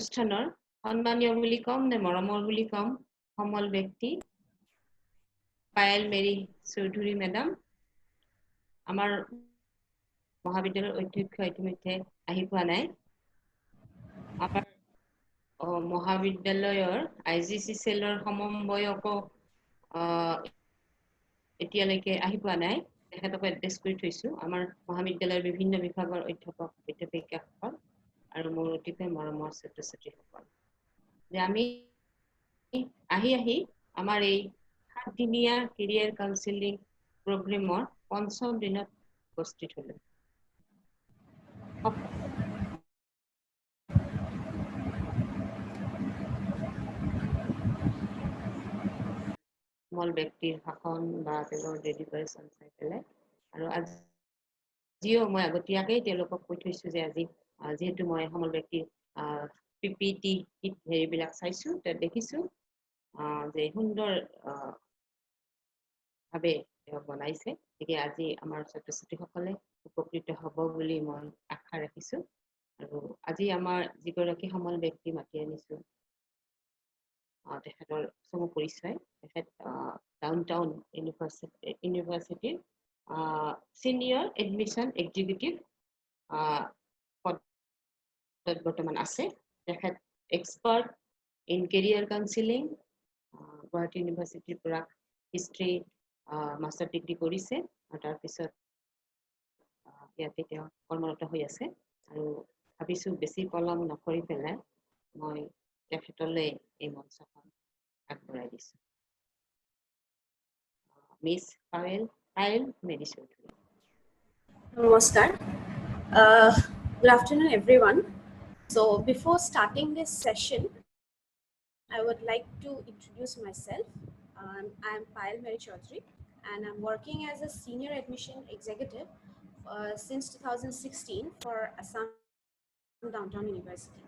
অনুষ্ঠানৰ সন্মানীয় বুলি কম নে মৰমৰ বুলি কম সমল ব্যক্তি পায়েল মেৰী চৌধুৰী মেডাম আমাৰ মহাবিদ্যালয়ৰ অধ্যক্ষ ইতিমধ্যে আহি পোৱা নাই আমাৰ মহাবিদ্যালয়ৰ IGC সেলৰ সমন্বয়ক এতিয়ালৈকে আহি পোৱা নাই তেখেতক এড্ৰেছ কৰি থৈছো আমাৰ মহাবিদ্যালয়ৰ বিভিন্ন বিভাগৰ অধ্যাপক অধ্যাপিকাসকল আৰু মোৰ অতিকৈ মৰমৰ ছাত্ৰ-ছাত্ৰীসকল যে আমি আহি আমাৰ এই 7 দিনীয়া কেৰিয়াৰ কাউন্সেলিং প্ৰগ্ৰামৰ পঞ্চম দিনত উপস্থিত হলো মল ব্যক্তিৰ ভাষণ বা তেওঁলোকৰ ডেলিভাৰেশ্যন চাই পেলাই আৰু আজিও মই আগতীয়াকৈ তেওঁলোকক কৈ থৈছো যে আজি যেহেতু মই সমল ব্যক্তিৰ PPT হেৰিবিলাক চাইছো তাত দেখিছো যে সুন্দৰ ভাৱে বনাইছে গতিকে আজি আমাৰ ছাত্ৰ-ছাত্ৰীসকলে উপকৃত হ'ব বুলি মই আশা ৰাখিছো আৰু আজি আমাৰ যিগৰাকী সমল ব্যক্তি মাতি আনিছো তেখেতৰ চমু পৰিচয় তেখেত ডাউনটাউন ইউনিভাৰ্চিটিৰ চিনিয়ৰ এডমিশ্যন এক্সিকিউটিভ পদত বৰ্তমান আছে তেখেত expert in career counselling Guwahati ইউনিভাৰ্চিটিৰ পৰা হিষ্ট্ৰী মাষ্টাৰ ডিগ্ৰী কৰিছে আৰু তাৰপিছত ইয়াতে তেওঁ কৰ্মৰত হৈ আছে আৰু ভাবিছো বেছি পলম নকৰি পেলাই মই তেখেতলৈ এই মঞ্চখন আগবঢ়াই দিছো miss Payal Mary Choudhury. Namaskar. Good afternoon, everyone. So before starting this session, I would like to introduce myself. I'm Payal Mary Choudhury, and I'm working as a senior admission executive since 2016 for Assam Downtown University.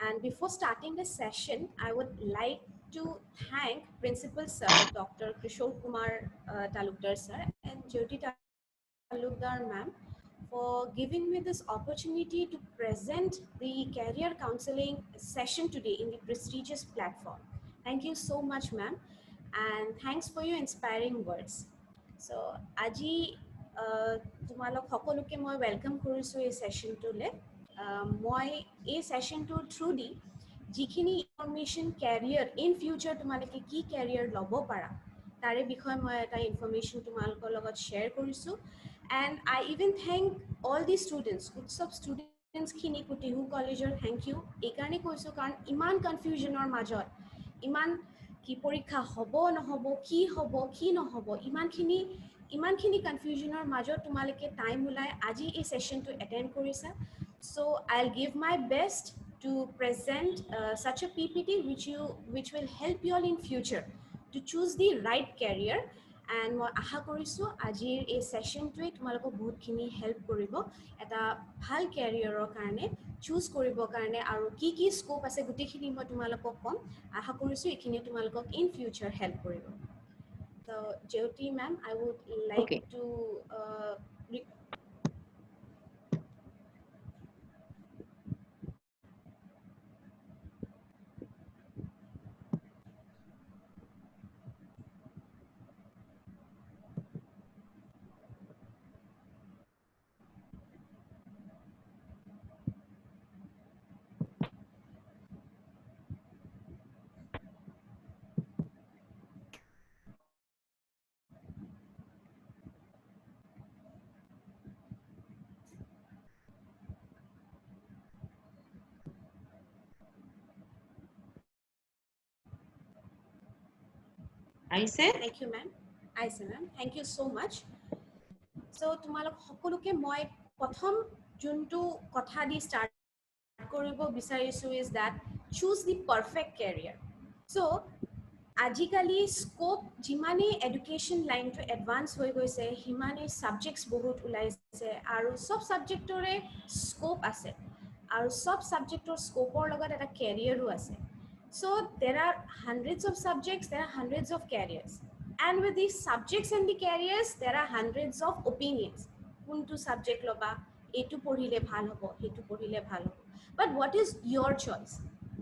And before starting this session, I would like to thank Principal Sir, Dr. Kishore Kumar Talukdar Sir and Jyoti Talukdar Ma'am for giving me this opportunity to present the career counseling session today in the prestigious platform. Thank you so much, ma'am, and thanks for your inspiring words. So, aji tumalok hokoluke moi welcome korisu ei session tole. Moi ei session tour through di jikhini information career in future tumaleke ki career lobo para tare bikhoy moi eta information tumalokor logot share korisu. And I even thank all the students, Utsav students khini Tihu College thank you. Ekarne koisu karon iman confusion or major, iman ki porikha hobo na hobo ki no hobo, iman khini confusion or major tumaleke time ulai aji ei session to attend korisa. So I'll give my best to present such a PPT which will help you all in future to choose the right career. And মই আশা কৰিছো আজিৰ এই সেশনটোৱে তোমালোকক বহুতখিনি help কৰিব এটা ভাল ক্যাৰিয়াৰৰ কাৰণে চুজ কৰিবৰ কাৰণে আৰু কি স্কোপ আছে গুটিখিনি মই তোমালোকক কম আশা কৰিছো এইখিনি তোমালোকক ইন ফিউচাৰ হেল্প কৰিব So Jyoti ma'am, I would like to Thank you, ma'am. Ma'am. Thank you so much. So, tumalok hokoluke moi prothom juntu kotha di start koribo bisarisu is that choose the perfect career. So, ajikali scope jimane education line to advance hoi goise himane subjects bahut ulaise aru sob subjectore scope ase aru sob subjector scope or logot eta career u ase. So there are hundreds of subjects, there are hundreds of careers. And with these subjects and the careers, there are hundreds of opinions. Kuntu subject loba, etu porhile bhal hobo, etu porhile bhal hobo. But what is your choice?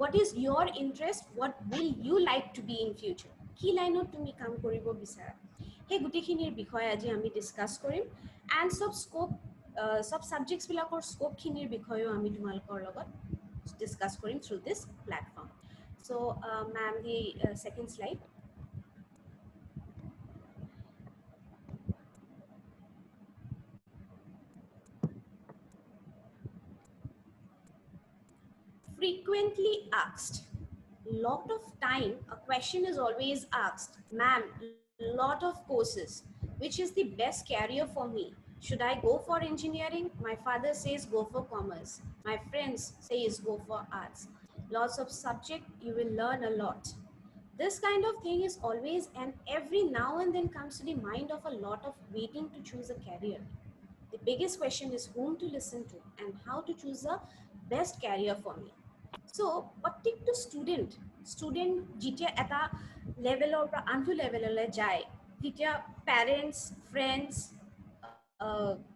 What is your interest? What will you like to be in future? কি লাইনত তুমি কাম কৰিব বিচাৰা সেই গুটিখিনিৰ বিষয়ে আজি আমি ডিসকাস কৰিম এন্ড সব সাবজেক্টস বিলাকৰ স্কোপখিনিৰ বিষয়েও আমি তোমালোকৰ লগত ডিসকাস কৰিম through this platform so ma'am the second slide frequently asked. Lot of time a question is always asked, ma'am, lot of courses, which is the best career for me? Should I go for engineering? My father says go for commerce, my friends says go for arts. Lots of subject, you will learn a lot. This kind of thing is always and every now and then comes to the mind of a lot of waiting to choose a career. The biggest question is whom to listen to and how to choose a best career for me. So প্ৰত্যেকটো student যেতিয়া এটা লেভেলৰ পৰা আনটো লেভেললৈ যায় তেতিয়া parents friends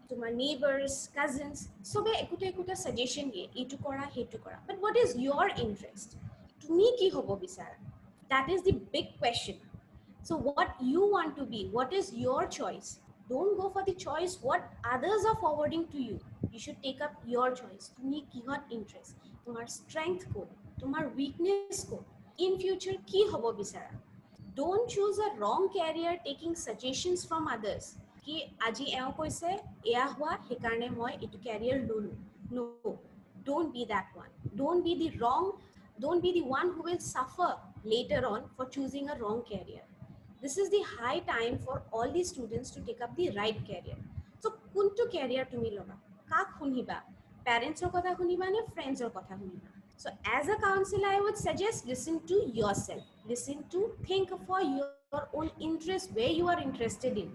তোমাৰ neighbours cousins চবে একোটা ছাজেশ্যন দিয়ে এইটো কৰা সেইটো কৰা বাট হোৱাট ইজ ইয়ৰ ইণ্টাৰেষ্ট তুমি কি হ'ব বিচাৰা that is the big question. So what you want to be, what is your choice? Don't go for the choice what others are forwarding to you. You should take up your choice. Tumi kihot interest, tumar strength ko, tumar weakness ko, in future ki hobo bisara. Don't choose a wrong career taking suggestions from others. Ki aji eo koise eya hua hekarne moi etu career lolu. No, don't be that one. Don't be the one who will suffer later on for choosing a wrong career. This is the high time for all the students to take up the right career. So kuntu career tumi loba kak huniba, parents or kotha huniba ne friends or kotha huniba. So as a counselor I would suggest listen to yourself, listen to think for your own interest, where you are interested in,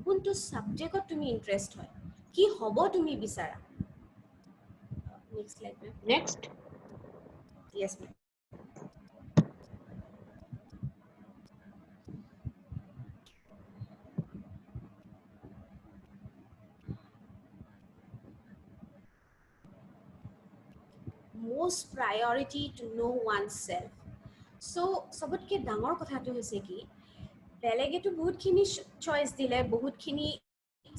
kuntu subject tumi interest hoy ki hobo tumi bisara. Next slide ma'am. Next. Yes ma'am. Most priority to know oneself. So सबतके डाঙৰ কথাটো হৈছে কি বেলেগেতো বহুতখিনি choice দিলে বহুতখিনি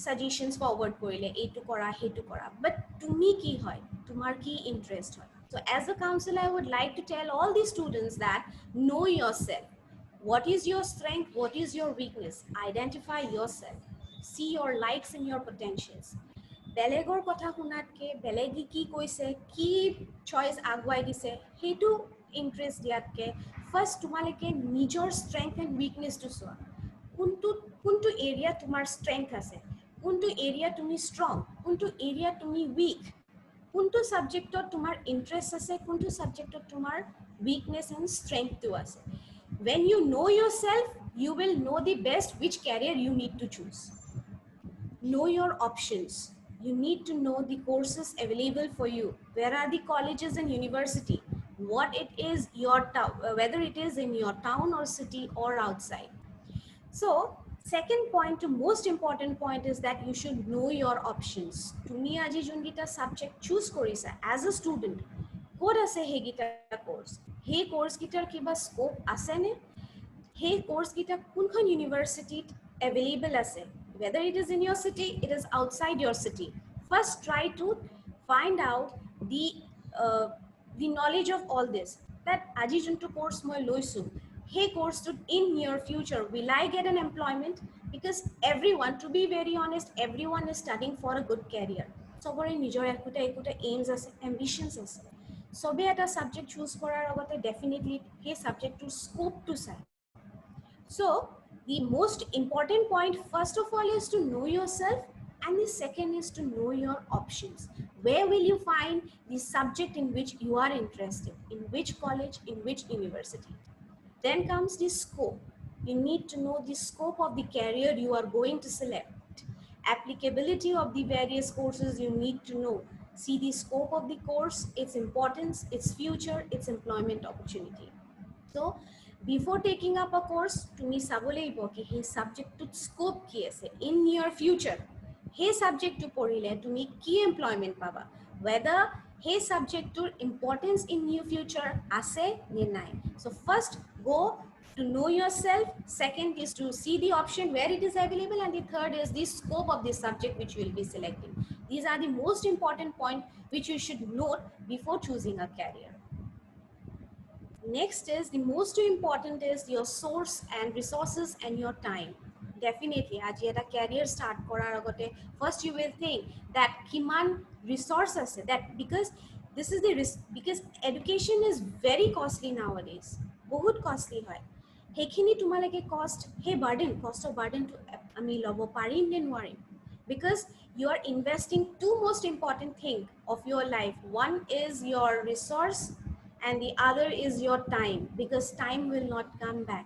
suggestions forward কৰিলে এইটো কৰা সেইটো কৰা বাট তুমি কি হয় তোমাৰ কি ইন্টাৰেষ্ট হয় so as a counselor I would like to tell all the students that know yourself. What is your strength, what is your weakness? Identify yourself, see your likes and your potentials. বেলেগৰ কথা শুনাতকে বেলেগে কি কৈছে কি choice আগুৱাই দিছে সেইটো interest দিয়াতকে first তোমালোকে নিজৰ ষ্ট্ৰেংথ এণ্ড উইকনেছটো চোৱা কোনটো এৰিয়া তোমাৰ ষ্ট্ৰেংথ আছে কোনটো এৰিয়া তুমি ষ্ট্ৰং কোনটো এৰিয়া তুমি উইক কোনটো সাবজেক্টত তোমাৰ ইন্টাৰেষ্ট আছে কোনটো সাবজেক্টত তোমাৰ উইকনেছ এণ্ড ষ্ট্ৰেংথটো আছে when you know yourself you will know the best which career you need to choose. Know your options. You need to know the courses available for you. Where are the colleges and university? What it is your town, whether it is in your town or city or outside. So second point, the most important point is that you should know your options. Tumi aji jungita subject choose korisa as a student. Kod ase he gita course. He course gitar kiba scope ase ne? Hey course kita kunkhon university available ase, whether it is in your city it is outside your city. First try to find out the knowledge of all this, that aji juntu course moi loisu hey course to in near future will I get an employment, because everyone, to be very honest, everyone is studying for a good career. Sobore nijor ekuta aims ase, ambitions ase. Sobe eta subject choose korar agote definitely hey subject to scope to sai. So the most important point first of all is to know yourself, and the second is to know your options. Where will you find the subject in which you are interested, in which college, in which university? Then comes the scope. You need to know the scope of the career you are going to select. Applicability of the various courses you need to know. See the scope of the course, its importance, its future, its employment opportunity. So before taking up a course tumi sabo laibo ki he subject to scope ki ase in near future he subject to porile tumi ki employment paba, whether সেই সাবজেক্টটোৰ importance in new future আছে নে নাই so first go to know yourself second is to see the option where it is available and the third is the scope of the subject which you will be selecting these are the most important point which you should note before choosing a career next is the most important is your source and resources and your time definitely আজি এটা career start কৰাৰ আগতে first you will think that কিমান resource আছে that because this is the because education is very costly nowadays বহুত costly হয় সেইখিনি তোমালোকে cost সেই burden cost of burden to আমি ল'ব পাৰিম নে নোৱাৰিম because you are investing two most important thing of your life one is your resource and the other is your time because time will not come back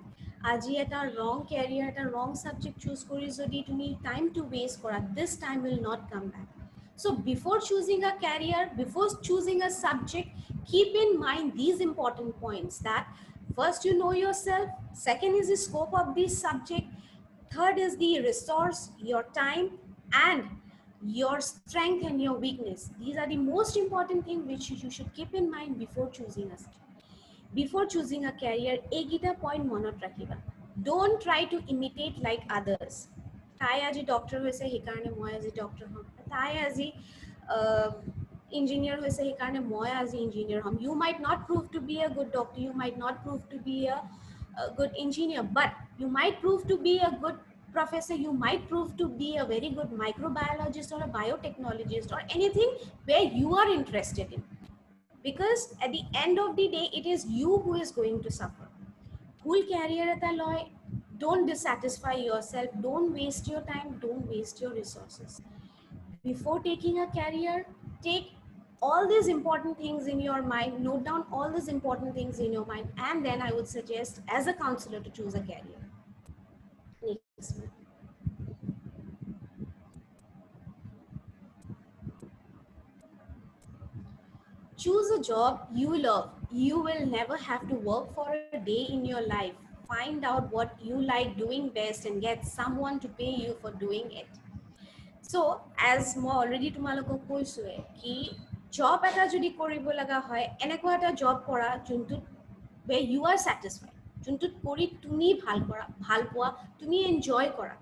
আজি এটা wrong career এটা wrong subject choose কৰি যদি তুমি time to waste কৰা this time will not come back so before choosing a career before choosing a subject keep in mind these important points that first you know yourself second is the scope of this subject third is the resource your time and your strength and your weakness these are the most important thing which you should keep in mind before choosing a subject before choosing a career egita point monot rakhiba don't try to imitate like others tai aji doctor hoise hekarne moi aji doctor hom tai aji engineer hoise hekarne moi aji engineer hom you might not prove to be a good doctor you might not prove to be a good engineer but you might prove to be a good professor you might prove to be a very good microbiologist or a biotechnologist or anything where you are interested in because at the end of the day it is you who is going to suffer whole career at a law don't dissatisfy yourself don't waste your time don't waste your resources before taking a career take all these important things in your mind note down all these important things in your mind and then I would suggest as a counselor to choose a career next one. Choose a job you love. You will never have to work for a day in your life. Find out what you like doing best and get someone to pay you for doing it. So, as I already tomaloko koisue ki job eta jodi koribo laga hoy enekwa eta job kora juntu where you are satisfied. Juntu kori tumi bhal poa tumi enjoy kora.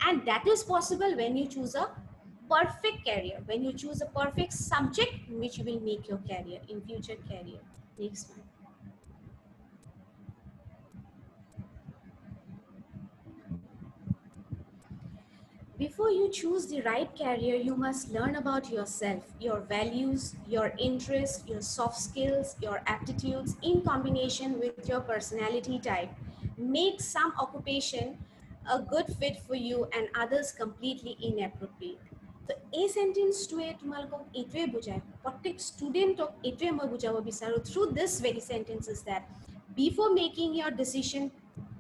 And that is possible when you choose a perfect career, when you choose a perfect subject in which you will make your career in future career. Next one. Before you choose the right career, you must learn about yourself, your values, your interests, your soft skills, your aptitudes in combination with your personality type. Make some occupation a good fit for you and others completely inappropriate. So, a sentence to a protect student through this very sentence is that before making your decision,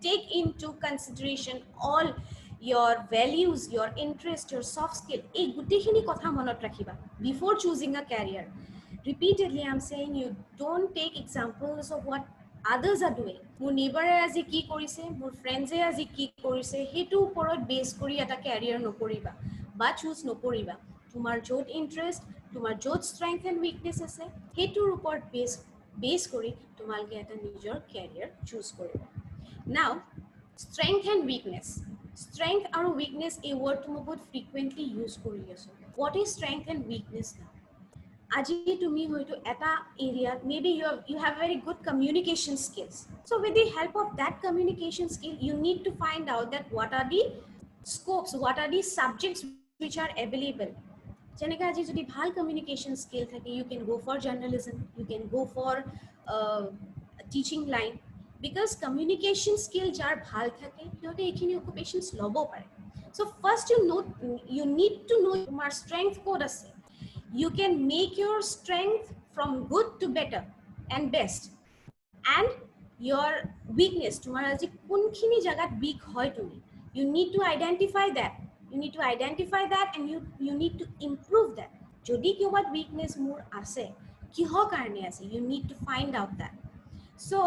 take into consideration all your values, your interest, your soft skill. Before choosing a career. Repeatedly, I'm saying you don't take examples of what others are doing. মোৰ neighbor আজি কি কৰিছে, মোৰ friends আজি কি কৰিছে, হেতু ওপৰত base কৰি এটা career নকৰিবা বা choose নকৰিবা। তোমাৰ য'ত interest, তোমাৰ য'ত strength and weakness আছে, হেতুৰ ওপৰত base কৰি তোমালকে এটা নিজৰ career choose কৰিবা। Now, strength and weakness. Strength and weakness a word to বহুত frequently use কৰি আছো। What is strength and weakness now? আজি তুমি হয়তো এটা area maybe you have very good communication skills so with the help of that communication skill you need to find out that what are the scopes what are the subjects which are available যেনেকৈ আজি যদি ভাল communication skill থাকে you can go for journalism you can go for teaching line because communication skill যাৰ ভাল থাকে সিহঁতে এইখিনি occupations ল'ব পাৰে so first you need to know তোমাৰ strength ক'ত আছে you can make your strength from good to better and best and your weakness tomar aji kunkhini jagat weak hoy tumi you need to identify that and you need to improve that jodi kyobat weakness mur ase kiho karone ase you need to find out that so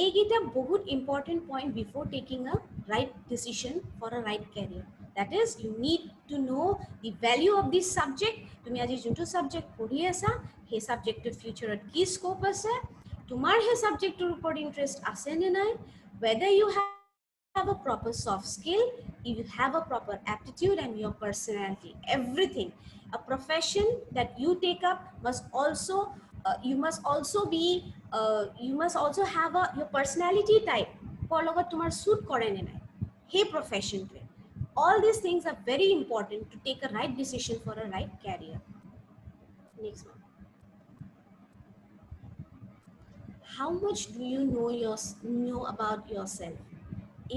egita bahut important point before taking a right decision for a right career that is you need to know the value of this subject tumi aji juntu subject pori asa সেই সাবজেক্টত ফিউচাৰত কি scope আছে, তোমাৰ সেই সাবজেক্টৰ ওপৰত interest আছে নে নাই, whether you have a proper soft skill, you have a proper aptitude and your personality, everything. A profession that you take up must also you must also have your personality type for লগত তোমাৰ suit কৰে নে নাই সেই professionটোৱে. All these things are very important to take a right decision for a right career. Next one. How much do you know about yourself?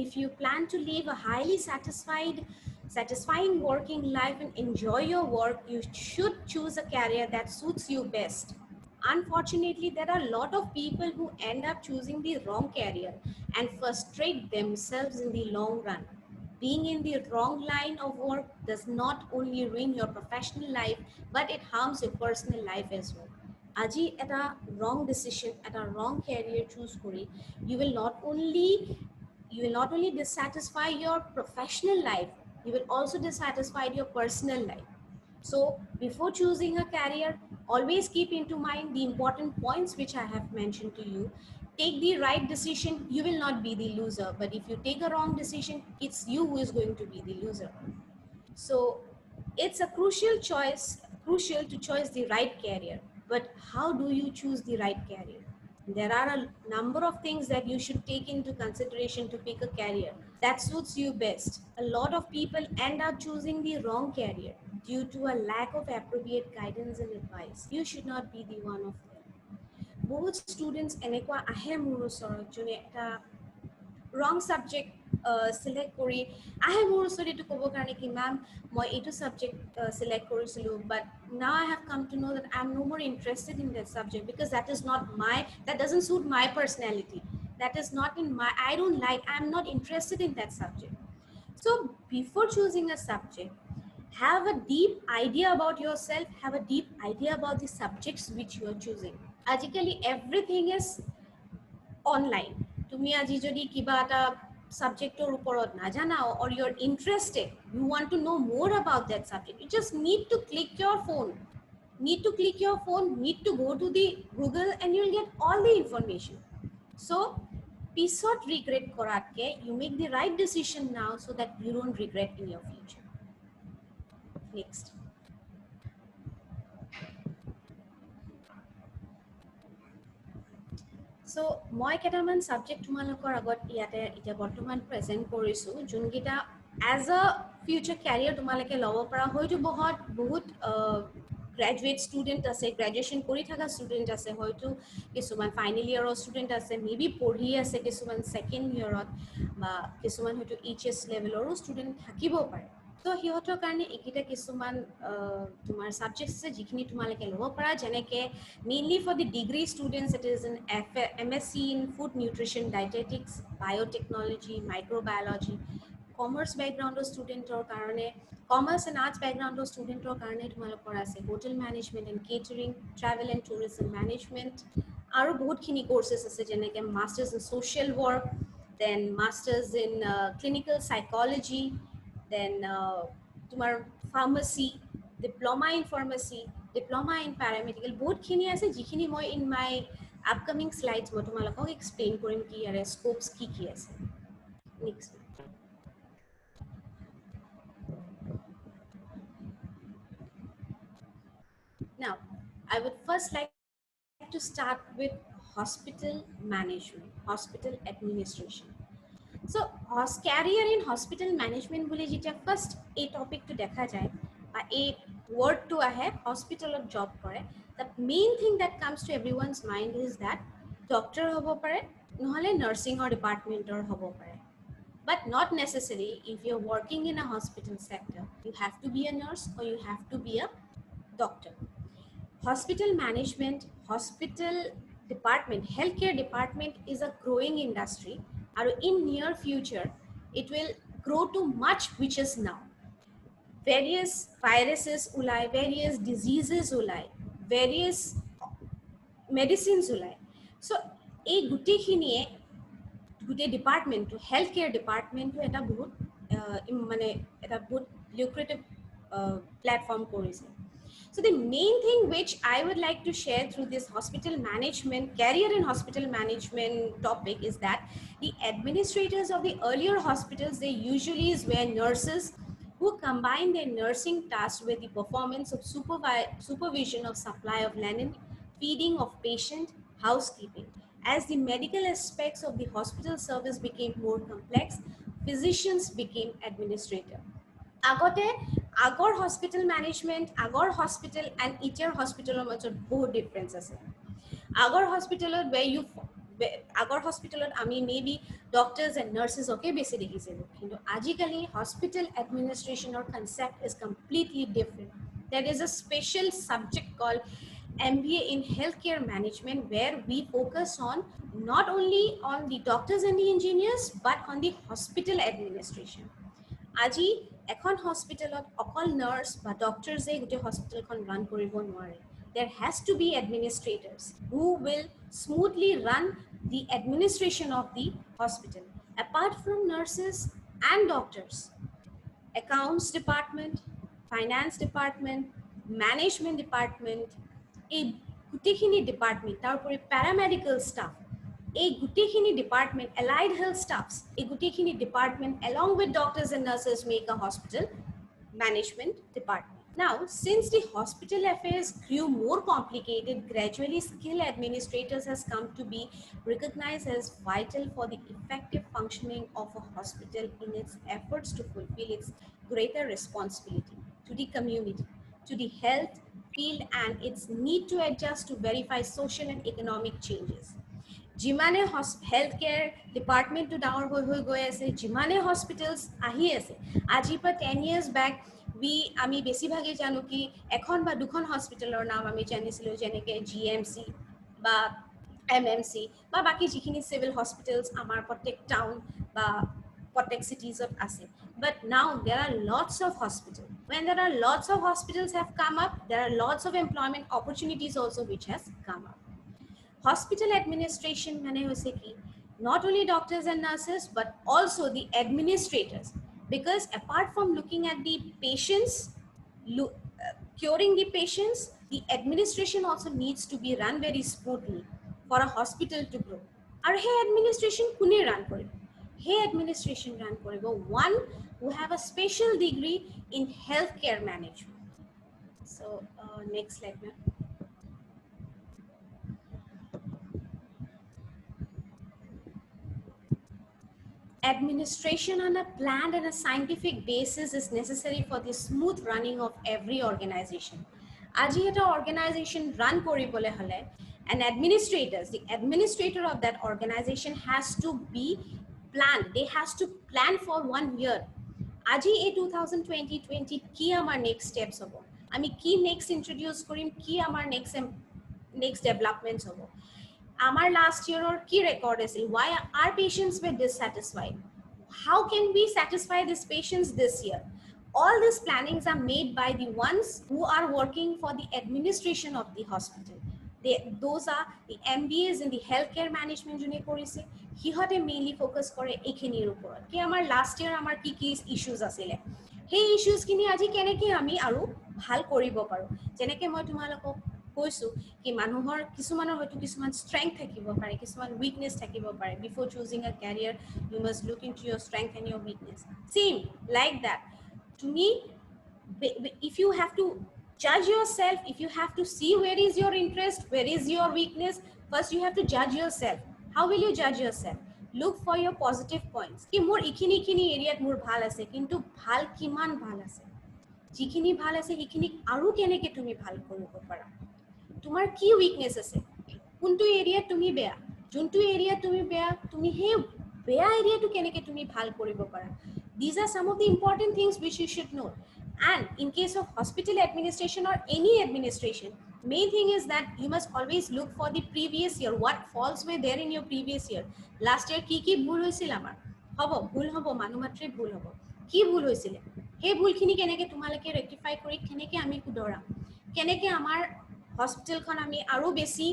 If you plan to live a highly satisfying working life and enjoy your work, you should choose a career that suits you best. Unfortunately, there are a lot of people who end up choosing the wrong career and frustrate themselves in the long run. Being in the wrong line of work does not only ruin your professional life, but it harms your personal life as well. Aji, at a wrong decision, at a wrong career choose kori, you will not only dissatisfy your professional life, you will also dissatisfy your personal life. So before choosing a career, always keep into mind the important points which I have mentioned to you. Take the right decision, you will not be the loser. But if you take a wrong decision, it's you who is going to be the loser. So it's a crucial to choose the right career. But how do you choose the right career? There are a number of things that you should take into consideration to pick a career that suits you best. A lot of people end up choosing the wrong career due to a lack of appropriate guidance and advice. You should not be the one of them. Most students এনেকুৱা আহে মোৰ ওচৰত যোনে এটা wrong subject select কৰি আহে মোৰ ওচৰত এইটো ক'ব কাৰণে কি মেম মই এইটো subject select কৰিছিলোঁ, but now I have come to know that I'm no more interested in that subject because that doesn't suit my personality, that is not in my, I don't like, I'm not interested in that subject. So before choosing a subject, have a deep idea about yourself, have a deep idea about the subjects which you are choosing. আজিকালি everything is online. তুমি আজি যদি কিবা এটা সাবজেক্টৰ ওপৰত নাজানাও or you're interested, you want to know more about that subject, you just need to click your phone, need to go to the Google and you'll get all the information. So পিছত regret কৰাতকে you make the right decision now so that you don't regret in your future. Next. So মই কেইটামান subject তোমালোকৰ আগত ইয়াতে এতিয়া বৰ্তমান present কৰিছোঁ যোনকেইটা এজ আ ফিউচাৰ কেৰিয়াৰ তোমালোকে ল'ব পৰা। হয়তো বহুত গ্ৰেজুৱেট ষ্টুডেণ্ট আছে, গ্ৰেজুৱেশ্যন কৰি থকা ষ্টুডেণ্ট আছে, হয়তো কিছুমান ফাইনেল ইয়েৰৰ ষ্টুডেণ্ট আছে, মেবি পঢ়ি আছে কিছুমান ছেকেণ্ড ইয়েৰত, বা কিছুমান হয়তো এইচ লেভেলৰো ষ্টুডেণ্ট থাকিব পাৰে। তো সিহঁতৰ কাৰণে এইকেইটা কিছুমান তোমাৰ ছাবজেক্টছ আছে যিখিনি তোমালোকে ল'ব পাৰা, যেনেকৈ mainly for the degree students it is in MSc in food nutrition dietetics, biotechnology, microbiology. Commerce বেকগ্ৰাউণ্ডৰ ষ্টুডেণ্টৰ কাৰণে, কমাৰ্চ এণ্ড আৰ্টছ বেকগ্ৰাউণ্ডৰ ষ্টুডেণ্টৰ কাৰণে তোমালোকৰ আছে hotel management and catering, travel and tourism management, আৰু বহুতখিনি কৰ্চেছ আছে যেনেকৈ masters in social work, then masters in clinical psychology, then তোমাৰ pharmacy, diploma in pharmacy, diploma in paramedical, বহুতখিনি আছে যিখিনি মই ইন মাই আপকামিং শ্লাইডছ মই তোমালোকক এক্সপ্লেইন কৰিম কি ইয়াৰে স্ক'পছ কি আছে। Next. Now, I would first like to start with hospital management, hospital administration. So career in hospital management বুলি যেতিয়া ফাৰ্ষ্ট এই টপিকটো দেখা যায় বা এই ৱৰ্ডটো আহে হস্পিটেলত জব কৰে, the main thing that comes to everyone's mind is that doctor হ'ব পাৰে, নহ'লে নাৰ্ছিঙৰ ডিপাৰ্টমেণ্টৰ হ'ব পাৰে। But not necessary. If you're working in a hospital sector, you have to be a nurse or you have to be a doctor. Hospital management, hospital department, healthcare department is a growing industry. And in near future, it will grow to much which is now. Various viruses ulai, various diseases ulai, various medicines ulai. So, a গোটেই ডিপাৰ্টমেণ্টটো, health care ডিপাৰ্টমেণ্টটো এটা বহুত lucrative platform কৰিছে। So the main thing which I would like to share through this hospital management, career in hospital management topic is that the administrators of the earlier hospitals, they usually were nurses who combine their nursing tasks with the performance of supervision of supply of linen, feeding of patient, housekeeping. As the medical aspects of the hospital service became more complex, physicians became administrator. আগতে আগৰ hospital management, আগৰ hospital and এতিয়াৰ হস্পিটেলৰ মাজত বহুত difference আছে। আগৰ হস্পিটেলত আগৰ হস্পিটেলত আমি মেবি ডক্টৰ্ছ এণ্ড নাৰ্ছেছকে বেছি দেখিছিলোঁ, কিন্তু আজিকালি হস্পিটেল এডমিনিষ্ট্ৰেশ্যনৰ concept is completely different. There is a special subject called MBA in Healthcare Management, where we focus on not only on the doctors and the engineers, but on the hospital administration. আজি এখন হস্পিটেলত অকল nurse বা ডক্টৰ্ছে গোটেই হস্পিটেলখন run কৰিব নোৱাৰে। There has to be administrators who will smoothly run the administration of the hospital. Apart from nurses and doctors, accounts department, finance department, management department, এই গোটেইখিনি ডিপাৰ্টমেণ্ট, তাৰোপৰি পেৰামেডিকেল ষ্টাফ, এই গোটেইখিনি ডিপাৰ্টমেণ্ট, এলাইড হেল্থ ষ্টাফছ, এই গোটেইখিনি department along with doctors and nurses make a hospital management department. Now, since the hospital affairs grew more complicated, gradually skilled administrators has come to be recognized as vital for the effective functioning of a hospital in its efforts to fulfill its greater responsibility to the community, to the health field, and its need to adjust to verify social and economic changes. যিমানে health care ডিপাৰ্টমেণ্টটো ডাঙৰ হৈ গৈ আছে, যিমানে hospitals আহি আছে, আজিৰ পৰা 10 years back আমি বেছিভাগেই জানো কি এখন বা দুখন হস্পিটেলৰ নাম আমি জানিছিলোঁ, যেনেকৈ GMC বা MMC বা বাকী যিখিনি চিভিল হস্পিটেলছ আমাৰ প্ৰত্যেক টাউন বা প্ৰত্যেক চিটিজত আছে। But now there are lots of hospitals. When there are lots of hospitals have come up, there are lots of employment opportunities also which has come up. Hospital administration mane hoise ki not only doctors and nurses but also the administrators, because apart from looking at the patients, curing the patients, the administration also needs to be run very smoothly for a hospital to grow. Aru he administration kune run koribo? He administration run koribo one who have a special degree in healthcare management. So next slide ma'am. Administration on a planned and a scientific basis is necessary for the smooth running of every organization. Aji eta organization run koribole hole, and the administrator of that organization has to be planned. They has to plan for 1 year. Aji a 2020 ki amar next steps hobo, ami ki next introduce korim, ki amar next developments hobo. Our last year or key record is why our patients were dissatisfied. How can we satisfy these patients this year? All these plannings are made by the ones who are working for the administration of the hospital. Those are the MBAs in the healthcare management june korise. Hihote mainly focus kore ekhinir upor ki amar last year amar ki issues asile, hey issues kini aji keneke ami aru bhal koribo paru. Jeneke moi tumaloko কৈছো কি মানুহৰ কিছুমানৰ হয়তো কিছুমান strength থাকিব পাৰে, কিছুমান weakness থাকিব পাৰে. Before choosing a career, you must look into your strength and your weakness. Same like that. To me, if you have to judge yourself, if you have to see where is your interest, where is your weakness, first you have to judge yourself. How will you judge yourself? Look for your positive points. কি মোৰ ইখিনি এৰিয়াত মোৰ ভাল আছে, কিন্তু ভাল কিমান ভাল আছে, যিখিনি ভাল আছে সেইখিনি আৰু কেনেকে তুমি ভাল কৰিব পাৰা, তোমাৰ কি উইকনেস আছে, কোনটো এৰিয়া তুমি বেয়া, যোনটো এৰিয়া তুমি বেয়া, তুমি সেই বেয়া এৰিয়াটো কেনেকে তুমি ভাল কৰিব পাৰা. These are some of the important things which you should know. And in case of hospital administration or any administration, main thing is that you must always look for the previous year, what faults were there in your previous year. Last year কি ভুল হৈছিল আমাৰ, হ'ব ভুল হ'ব, মানুহ মাত্ৰে ভুল হ'ব, কি ভুল হৈছিল, সেই ভুলখিনি কেনেকে তোমালোকে ৰেক্টিফাই কৰি কেনেকে আমি শুধৰাম, কেনেকে আমাৰ হস্পিটেলখন আমি আৰু বেছি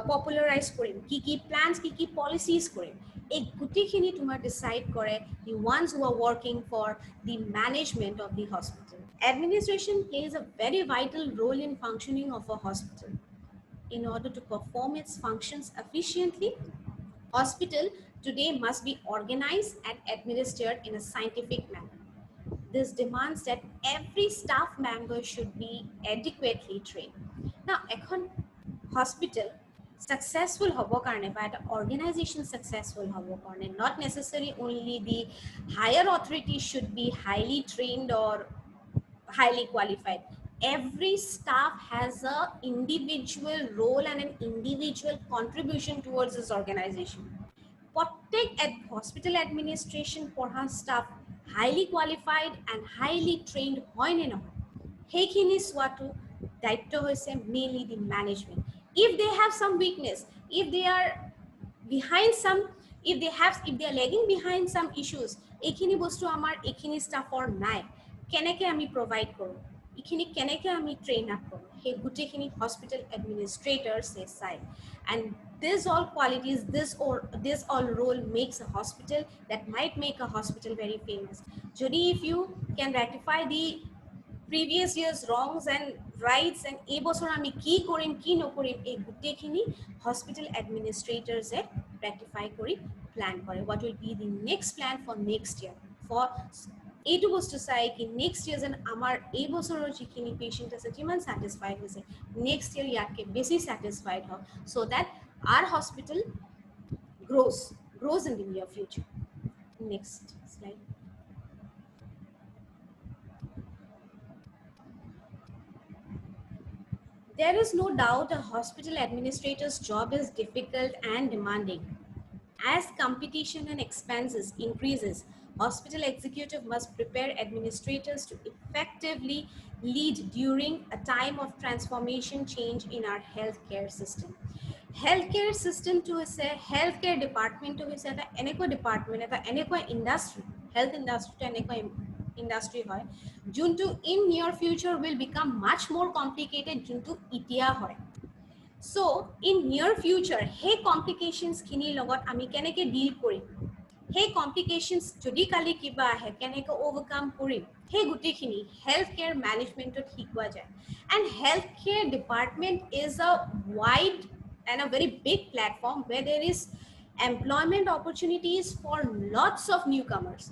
পপুলাৰাইজ কৰিম, কি প্লানছ, কি পলিচিজ কৰিম, এই গোটেইখিনি তোমাৰ ডিচাইড কৰে the ones who are working for the management of the hospital. Administration plays a very vital role in functioning of a hospital. In order to perform its functions efficiently, hospital today must be organized and administered in a scientific manner. This demands that every staff member should be adequately trained. Now, এখন hospital successful hobo karne ba eta organization successful hobo karne, not necessarily only the higher authorities should be highly trained or highly qualified. Every staff has a individual role and an individual contribution towards this organization. Protect at hospital administration পঢ়া staff highly qualified and highly trained হয় নে নহয়, সেইখিনি চোৱাটো দায়িত্ব হৈছে mainly the management. If they have some weakness, if they are behind some, if they are lagging behind some issues, এইখিনি বস্তু আমাৰ এইখিনি staffৰ নাই, কেনেকৈ আমি provide কৰোঁ, এইখিনি কেনেকৈ আমি train up কৰোঁ, সেই গোটেইখিনি hospital administrators চাই. And this all qualities, this all role makes a hospital, that might make a hospital very famous. Jodi, if you can rectify the previous years wrongs and rights and এই বছৰ আমি কি কৰিম কি নকৰিম, এই গোটেইখিনি hospital administrators rectify কৰি plan কৰে what will be the next plan for next year, for এইটো বস্তু চাই কি নেক্সট ইয়াৰ যেন আমাৰ এই বছৰৰ যিখিনি পেশেন্ট আছে যিমান স্যাটিসফাইড হৈছে, নেক্সট ইয়াৰ ইয়াতকে বেছি স্যাটিসফাইড হওক, so that our hospital grows in the near future. Next slide. There is no doubt a hospital administrator's job is difficult and demanding. As competition and expenses increases, hospital executive must prepare administrators to effectively lead during a time of transformation change in our healthcare system. Healthcare system to say healthcare department to say that eneko department eta eneko industry, health industry to eneko industry hoy juntu in near future will become much more complicated juntu itia hoy. So in near future hey complications khini logot ami keneke deal korim, hey complications jodi kali kiba ahe keneke overcome korim, hey guti khini healthcare management ot hikwa jay. And healthcare department is a wide and a very big platform where there is employment opportunities for lots of newcomers.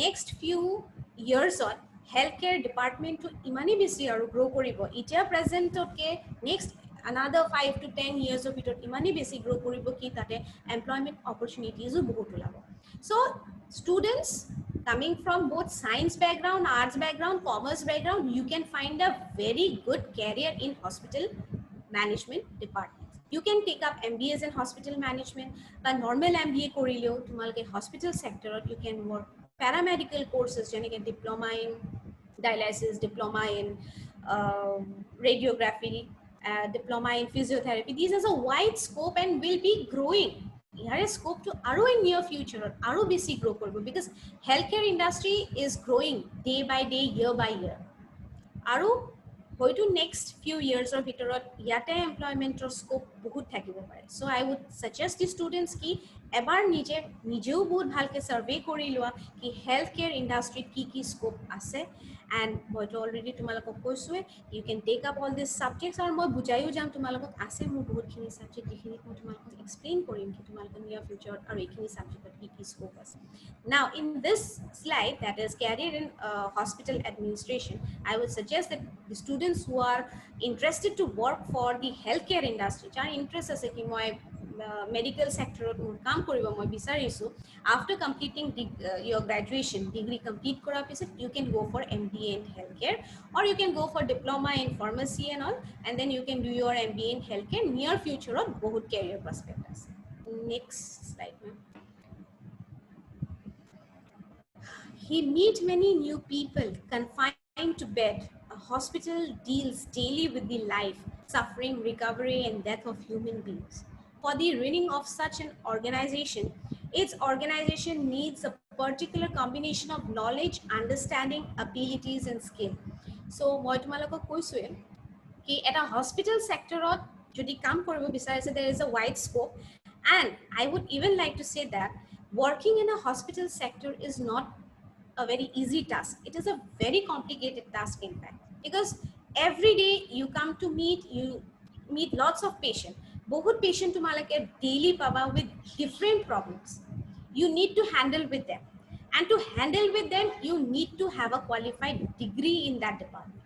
Next few years on healthcare department to imani besi aru grow koribo, itia present okay next another 5 to 10 years of it imani besi grow koribo ki tate employment opportunities u bahut ulabo. So students coming from both science background, arts background, commerce background, you can find a very good career in hospital management departments. You can take up MBAs in hospital management, but normal MBA korileo tumalke hospital sector you can work paramedical courses jene ke diploma in dialysis, diploma in radiography, diploma in physiotherapy. These are a wide scope and will be growing. Here is scope to aru in near future or aru basi grow korbo because healthcare industry is growing day by day, year by year. Aru hoitu next few years or bhitorot yate employment or scope bahut thakibo pare. So I would suggest the students ki ebar নিজেও বহুত ভালকে survey কৰি লোৱা কি healthcare industry কি scope আছে, and মইতো already তোমালোকক কৈছোৱে you can take up all these subjects আৰু মই বুজাইও যাম তোমালোকক আছে মোৰ বহুতখিনি সাবজেক্ট যিখিনি মই তোমালোকক এক্সপ্লেইন কৰিম কি তোমালোকৰ নিয়াৰ ফিউচাৰত আৰু এইখিনি সাবজেক্টত কি স্কোপ আছে. Now in this slide that is career in hospital administration, I would suggest that the students who are interested to work for the healthcare industry, যাৰ ইন্টাৰেস্ট আছে কি মই medical sector কাম কৰিব মই বিচাৰিছো, after completing your graduation degree complete কৰাৰ পিছত you can go for MBA in healthcare or you can go for diploma in pharmacy and all, and then you can do your MBA in healthcare. Near future ot bahut career prospect ase. Next slide ma'am. He meet many new people confined to bed. A hospital deals daily with the life, suffering, recovery and death of human beings. For the running of such an organization, its organization needs a particular combination of knowledge, understanding, abilities and skill. So moi tumaloko koisue ki eta hospital sector যদি কাম কৰিব বিচাৰিছে, there is a wide scope. And I would even like to say that working in a hospital sector is not a very easy task. It is a very complicated task, in fact, because every day you come to meet lots of patients. Bahut patient tumalake daily paba with different problems. You need to handle with them, and to handle with them you need to have a qualified degree in that department.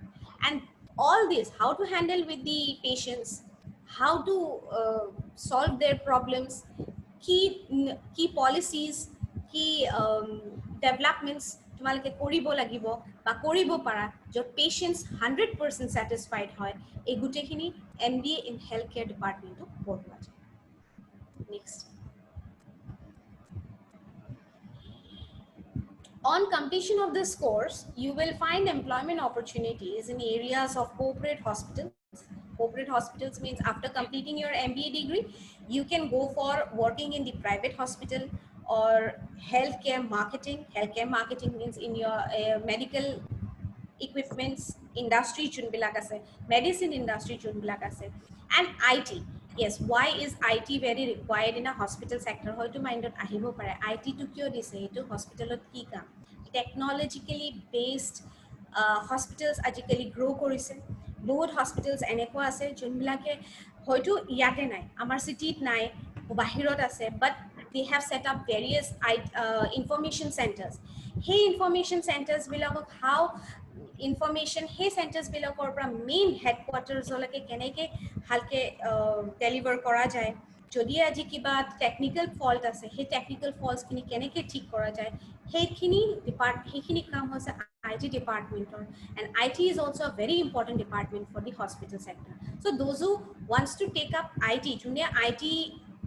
And all this, how to handle with the patients, how to solve their problems, key policies, key developments তোমালোকে কৰিব লাগিব বা কৰিব পাৰা য'ত patients 100% satisfied হয়, এই গুটেখিনি MBA in healthcare department পঢ়োৱা যায়। Next. On completion of this course, you will find employment opportunities in areas of corporate hospitals. Corporate hospitals means after completing your MBA degree, you can go for working in the private hospital or healthcare marketing. Healthcare marketing means in your medical equipments industry chunbilak ase, medicine industry chunbilak ase, and IT. Yes, why is IT very required in a hospital sector? Hoy to mindot ahibo pare IT to kyo dise etu hospitalot ki kam technologically based hospitals ajikali grow korise, bahut hospitals enekwa ase junbilake hoyto yate nai amar city nai bahirot ase, but they have set up various information centers. Hey information centers bilakok how information hey centers bilakor pra main headquarters holake keneke halke deliver kora jay, যদি আজি কিবা technical fault আছে সেই technical faults খিনি কেনেকে ঠিক কৰা যায়, সেইখিনি কাম হৈছে IT department, and IT is also a very important department for the hospital sector. So those who wants to take up IT, june IT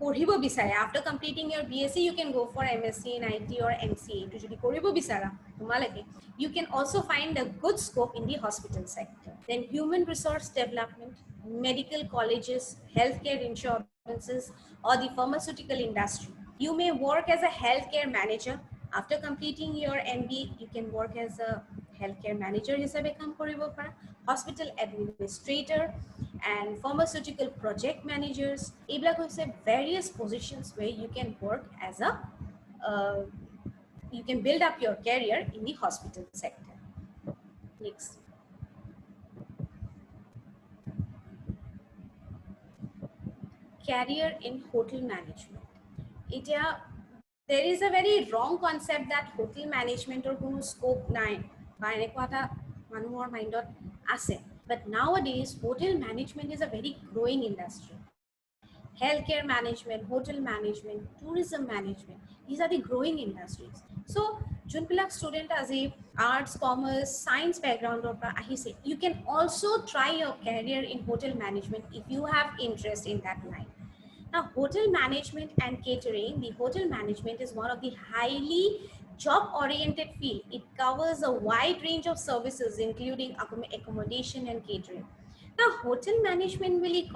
পঢ়িব বিচাৰে, after completing your BSc you can go for MSc in IT or MCA to jodi কৰিব বিচাৰা তোমালকে, you can also find a good scope in the hospital sector. Then human resource development, medical colleges, healthcare insurances, or the pharmaceutical industry. You may work as a healthcare manager. After completing your MBA, you can work as a healthcare manager hisabe kam koribo para, hospital administrator, and pharmaceutical project managers. Eblak hoise various positions where you can work as a you can build up your career in the hospital sector. Next. Career in hotel management. There is a very wrong concept that hotel management or kono scope nai ba enekwa ta manuhor mindot ase, but nowadays hotel management is a very growing industry. Healthcare management, hotel management, tourism management, these are the growing industries. So junbilak student as a arts, commerce, science background or ahise, you can also try your career in hotel management if you have interest in that line. Now, hotel management and catering, the hotel management is one of the highly job-oriented field. It covers a wide range of services, including accommodation and catering. Now, hotel management really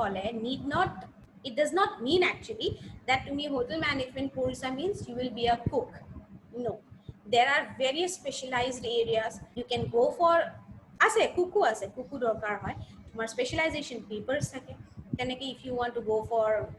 it does not mean actually that to me hotel management porisa means you will be a cook. No, there are various specialized areas you can go for. Ase kuku dorkar hoy, tomar specialization papers thake keneke, if you want to go for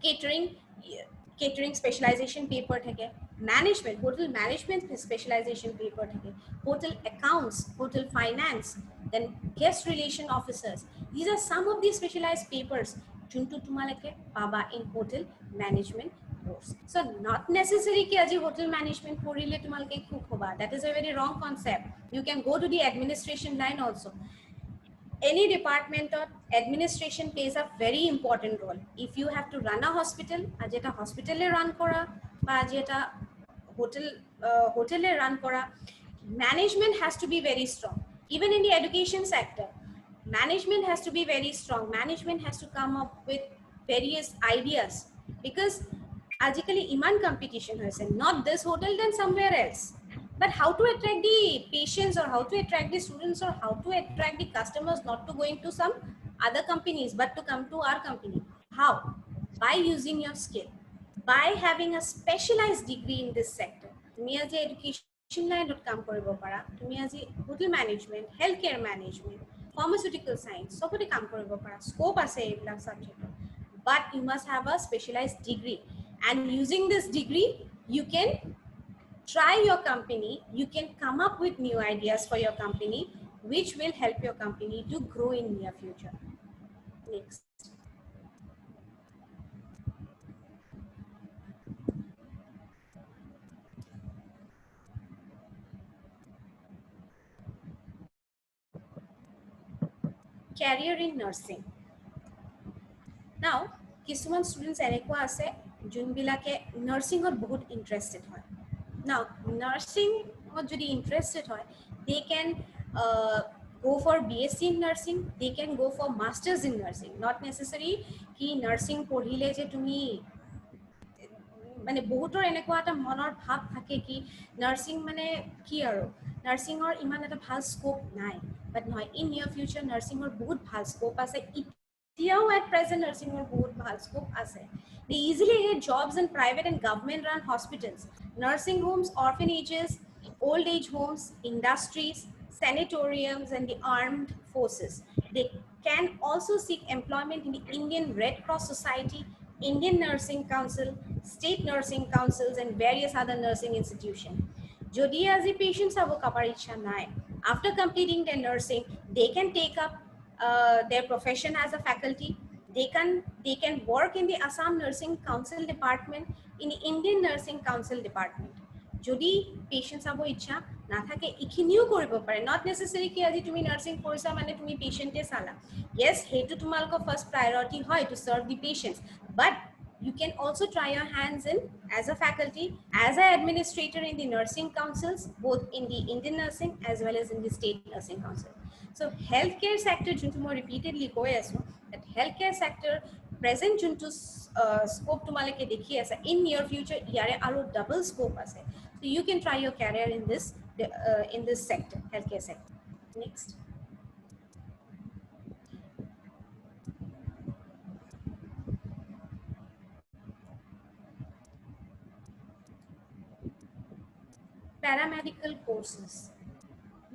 catering specialization paper thake, management hotel management specialization paper thake, hotel accounts, hotel finance, then guest relation officers. These are some of the specialized papers juntu tumaleke paba in hotel management course. So not necessary ki aji hotel management porile tumaleke cook hoba, that is a very wrong concept. You can go to the administration line also. Any department or administration plays a very important role. If you have to run a hospital, ajeta hospital e run kora ba ajeta hotel e run kora, management has to be very strong. Even in the education sector, management has to be very strong. Management has to come up with various ideas, because ajikali iman competition hoise, not this hotel then somewhere else. But how to attract the patients, or how to attract the students, or how to attract the customers not to going to some other companies but to come to our company? How? By using your skill, by having a specialized degree in this sector. Tumi aji education line dot kam koribo para, tumi aji hotel management, healthcare management, pharmaceutical science, সবতে কাম কৰিব পাৰা, scope আছে এইবিলাক subject, but you must have a specialized degree, and using this degree you can try your company, you can come up with new ideas for your company which will help your company to grow in near future. Next. Career in nursing. Now, কিছুমান students এনেকুৱা আছে যোনবিলাকে নার্সিংত বহুত interested হয়। Now, nursing যদি interested হয়, they can go for BSc in nursing, they can go for masters in nursing. Not necessary কি nursing পঢ়িলে যে তুমি মানে বহুতৰ এনেকুৱা এটা মনৰ ভাৱ থাকে কি নাৰ্সিং মানে কি আৰু নাৰ্সিংৰ ইমান এটা ভাল স্কোপ নাই, বাট নহয়, ইন নিয়াৰ ফিউচাৰ নাৰ্সিংৰ বহুত ভাল স্কোপ আছে। এতিয়াও at present নাৰ্সিংৰ বহুত ভাল স্কোপ আছে। They easily get jobs in private and government run hospitals, nursing homes, orphanages, old age homes, industries, sanatoriums, and the armed forces. They can also seek employment in the Indian Red Cross Society, Indian Nursing Council, state nursing councils, and various other nursing institutions. Jodi as a patient sabo kapar ichha nai, after completing their nursing, they can take up their profession as a faculty. They can work in the Assam Nursing Council department, in the Indian Nursing Council department. যদি patient চাব ইচ্ছা নাথাকে এইখিনিও কৰিব পাৰে, not নেচেচাৰি কি আজি তুমি নাৰ্ছিং কৰিছা মানে তুমি পেশেন্টে চালা। ইয়েছ, সেইটো তোমালোকৰ ফাৰ্ষ্ট প্ৰায়ৰিটি হয় to serve the patients, but you can also try your hands in as a faculty, as an administrator in the nursing councils, both in the Indian nursing as well as in the state nursing council. So healthcare sector juntu mo repeatedly koi asu that healthcare sector present juntu scope tumaleke dekhi asa, in near future yare aro double scope ase. So you can try your career in this sector, healthcare sector. Next. Paramedical courses.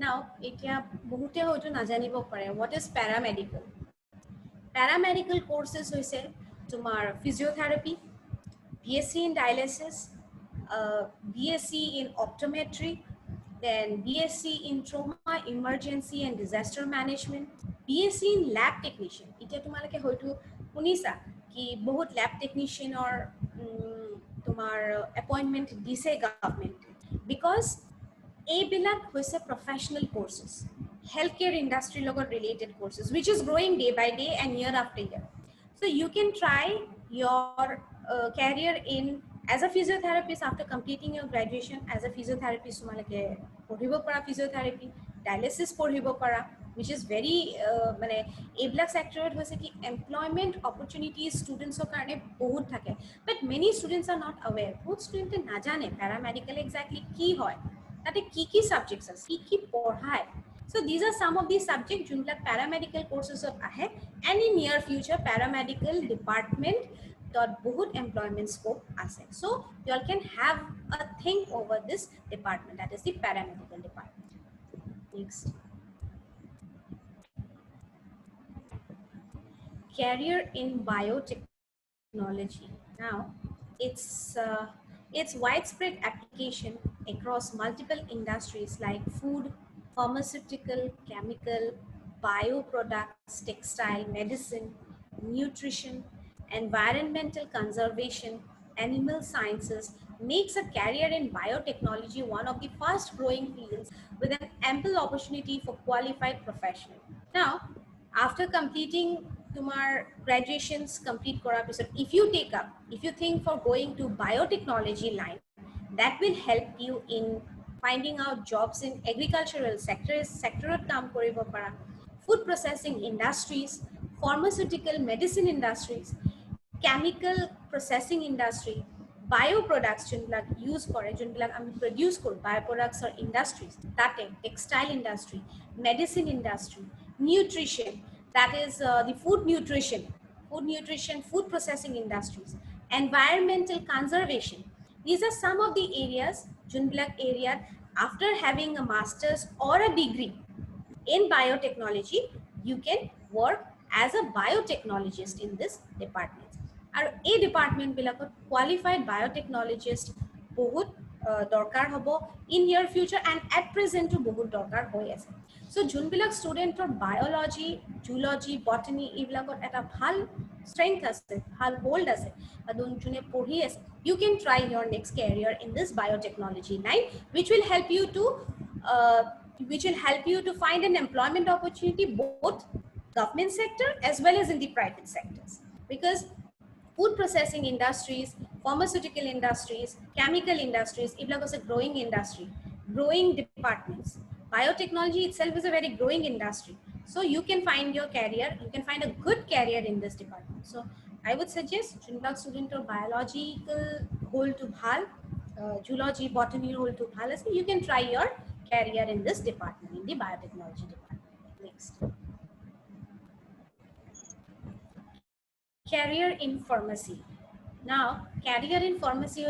Now, এতিয়া বহুতে হয়তো নাজানিব পাৰে what is paramedical. Paramedical courses hoise tomar physiotherapy, BSc in dialysis, BSc in optometry, then BSc in trauma, emergency and disaster management, BSc in lab technician. Itia tumalake hoyto hunisa ki bahut lab technician or tomar appointment dise government, because এইবিলাক হৈছে professional courses, healthcare industry লগত related courses, which is growing day by day and year after year. So you can try your career in as a physiotherapist after completing your graduation. As a physiotherapist তোমালোকে পঢ়িব পাৰা physiotherapy, dialysis পঢ়িব পাৰা, which is very মানে এইবিলাক sector হৈছে কি employment opportunities students কাৰণে বহুত থাকে, but many students are not aware. বহুত student নাজানে paramedical exactly কি হয়, তাতে কি কি সাবজেক্টস আছে, কি কি পঢ়ায়। So these are some of these subjects যোনবিলাক paramedical courses ahe, and in near future paramedical department বহুত employment scope ase. So you all can have a think over this department, that is the paramedical department. Next. Career in biotechnology. Now, its widespread application across multiple industries like food, pharmaceutical, chemical, bioproducts, textile, medicine, nutrition, environmental conservation, animal sciences makes a career in biotechnology one of the fast growing fields with an ample opportunity for qualified professionals. Now, after completing তোমার graduations complete করার পিছত, if you think for going to biotechnology line, that will help you in finding out jobs in agricultural sectorত কাম কৰিব পাৰা, food processing industries, pharmaceutical medicine industries, chemical processing industry, bioproducts যোনবিলাক use কৰে, যোনবিলাক আমি produce কৰোঁ bioproducts or industries, তাতে textile industry, medicine industry, nutrition, that is the food nutrition, food processing industries, environmental conservation. These are some of the areas যোনবিলাক area after having a master's or a degree in biotechnology you can work as a biotechnologist in this department. আৰু এই ডিপাৰ্টমেণ্টবিলাকত qualified বায়'টেকনলজিষ্ট বহুত দৰকাৰ হ'ব in near future and at প্ৰেজেণ্টো বহুত দৰকাৰ হৈ আছে। চ' যোনবিলাক ষ্টুডেণ্টৰ বায়'লজি, জুলজি, বটনী এইবিলাকত এটা ভাল strength আছে, ভাল hold আছে, বা যোনে পঢ়ি আছে, you can try your next career in this biotechnology line, which will help you to find an employment opportunity both government sector as well as in the private sectors. Because food processing industries, pharmaceutical industries, chemical industries, it is a growing industry, growing departments. Biotechnology itself is a very growing industry. So you can find your career, you can find a good career in this department. So I would suggest junior student or biological hold to bhal, zoology, botany hold to bhal, so you can try your career in this department, in the biotechnology department. Next. Career in pharmacy. Now, career in pharmacy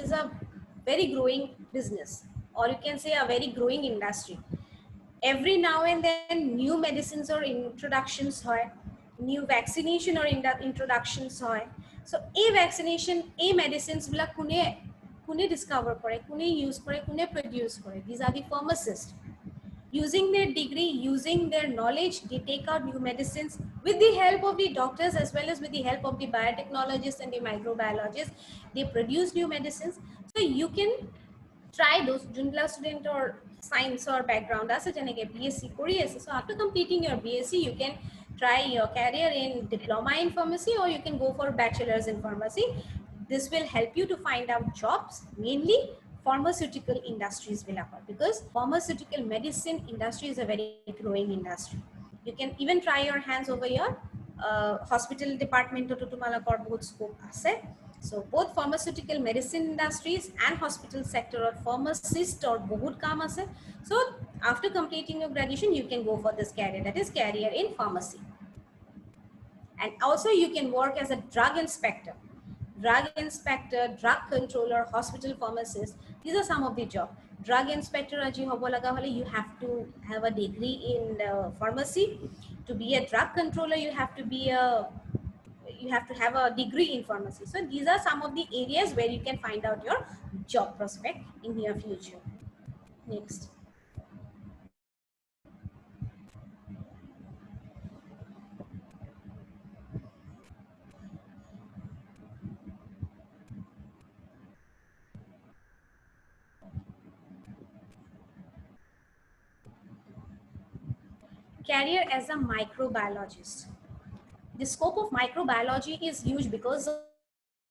is a very growing business, or you can say a very growing industry. Every now and then new medicines or introductions hoy, new vaccination or introductions hoy. So a vaccination, a medicines bila kune discover kore, kune use kore, kune produce kore. These are the pharmacists. Using their degree, using their knowledge, they take out new medicines with the help of the doctors as well as with the help of the biotechnologists and the microbiologists. They produce new medicines. So you can try those junior student or science or background as a BSc Korea. So after completing your BSc, you can try your career in diploma in pharmacy, or you can go for bachelor's in pharmacy. This will help you to find out jobs, mainly pharmaceutical industries will occur, because pharmaceutical medicine industry is a very growing industry. You can even try your hands over here. Hospital department to tumalakor bahut scope ase. So both pharmaceutical medicine industries and hospital sector or pharmacist or bahut kaam ase. So after completing your graduation, you can go for this career, that is career in pharmacy. And also you can work as a drug inspector, drug controller, hospital pharmacist. These are some of the jobs. Drug inspector aji hobo laga hole, you have to have a degree in pharmacy. To be a drug controller, you have to have a degree in pharmacy. So these are some of the areas where you can find out your job prospect in your future. Next. Career as a microbiologist. The scope of microbiology is huge because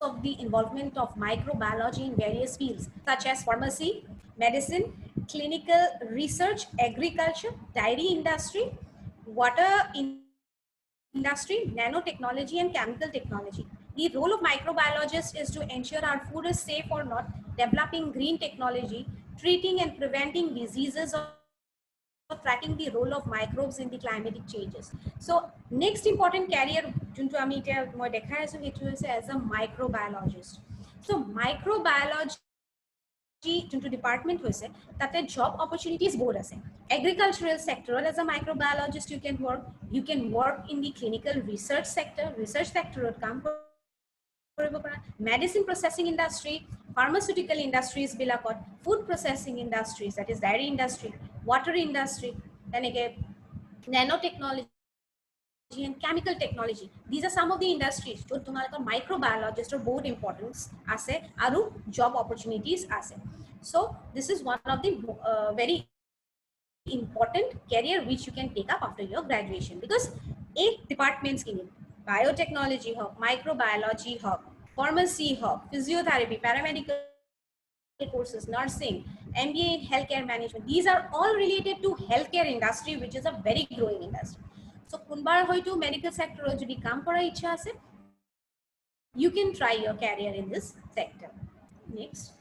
of the involvement of microbiology in various fields such as pharmacy, medicine, clinical research, agriculture, dairy industry, water industry, nanotechnology, and chemical technology. The role of microbiologist is to ensure our food is safe or not, developing green technology, treating and preventing diseases, or tracking the role of microbes in the climatic changes. So next important career junto ami eta moi dekhai asu etu hoise as a microbiologist. So microbiology junto department hoise tate job opportunities board ase. Agricultural sector as a microbiologist you can work in the clinical research sector ot kaam koribo para. Medicine processing industry, pharmaceutical industries bilakot, food processing industries, that is dairy industry, water industry, nanotechnology and chemical technology. These are some of the industries jo tumalaka microbiologist or board importance ase aru job opportunities ase. So this is one of the very important career which you can take up after your graduation, because eight departments ke liye biotechnology ho, microbiology ho, pharmacy ho, physiotherapy, paramedical courses, nursing, MBA in healthcare management, these are all related to healthcare industry, which is a very growing industry. So kunbar hoitu medical sector jodi kaam kora ichha ase, you can try your career in this sector. Next.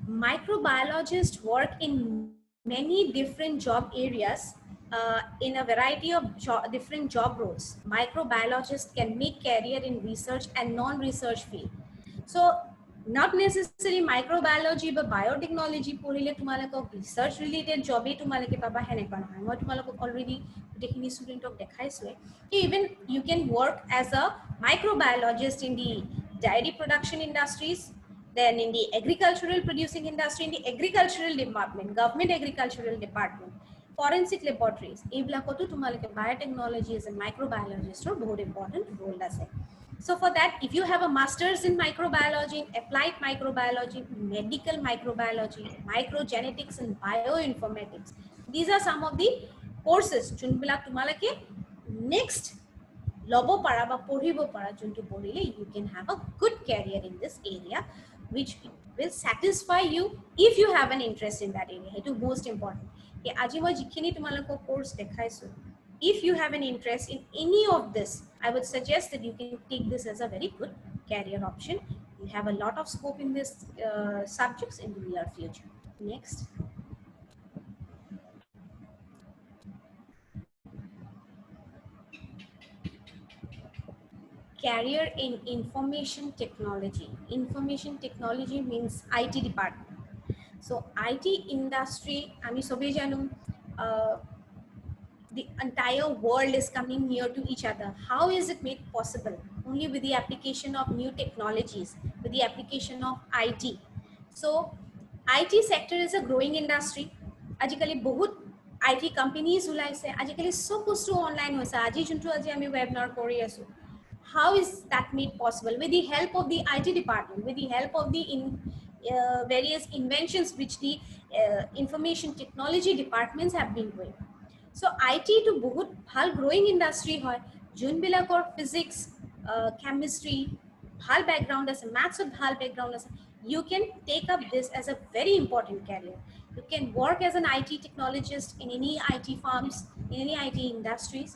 Microbiologists work in many different job areas in a variety of different job roles. Microbiologists can make career in research and non-research field. So not necessarily microbiology but biotechnology পঢ়িলে তোমালোকক research related job তোমালোকে পাবা হেনেকুৱা নহয় মই তোমালোকক already গোটেইখিনি ষ্টুডেণ্টক দেখাইছোৱে even you can work as a microbiologist in the dairy production industries, then in the agricultural producing industry, in the agricultural department, government agricultural department, forensic laboratories এইবিলাকতো তোমালোকে biotechnology as a microbiologist or বহুত important role আছে. So for that, if you have a master's in microbiology, applied microbiology, medical microbiology, microgenetics and bioinformatics, these are some of the courses যোনবিলাক তোমালোকে next লব পাৰা বা পঢ়িব পাৰা যোনটো পঢ়িলে you can have a good career in this area which will satisfy you if you have an interest in that area. It is most important. আজি মই যিখিনি তোমালোকক course দেখাইছো, if you have an interest in any of this, I would suggest that you can take this as a very good career option. You have a lot of scope in this subjects in the near future. Next. Career in information technology. Information technology means IT department. So IT industry, ami sobe janu, the entire world is coming near to each other. How is it made possible? Only with the application of new technologies, with the application of IT. So IT sector is a growing industry. Ajikali bahut IT companies ulaise, ajikali sob bostu online hoise. Aji juntu aji ami webinar kori asu. How is that made possible? With the help of the IT department, with the help of the various inventions which the information technology departments have been doing. So IT to বহুত ভাল growing industry হয় যোনবিলাকৰ physics, chemistry ভাল background আছে, maths ভাল background আছে, you can take up this as a very important career. You can work as an IT technologist in any IT firms, in any IT industries.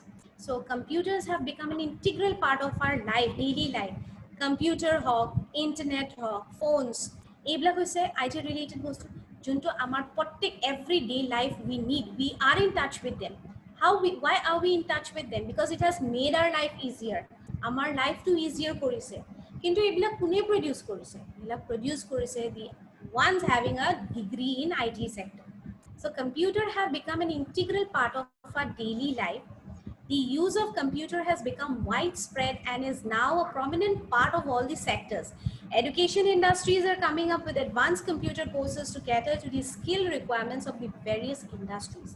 So computers have become an integral part of our life, daily life. Computer hawk, internet hawk, phones, এইবিলাক হৈছে IT related বস্তু junto amar protect everyday life we need. We are in touch with them. Why are we in touch with them? Because it has made our life easier. Amar life to easier korise. Kintu ebila kune produce korise? Ebila produce korise the ones having a degree in IT sector. So computer have become an integral part of our daily life. The use of computer has become widespread and is now a prominent part of all the sectors. Education industries are coming up with advanced computer courses to cater to the skill requirements of the various industries.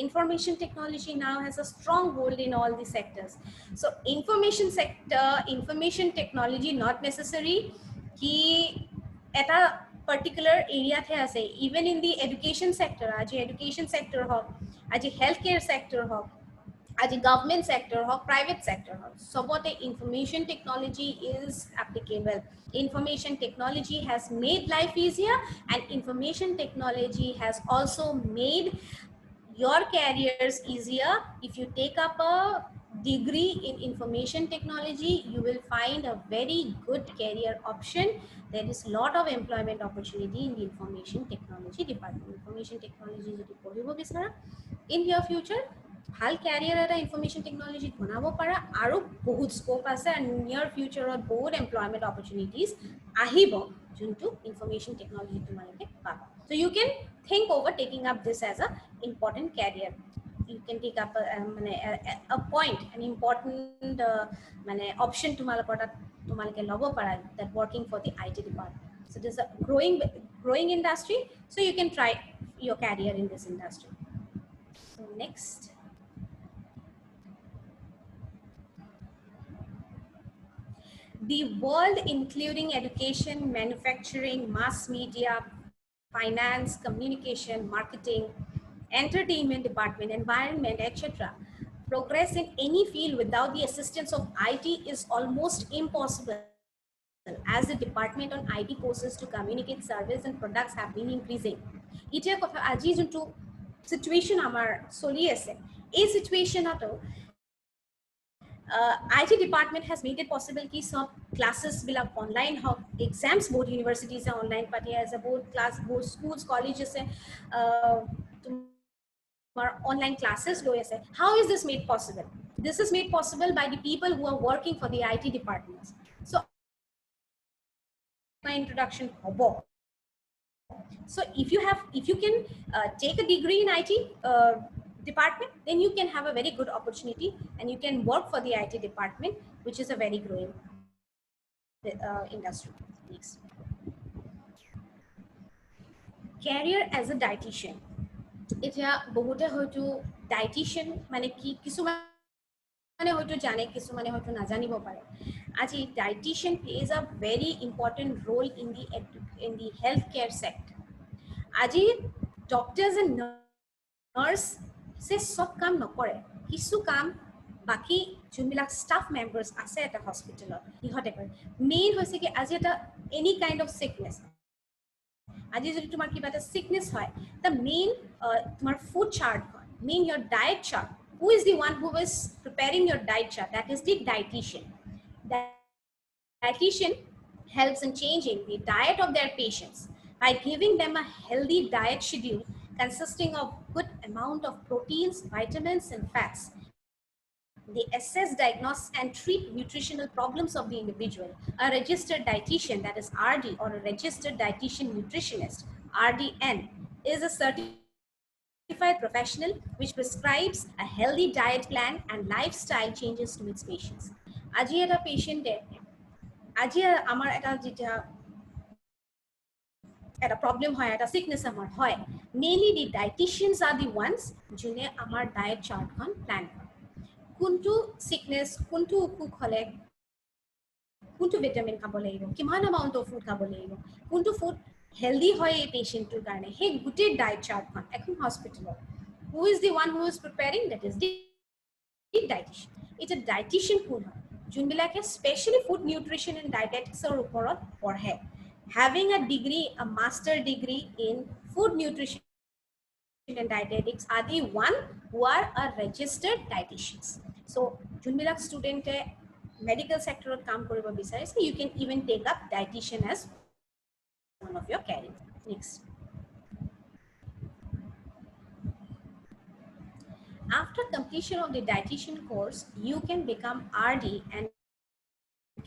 Information technology now has a strong hold in all the sectors. So information sector, information technology, not necessary ki eta particular area the ase. Even in the education sector, aji education sector ho, aji healthcare sector ho, as a government sector or private sector. So what information technology is applicable. Information technology has made life easier, and information technology has also made your careers easier. If you take up a degree in information technology, you will find a very good career option. There is a lot of employment opportunity in the information technology department. Information technology is in your future ভাল ক্যাৰিয়াৰ এটা information টেকনলজিত বনাব পাৰা আৰু বহুত scope আছে আৰু নিয়াৰ ফিউচাৰত বহুত এমপ্লয়মেণ্ট অপৰচুনিটিজ আহিব যোনটো ইনফৰমেশ্যন টেকনলজি তোমালোকে পাবা so you can think over taking up this as a important career. You can take up a point, an important option তোমালোকৰ তাত তোমালোকে ল'ব পাৰা that working for the IT department. So this is a growing industry, so you can try your career in this industry. So next. The world, including education, manufacturing, mass media, finance, communication, marketing, entertainment department, environment, etc. Progress in any field without the assistance of IT is almost impossible, as the department on IT courses to communicate service and products have been increasing. Itia kotha aji juntu situation amar soli ase, a situation ato IT department has made it possible कि सब classes बिला online हो, exams both universities से online पढ़ी है, as a both class both schools colleges से तुम्हारा online classes लो ऐसे. How is this made possible? This is made possible by the people who are working for the IT departments. So introduction hobo. So if you can take a degree in IT department, then you can have a very good opportunity and you can work for the IT department, which is a very growing industry. Next. Career as a dietitian. এতিয়া বহুতে হয়তো dietitian মানে কি কিছুমানে হয়তো জানে কিছুমানে হয়তো নাজানিব পাৰে আজি dietician plays a very important role in the health care sector আজি ডক্টৰ্ছ এণ্ড নাৰ্ছ সে সব কাম নকৰে কিছু কাম বাকি যোনবিলাক ষ্টাফ মেম্বাৰ্ছ আছে এটা হস্পিটেলত ইহঁতে কৰে মেইন হৈছে কি আজি এটা এনি কাইণ্ড অফ সিকনেছ আজি যদি তোমাৰ কিবা এটা সিকনেছ হয় the main তোমাৰ food chart main your diet chart who is the one who is preparing your diet chart that is the dietitian. Dietitian helps in changing the diet of their patients by giving them a healthy diet schedule consisting of good amount of proteins, vitamins and fats. They assess, diagnose, and treat nutritional problems of the individual. A registered dietitian, that is RD, or a registered dietitian nutritionist, RDN, is a certified professional which prescribes a healthy diet plan and lifestyle changes to its patients. Aji eta patient aji amar eta jeta eta problem hoy eta sickness amar hoy mainly the dietitians are the ones june amar diet chart kon plan kore কোনটো sickness কোনটো অসুখ হলে কোনটো vitamin খাব লাগিব কিমান amount of food খাব লাগিব কোনটো ফুড হেলদি হয় এই পেশেন্টৰ কাৰণে হে গুটে ডায়েট চাৰ্টখন এখন হস্পিটেলত who is the one who is preparing that is the dietician it's a dietician কোন হয় যোনবিলাকে স্পেশালি ফুড নিউট্ৰিশন এণ্ড ডায়েটেটিক্সৰ ওপৰত পঢ়ে having a degree a master degree in food nutrition and dietetics are the one who are a registered dietitians. So junbilak student medical sector kaam koribo bicharise you can even take up dietitian as one of your career. Next. After completion of the dietitian course you can become RD and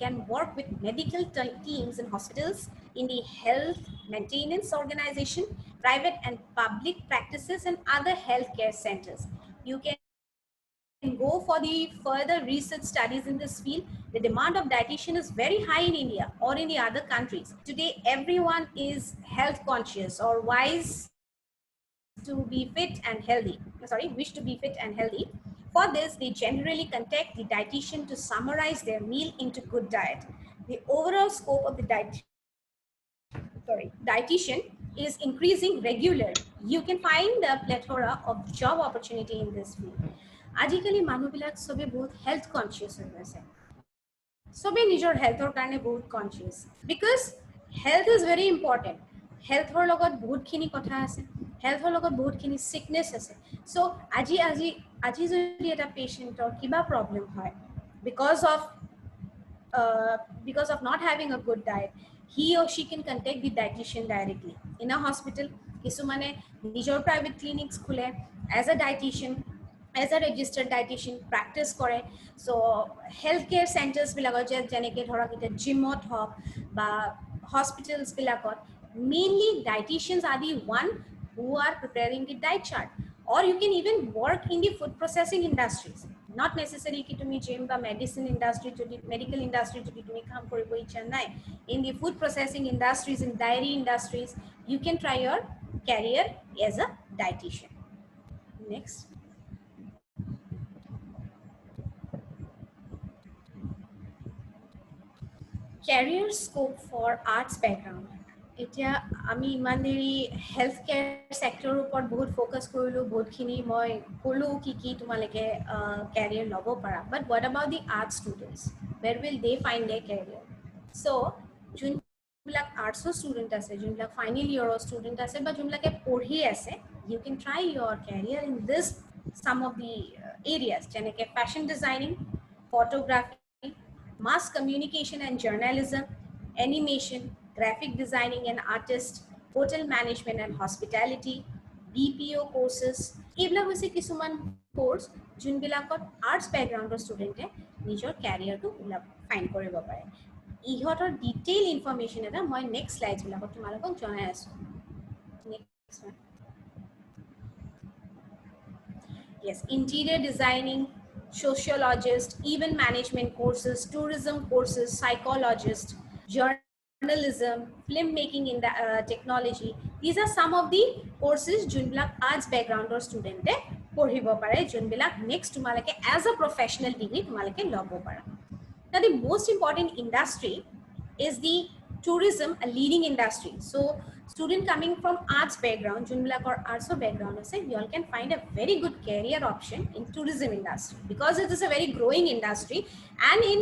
can work with medical teams in hospitals, in the health maintenance organization, private and public practices, and other healthcare centers. You can go for the further research studies in this field. The demand of dietitian is very high in India or in the other countries. Today, everyone is health conscious or wise to be fit and healthy. Wish to be fit and healthy. For this, they generally contact the dietitian to summarize their meal into good diet. The overall scope of the dietitian is increasing regularly. You can find a plethora of job opportunity in this field. Ajikali manubilak sobe bahut health conscious hoye ase. Sobe nijor health or karone bahut conscious because health is very important. Health or logot bahut khini kotha ase. Health or logot bahut khini sickness ase. So aji jodi eta patient or kiba problem hoy because of not having a good diet he or she can contact the dietitian directly in a hospital kisumane nijor private clinics khule as a dietitian as a registered dietitian practice kore so healthcare centers bilakot jeneke dhorok eta gymot hok ba hospitals bilakot mainly dietitians are the one who are preparing the diet chart or you can even work in the food processing industries not necessarily ki tumi gym ba medicine industry to medical industry to tumi kaam koribo ichha nai in the food processing industries in dairy industries you can try your career as a dietitian. Next. Career scope for arts background. এতিয়া আমি ইমান দেৰি health care সেক্টৰৰ ওপৰত বহুত focus কৰিলো বহুতখিনি মই ক'লো কি তোমালোকে কেৰিয়াৰ ল'ব পাৰা but what about the arts students where will they find their career? So যোনবিলাক আৰ্টছৰ ষ্টুডেণ্ট আছে যোনবিলাক ফাইনেল ইয়েৰৰ ষ্টুডেণ্ট আছে বা যোনবিলাকে পঢ়ি আছে you can try your career in this some of the areas যেনেকৈ fashion designing, photography, mass communication and journalism, animation, graphic designing and artist, hotel management and hospitality, BPO courses. এইবিলাক হৈছে কিছুমান course যোনবিলাকত arts বেকগ্ৰাউণ্ডৰ ষ্টুডেণ্টে নিজৰ কেৰিয়াৰটো find কৰিব পাৰে ইহঁতৰ detail information এটা মই নেক্সট স্লাইডছবিলাকত তোমালোকক জনাই আছোঁ। Next one. Yes, interior designing, sociologist, event management courses, tourism courses, psychologist, journalism, filmmaking in the technology. These are some of the courses যোনবিলাক arts background or student পঢ়িব পাৰে, যোনবিলাক next তোমালোকে as a professional degree তোমালোকে ল'ব পাৰা। Now the most important industry is the tourism, a leading industry. So student coming from arts background, junbilakor arts background, you all can find a very good career option in tourism industry because it is a very growing industry, and in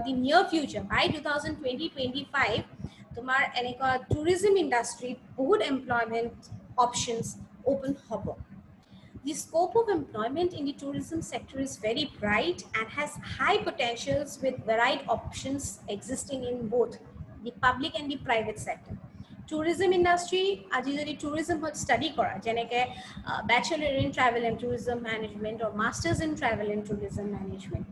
the near future by 2020-25 tomar eneka tourism industry bahut employment options open hobo. The scope of employment in the tourism sector is very bright and has high potentials with varied options existing in both the public and the private sector. Tourism industry, aji jodi tourism hot study kora, jeneke bachelor in travel and tourism management or masters in travel and tourism management.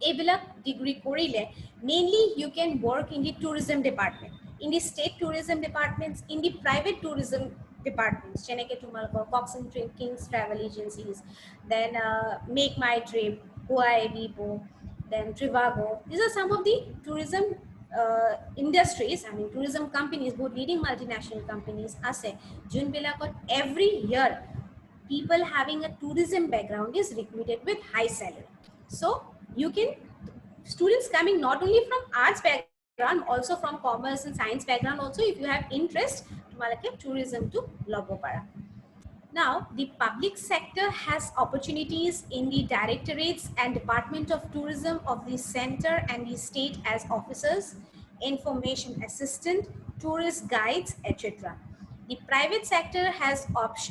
এইবিলাক degree কৰিলে mainly you can work in the tourism department, in the state tourism departments, in the private tourism departments, jeneke tumalকৰ Counselling Kings travel agencies, then Make My Trip, Guwahati, then Trivago. These are some of the tourism industries, I mean tourism companies, both leading multinational companies ase junbilakot every year people having a tourism background is recruited with high salary. So you can, students coming not only from arts background, also from commerce and science background also, if you have interest, tumalake tourism to lobo para. Now, the public sector has opportunities in the directorates and Department of Tourism of the center and the state as officers, information assistant, tourist guides, etc. The private sector has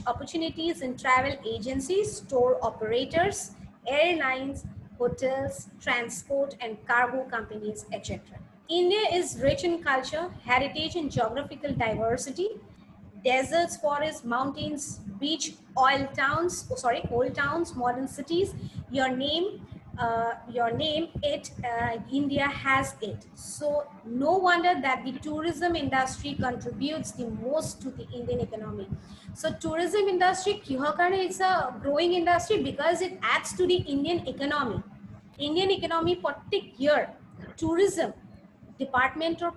opportunities in travel agencies, tour operators, airlines, hotels, transport and cargo companies, etc. India is rich in culture, heritage and geographical diversity. Deserts, forests, mountains, beach, oil towns, old towns, modern cities. Your name, India has it. So no wonder that the tourism industry contributes the most to the Indian economy. So tourism industry, it's a growing industry because it adds to the Indian economy. Indian economy particular tourism department or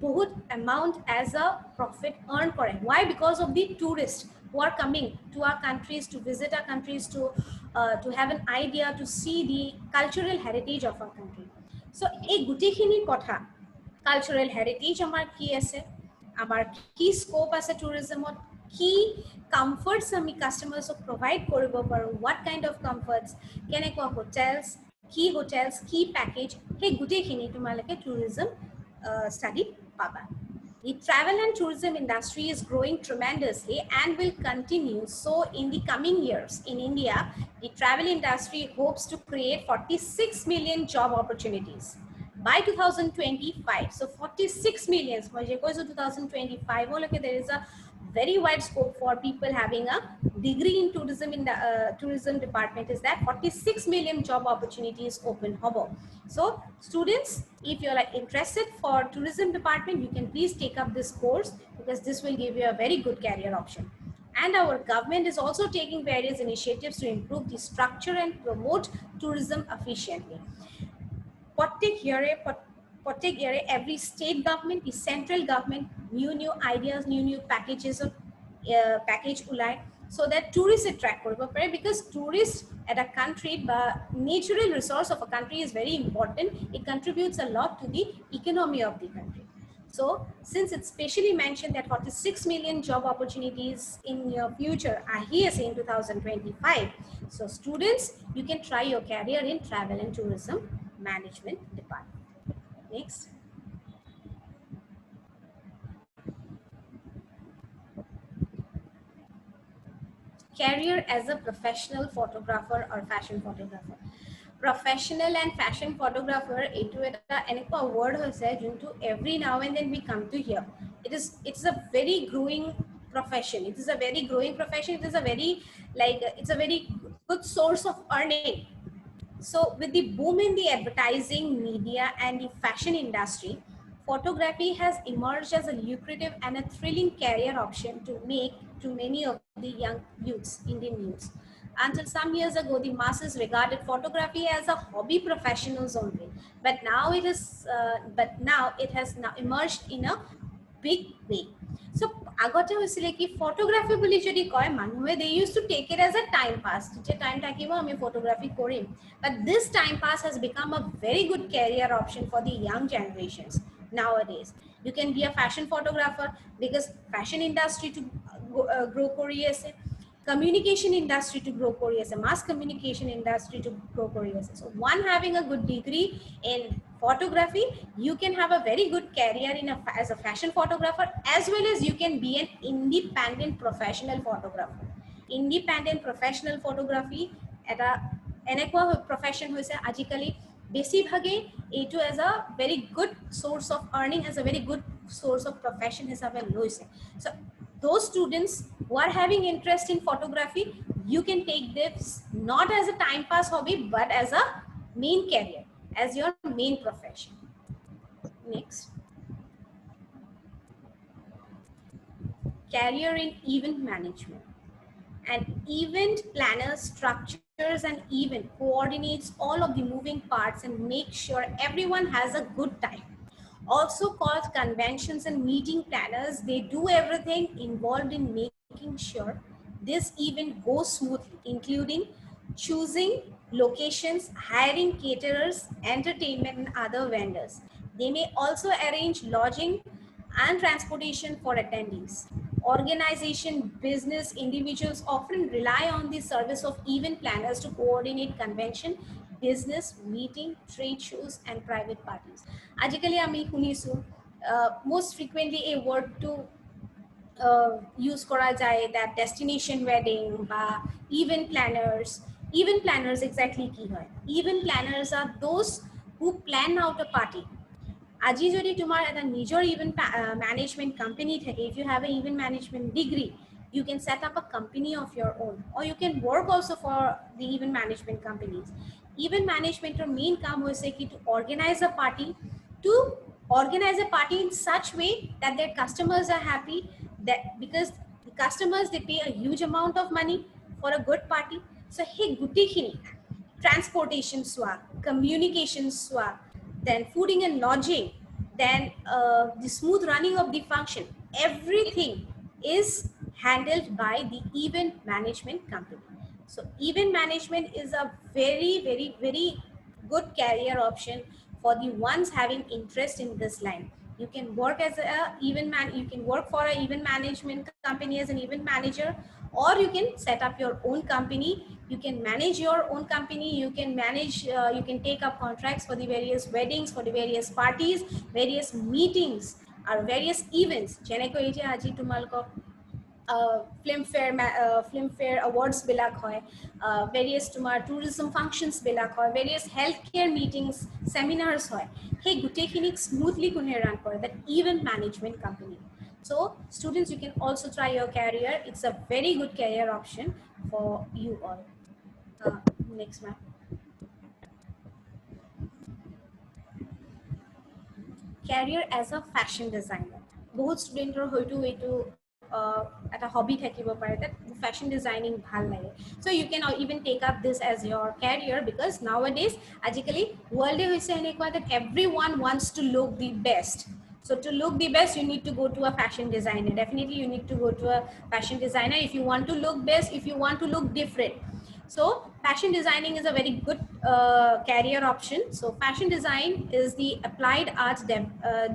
bahut amount as a profit earn kore. Why? Because of the tourists who are coming to our countries, to visit our countries, to have an idea, to see the cultural heritage of our country. So ei guti khini kotha, cultural heritage amar ki ase, amar ki scope ase tourismot, ki comforts ami customers provide koribo paru, what kind of comforts, kenekwa hotels, key package, hey guti khini tumalake tourism study paba. The travel and tourism industry is growing tremendously and will continue so in the coming years. In India, the travel industry hopes to create 46 million job opportunities by 2025. So 46 million, 2025, there is a very wide scope for people having a degree in tourism in the tourism department, is that 46 million job opportunities open hobo. So students, if you're like interested for tourism department, you can please take up this course because this will give you a very good career option. And our government is also taking various initiatives to improve the structure and promote tourism efficiently. Particularly every state government, the central government, new ideas, new packages of package ulai, so that tourists attract koribo pare, because tourists at a country, natural resource of a country is very important. It contributes a lot to the economy of the country. So since it's specially mentioned that 46 million job opportunities in your future are here in 2025, so students, you can try your career in travel and tourism management department. Next. Career as a professional photographer or fashion photographer. Professional and fashion photographer, a word to every now and then we come to hear. It's a very growing profession. It is a very growing profession. It is a very it's a very good source of earning. So with the boom in the advertising, media and the fashion industry, photography has emerged as a lucrative and a thrilling career option to make to many of the young youths, Indian youths. Until some years ago, the masses regarded photography as a hobby professionals only. But now it has now emerged in a big way. So আগতে হৈছিলে কি photography বুলি যদি কয় মানুহে they used to take it as a time pass যে time থাকিব আমি ফটোগ্ৰাফি কৰিম, but this time pass has become a very good career option for the young generations nowadays. You can be a fashion photographer because fashion industry to grow কৰি আছে, communication industry to grow কৰি আছে, mass communication industry to grow কৰি আছে. So one having a good degree in photography, you can have a very good career in as a fashion photographer, as well as you can be an independent professional photographer. Independent professional photography এটা এনেকুৱা profession হৈছে আজিকালি বেছিভাগে এইটো as a very good source of earning, as a very good source of profession হিচাপে লৈছে. So those students who are having interest in photography, you can take this not as a time pass hobby but as a main career, as your main profession. Next, career in event management. An event planner structures an event, coordinates all of the moving parts and makes sure everyone has a good time. Also called conventions and meeting planners, they do everything involved in making sure this event goes smoothly, including choosing locations, hiring caterers, entertainment and other vendors. They may also arrange lodging and transportation for attendees. Organization, business, individuals often rely on the service of event planners to coordinate convention, business, meeting, trade shows, and private parties. Ajikali ami shunisu, most frequently a word to use kora jai that destination wedding ba event planners. Event planners exactly ki hoy? Event planners are those who plan out a party. আজি যদি তোমাৰ এটা নিজৰ event management company থাকে, if you have an event management degree, you can set up a company of your own, or you can work also for the event management companies. Event management main কাম হৈছে কি to organize a party, to organize a party in such way that their customers are happy, that because the customers they pay a huge amount of money for a good party. So hey gutekhini transportation swap, communication swap, then fooding and lodging, then the smooth running of the function, everything is handled by the event management company. So event management is a very, very, very good career option for the ones having interest in this line. You can work as a you can work for an event management company as an event manager, or you can set up your own company. You can manage your own company. You can manage, you can take up contracts for the various weddings, for the various parties, various meetings, or various events. Jeneko eje aji tumalko Filmfare awards bilak hoy, various tumar tourism functions bilak hoy, various healthcare meetings, seminars hoy. Hey gutekhinik smoothly kune run kore, that event management company. So students, you can also try your career. It's a very good career option for you all. Next ma'am. Career as a fashion designer. Both students are at a hobby that fashion designing bhal lage. So you can even take up this as your career, because nowadays agically world that everyone wants to look the best. So to look the best, you need to go to a fashion designer. Definitely you need to go to a fashion designer if you want to look best, if you want to look different. So fashion designing is a very good career option. So fashion design is the applied arts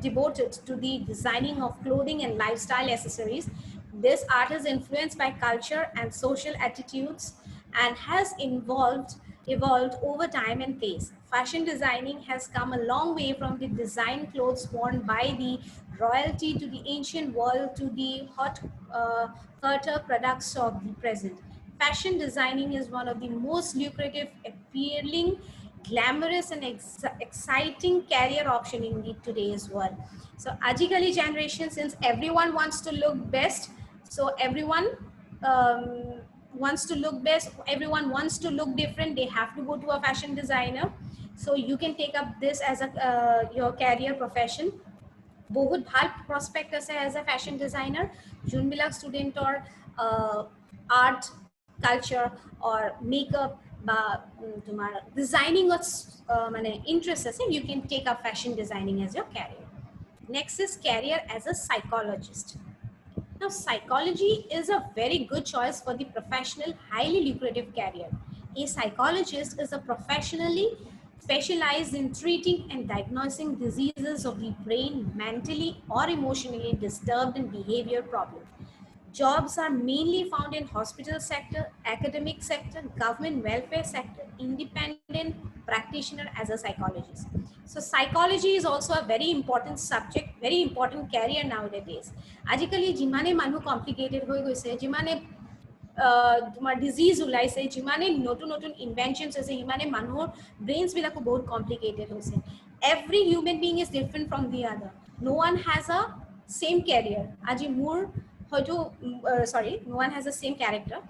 devoted to the designing of clothing and lifestyle accessories. This art is influenced by culture and social attitudes and has evolved over time and pace. Fashion designing has come a long way from the design clothes worn by the royalty to the ancient world to the hot culture products of the present. Fashion designing is one of the most lucrative, appealing, glamorous and exciting career option in the today's world. So ajikali generation, since everyone wants to look best, so everyone wants to look best, everyone wants to look different, they have to go to a fashion designer. So you can take up this as a your career profession. বহুত ভাল prospect আছে as a fashion designer যোনবিলাক ষ্টুডেণ্টৰ art culture or makeup বা তোমাৰ ডিজাইনিঙত মানে interest আছে, you can take up fashion designing as your career. Next is career as a psychologist. Now, psychology is a very good choice for the professional, highly lucrative career. A psychologist is a professionally specialized in treating and diagnosing diseases of the brain, mentally or emotionally disturbed and behavior problems. Jobs are mainly found in hospital sector, academic sector, government welfare sector, independent practitioner as a psychologist. So psychology is also a very important subject, very important career nowadays. Ajikali jimane manu complicated hoi goise, jimane তোমাৰ disease ওলাইছে, যিমানে নতুন নতুন ইনভেনশনছ আছে সিমানে মানুহৰ brains বিলাকো বহুত কমপ্লিকেটেড হৈছে। Every human being is different from the আদাৰ, নো ওৱান হেজ আ সেম কেৰিয়াৰ। আজি মোৰ হয়তো সৰি নো ওৱান হেজ আ সেম কেৰেক্টাৰ,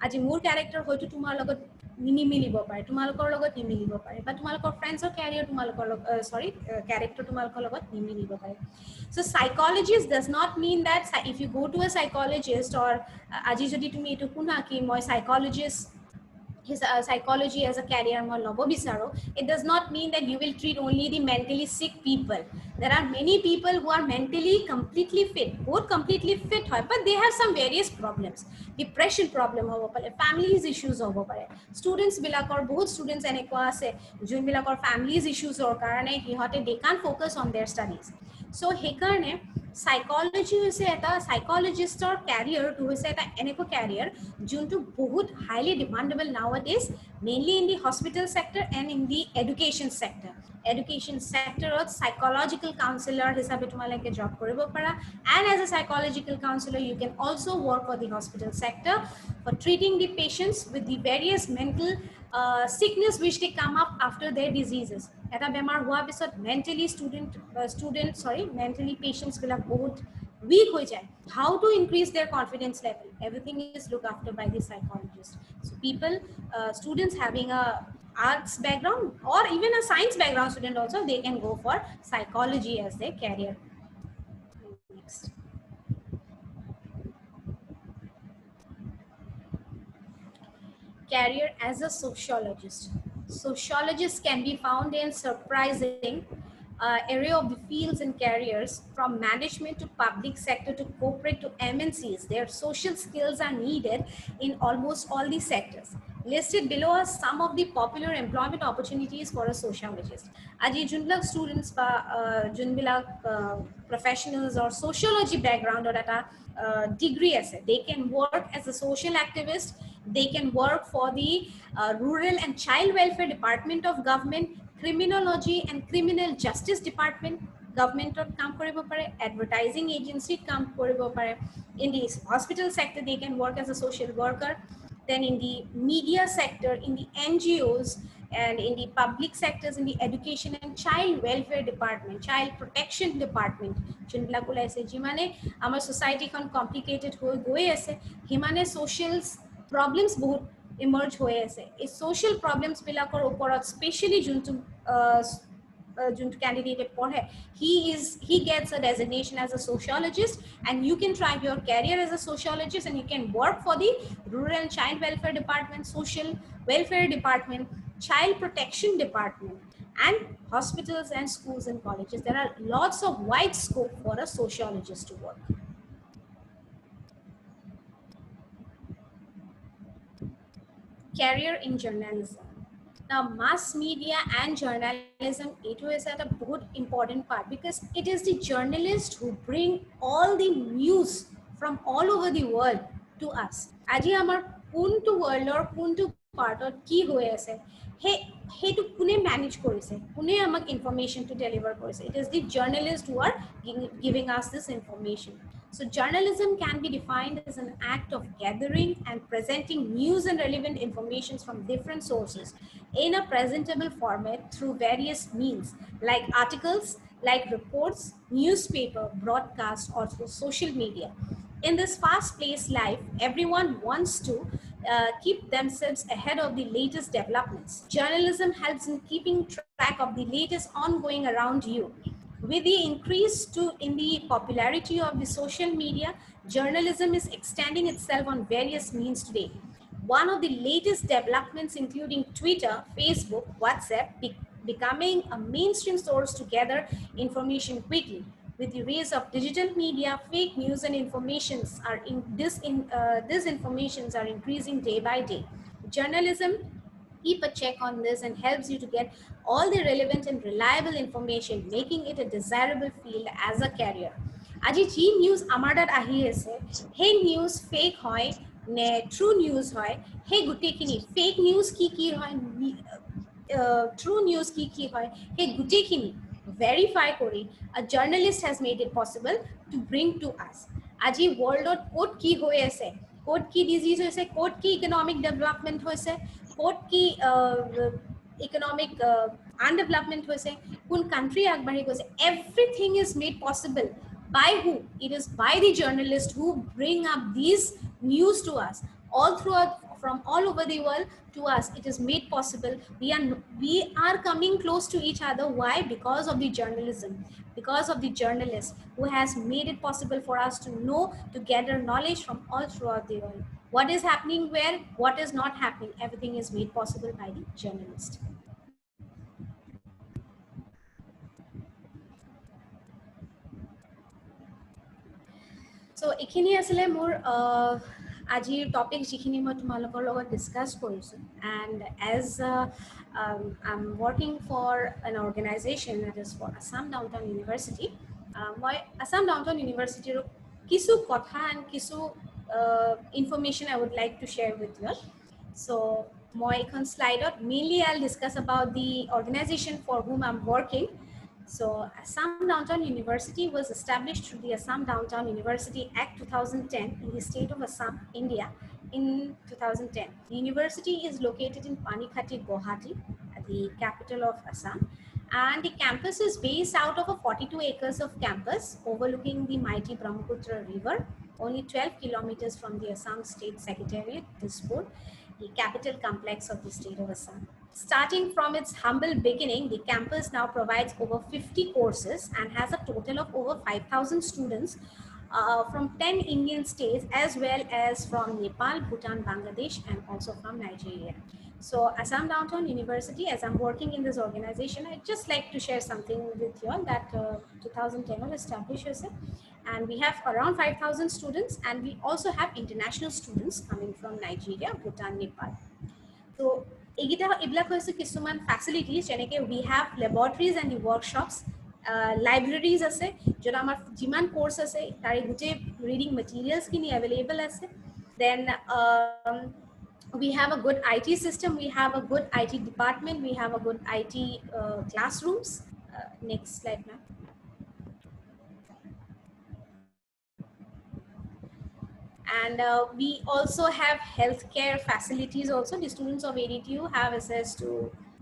আজি মোৰ কেৰেক্টাৰ হয়তো তোমাৰ লগত নিমিলিব পাৰে, তোমালোকৰ লগত নিমিলিব পাৰে, বা তোমালোকৰ ফ্ৰেণ্ডছৰ কেৰিয়াৰ তোমালোকৰ কেৰেক্টাৰ তোমালোকৰ লগত নিমিলিব পাৰে। So psychologist does not mean that if you go to a psychologist or আজি যদি তুমি এইটো শুনা কি মই psychologist his psychology as a career মই লব বিচাৰো, it does not mean that you will treat only the mentally sick people. There are many people who are mentally completely fit, both completely fit হয়, but they have some various problems. Depression problem হ'ব পাৰে, families issues হ'ব পাৰে, students বিলাকৰ বহুত students এনেকুৱা আছে যোনবিলাকৰ families issues ৰ কাৰণে সিহঁতে they can't focus on their studies. So সেইকাৰণে সাইকোলজি হৈছে এটা সাইকোলজিষ্টৰ কেৰিয়াৰটো হৈছে এটা এনেকুৱা কেৰিয়াৰ যোনটো বহুত highly demandable nowadays, mainly in the hospital sector and in the education sector. Education সেক্টৰত সাইকোলজিকেল কাউন্সিলৰ হিচাপে তোমালোকে জব কৰিব পাৰা, and as a psychological counsellor you can also' work for the hospital sector for treating the patients with the various mental sickness which they come up after their diseases. Eta bemar hua pisot mentally mentally patients will have both weak ho jay. How to increase their confidence level? Everything is looked after by the psychologist. So people, students having a arts background or even a science background student also, they can go for psychology as their career. Next. Career as a sociologist. Sociologists can be found in surprising area of the fields and careers, from management to public sector to corporate to MNCs. Their social skills are needed in almost all these sectors. Listed below are some of the popular employment opportunities for a sociologist. Aji junbilak students ba junbilak professionals or sociology background or data degree ase, they can work as a social activist, they can work for the rural and child welfare department of government, criminology and criminal justice department government কাম কৰিব পাৰে, advertising agency কাম কৰিব পাৰে, in the hospital sector they can work as a social worker, then in the media sector, in the NGOs, and in the public sectors, in the education and child welfare department, child protection department. যোনবিলাক ওলাইছে যিমানে আমাৰ society-খন complicated হৈ গৈ আছে, সিমানে social problems বহুত emerge হৈ আছে। এই social problems বিলাকৰ ওপৰত স্পেশালি যোনটো candidate পঢ়ে, he gets a designation as a sociologist, and you can try your career as a sociologist and you can work for the rural and child welfare department, social welfare department, child protection department, and hospitals and schools and colleges. There are lots of wide scope for a sociologist to work. Career in journalism. Now, mass media and journalism, it is at a good important part because it is the journalists who bring all the news from all over the world to us. Aji amar kuntu world or kuntu part or ki hoye ase, hey to kune manage korise, kune amak information to deliver korise. It is the journalists who are giving us this information. So journalism can be defined as an act of gathering and presenting news and relevant information from different sources in a presentable format through various means, like articles, like reports, newspaper, broadcast, or through social media. In this fast-paced life, everyone wants to keep themselves ahead of the latest developments. Journalism helps in keeping track of the latest ongoing around you. With the increase in the popularity of the social media, journalism is extending itself on various means today. One of the latest developments, including Twitter, Facebook, WhatsApp, becoming a mainstream source to gather information quickly. With the rise of digital media, fake news and disinformations are increasing day by day. Journalism keep a check on this and helps you to get all the relevant and reliable information, making it a desirable field as a career. আজি যি news আমাৰ তাত আহি আছে সেই news fake হয় নে true news হয় সেই গোটেইখিনি ফেক নিউজ কি হয় true news ki hoy he gutekhini verify kori a journalist has made it possible to bring to us aji world code ki hoy ase code ki disease hoise code ki economic development hoise code ki economic undevelopment hoise kun country agbari goise everything is made possible by who it is by the journalists who bring up these news to us all throughout from all over the world to us. It is made possible. We are coming close to each other. Why? Because of the journalism, because of the journalist who has made it possible for us to know, to gather knowledge from all throughout the world. What is happening where, what is not happening, everything is made possible by the journalist. So এইখিনি আছিলে মোৰ আজিৰ topic যিখিনি মই তোমালোকৰ লগত discuss কৰিছো and as I'm working for an organization that is for Assam Downtown University মই Assam Downtown University ৰ কিছু কথা and কিছু information I would like to share with you. So মই এখন স্লাইডত mainly I'll discuss about the organization for whom I'm working. So Assam Downtown University was established through the Assam Downtown University Act 2010 in the state of Assam, India in 2010. The university is located in Panikhati, Guwahati, the capital of Assam. And the campus is based out of a 42 acres of campus overlooking the mighty Brahmaputra River, only 12 kilometers from the Assam State Secretariat, Dispur, the capital complex of the state of Assam. Starting from its humble beginning, the campus now provides over 50 courses and has a total of over 5,000 students from 10 Indian states as well as from Nepal, Bhutan, Bangladesh, and also from Nigeria. So Assam Downtown University, as I'm working in this organization, I'd just like to share something with you all that 2010 was established. And we have around 5,000 students, and we also have international students coming from Nigeria, Bhutan, Nepal. So এইবিলাক হৈছে কিছুমান facilities যেনেকৈ we have laboratories and the workshops, libraries আছে য'ত আমাৰ যিমান course আছে তাৰে গোটেই ৰিডিং মেটেৰিয়েলছ খিনি available আছে. Then we have a good IT system, we have a good IT department, we have a good IT classrooms. Next slide, ma'am. And we also have healthcare facilities also. The students of ADTU have access to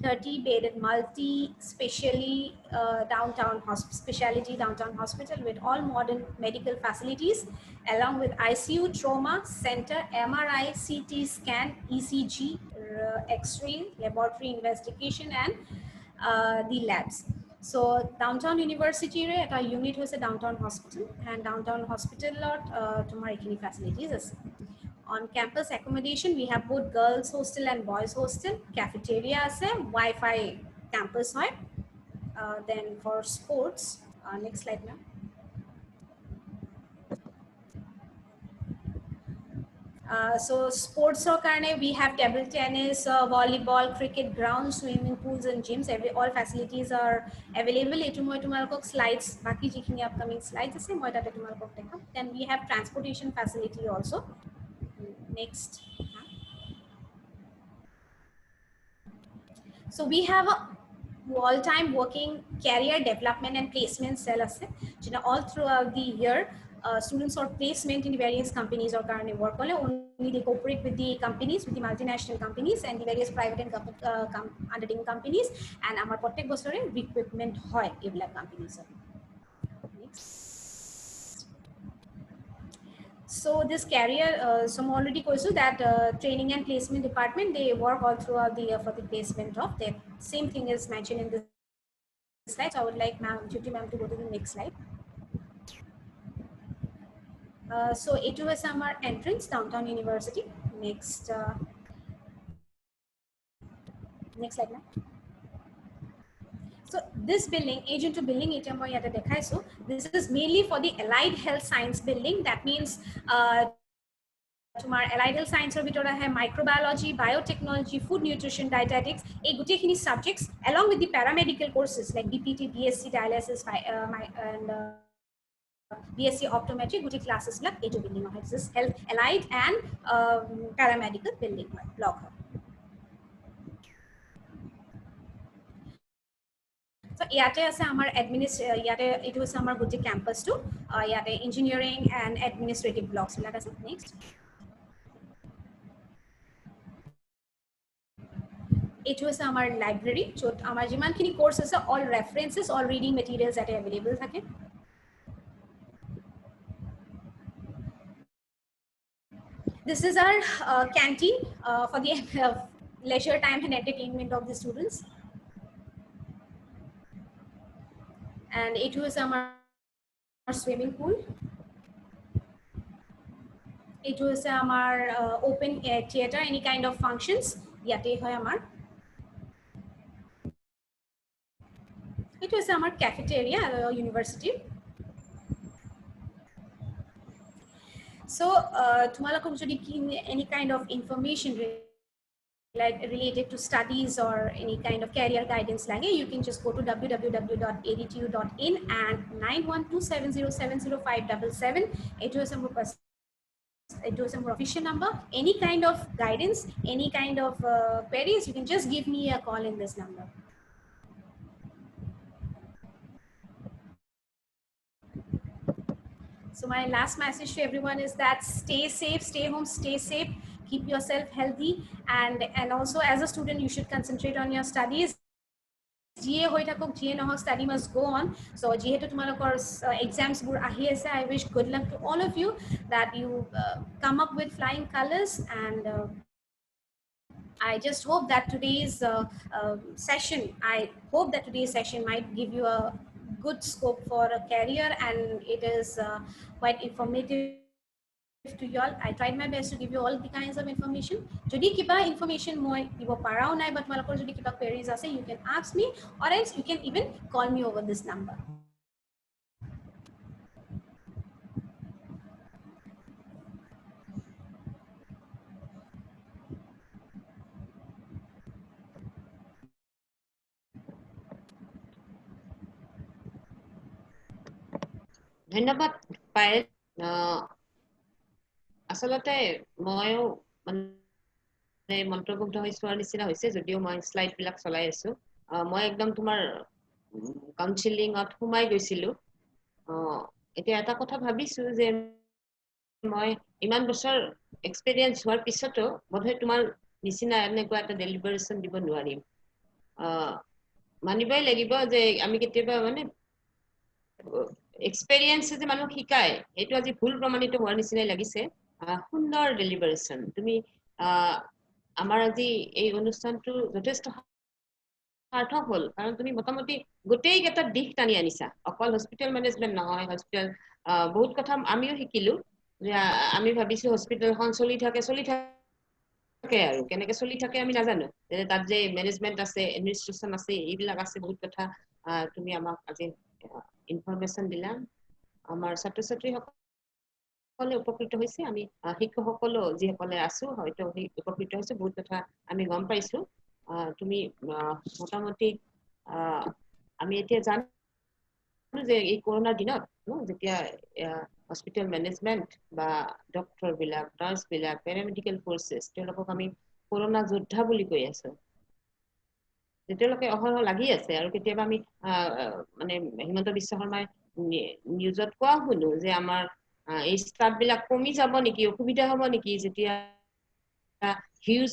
30-bedded multi-specialty specialty downtown hospital with all modern medical facilities, along with ICU, trauma center, MRI, CT scan, ECG, X-ray, laboratory investigation, and the labs. So Downtown University re eta unit hoise Downtown Hospital, and Downtown Hospital lot tomar ekhini facilities ase. On campus accommodation, we have both girls hostel and boys hostel, cafeteria ase, Wi-Fi campus hoy. Then for sports, next slide ma'am. So sports karne we have table tennis, volleyball, cricket grounds, swimming pools and gyms. All facilities are available. Etu moi tumalok slides baki jikhini upcoming slides ase moi tate tumalok dekham. Then we have transportation facility also. Next. So we have a all-time working career development and placement cell ase all throughout the year. Students are placement in the various companies or currently work only they cooperate with the companies, with the multinational companies and the various private and undertaking companies, and our protect bosore recruitment hoy ebla companies. Next. So this career, so I'm already told you that training and placement department, they work all throughout the year for the placement of them. Same thing is mentioned in this slide. So I would like Jyoti ma'am to go to the next slide. So it was our entrance, Downtown University. Next slide, ma'am. So this building, agent to building, this is mainly for the allied health science building. That means তোমাৰ allied health science ভিতৰত আহে microbiology, biotechnology, food nutrition, dietetics, এই গোটেইখিনি subjects along with the paramedical courses like BPT, BSc dialysis and BSc optometry, গোটেই classes বিলাক এইটো building হয়. This is health allied and paramedical building block হয়. So ইয়াতে আছে আমাৰ ইয়াতে এইটো আছে আমাৰ গোটেই campusটো, ইয়াতে engineering and administrative blocks বিলাক আছে. Next. It was our library. So our jimankhini courses are all references, all reading materials that are available thake. This is our canteen for the leisure time and entertainment of the students. And it was our swimming pool. It was our open air theater, any kind of functions. Yate hoy amar. It was our cafeteria, university. So, any kind of information related to studies or any kind of career guidance, you can just go to www.adtu.in and 9127070577. It was some official number. Any kind of guidance, any kind of queries, you can just give me a call in this number. So my last message to everyone is that stay safe, stay home, stay safe, keep yourself healthy, and also as a student you should concentrate on your studies. Study must go on. So exams I wish good luck to all of you, that you come up with flying colors, and I just hope that today's session might give you a good scope for a career, and it is quite informative to you all. I tried my best to give you all the kinds of information. Jodi kiba information moi dibo parao nai, but malakor jodi kiba queries ase, you can ask me, or else you can even call me over this number. ধন্যবাদ পায়েল। আসলতে ময়ো মানে মন্ত্ৰমুগ্ধ হৈ চোৱাৰ নিচিনা হৈছে, যদিও মই স্লাইড বিলাক চলাই আছো। মই একদম তোমাৰ কাউন্সিলিঙত সোমাই গৈছিলো। এতিয়া এটা কথা ভাবিছো যে মই ইমান বছৰ এক্সপেৰিয়েন্স হোৱাৰ পিছতো বোধহয় তোমাৰ নিচিনা এনেকুৱা এটা ডেলিভাৰেশ্যন দিব নোৱাৰিম। মানিবই লাগিব যে আমি কেতিয়াবা মানে এক্সপেৰিয়েন্স যে মানুহ শিকায়, এইটো আজি ভুল প্ৰমাণিত হোৱাৰ নিচিনাই লাগিছে। সুন্দৰ ডেলিভাৰেশ্যন। তুমি আমাৰ আজি এই অনুষ্ঠানটো যথেষ্ট সাৰ্থক হ'ল, কাৰণ তুমি মোটামুটি গোটেইকেইটা দিশ টানি আনিছা। অকল হস্পিটেল মেনেজমেণ্ট নহয়, হস্পিটেল বহুত কথা আমিও শিকিলো। যে আমি ভাবিছো হস্পিটেলখন চলি থাকে আৰু কেনেকে চলি থাকে আমি নাজানো। তাত যে মেনেজমেণ্ট আছে, এডমিনিষ্ট্ৰেশ্যন আছে, এইবিলাক আছে, বহুত কথা তুমি আমাক আজি ইনফৰমেশ্যন দিলা। আমাৰ ছাত্ৰ ছাত্ৰীসকলে উপকৃত হৈছে, আমি শিক্ষকসকলো যিসকলে আছো হয়তো উপকৃত হৈছে, বহুত কথা আমি গম পাইছো। তুমি মোটামুটি আমি এতিয়া জানো যে এই কৰোণাৰ দিনত যেতিয়া হস্পিটেল মেনেজমেণ্ট বা ডক্টৰ বিলাক, নাৰ্ছ বিলাক, পেৰামেডিকেল ফৰ্চেছ, তেওঁলোকক আমি কৰোণা যোদ্ধা বুলি কৈ আছো। তেওঁলোকে অহৰহ লাগি আছে, আৰু কেতিয়াবা আমি মানে হিমন্ত বিশ্ব শৰ্মাই নিউজত কোৱা শুনো যে আমাৰ এই ষ্টাফ বিলাক কমি যাব নেকি, অসুবিধা হ'ব নেকি, যেতিয়া হিউজ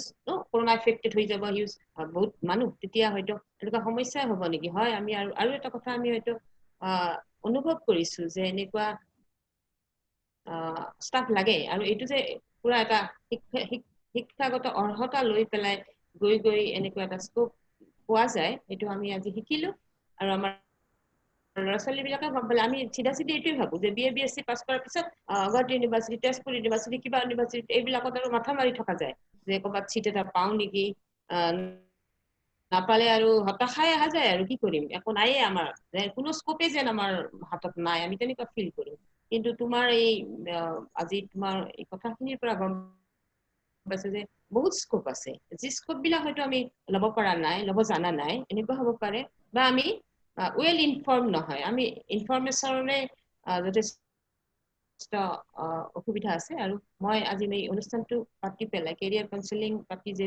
কৰোণা এফেক্টেড হৈ যাব, হিউজ বহুত মানুহ, তেতিয়া হয়তো এনেকুৱা সমস্যাই হ'ব নেকি। হয়, আমি আৰু এটা কথা আমি হয়তো অনুভৱ কৰিছো যে এনেকুৱা ষ্টাফ লাগে আৰু এইটো যে পুৰা এটা শিক্ষাগত অৰ্হতা লৈ পেলাই গৈ এনেকুৱা এটা স্কোপ পোৱা যায় এইটো আমি আজি শিকিলো আৰু আমাৰ ল'ৰা-ছোৱালীবিলাকে গম পালে আমি চিধা এইটোৱে ভাবো যে BA BSc পাছ কৰাৰ পিছত গুৱাহাটী ইউনিভাৰ্চিটি তেজপুৰ ইউনিভাৰ্চিটি কিবা ইউনিভাৰ্চিটি এইবিলাকত আৰু মাথা মাৰি থকা যায় যে ক'ৰবাত চিট এটা পাওঁ নেকি নাপালে আৰু হতাশাই আহা যায় আৰু কি কৰিম একো নাইয়ে আমাৰ কোনো স্কোপে যেন আমাৰ হাতত নাই আমি তেনেকুৱা ফিল কৰোঁ কিন্তু তোমাৰ এই আজি তোমাৰ এই কথাখিনিৰ পৰা গম পাইছো যে বহুত স্কোপ আছে যি স্কোপবিলাক হয়তো আমি ল'ব পৰা নাই ল'ব জানা নাই এনেকুৱা হ'ব পাৰে বা আমি ৱেল ইনফৰ্ম নহয় আমি ইনফৰমেশ্যনৰে যথেষ্ট অসুবিধা আছে আৰু মই আজি এই অনুষ্ঠানটো পাতি পেলাই কেৰিয়াৰ কাউন্সেলিং পাতি যে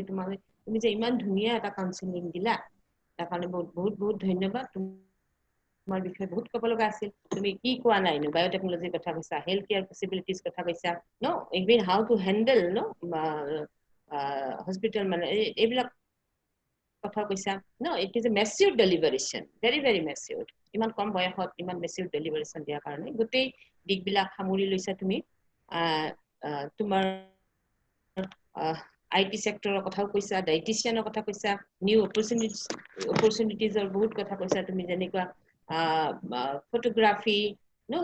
তুমি যে ইমান ধুনীয়া এটা কাউন্সেলিং দিলা তাৰ কাৰণে বহুত ধন্যবাদ তোমাৰ বিষয়ে বহুত ক'ব লগা আছিল তুমি কি কোৱা নাই নো বায়োটেকনলজিৰ কথা কৈছা হেল্থ কেয়াৰ পচিবিলিটিজ কথা কৈছা ন ইভেন হাউ টু হেণ্ডেল ন হস্পিটেল মানে এইবিলাক কথা কৈছা ন it is a mature deliberation very mature ইমান কম বয়সত ইমান মেচিউৰ ডেলিভাৰেশ্যন দিয়াৰ কাৰণে গোটেই দিশবিলাক সামৰি লৈছা তুমি তোমাৰ IT সেক্টৰৰ কথাও কৈছা ডাইটিচিয়ানৰ কথা কৈছা নিউ অপৰচুনিটিজৰ বহুত কথা কৈছা তুমি যেনেকুৱা ফটোগ্ৰাফি ন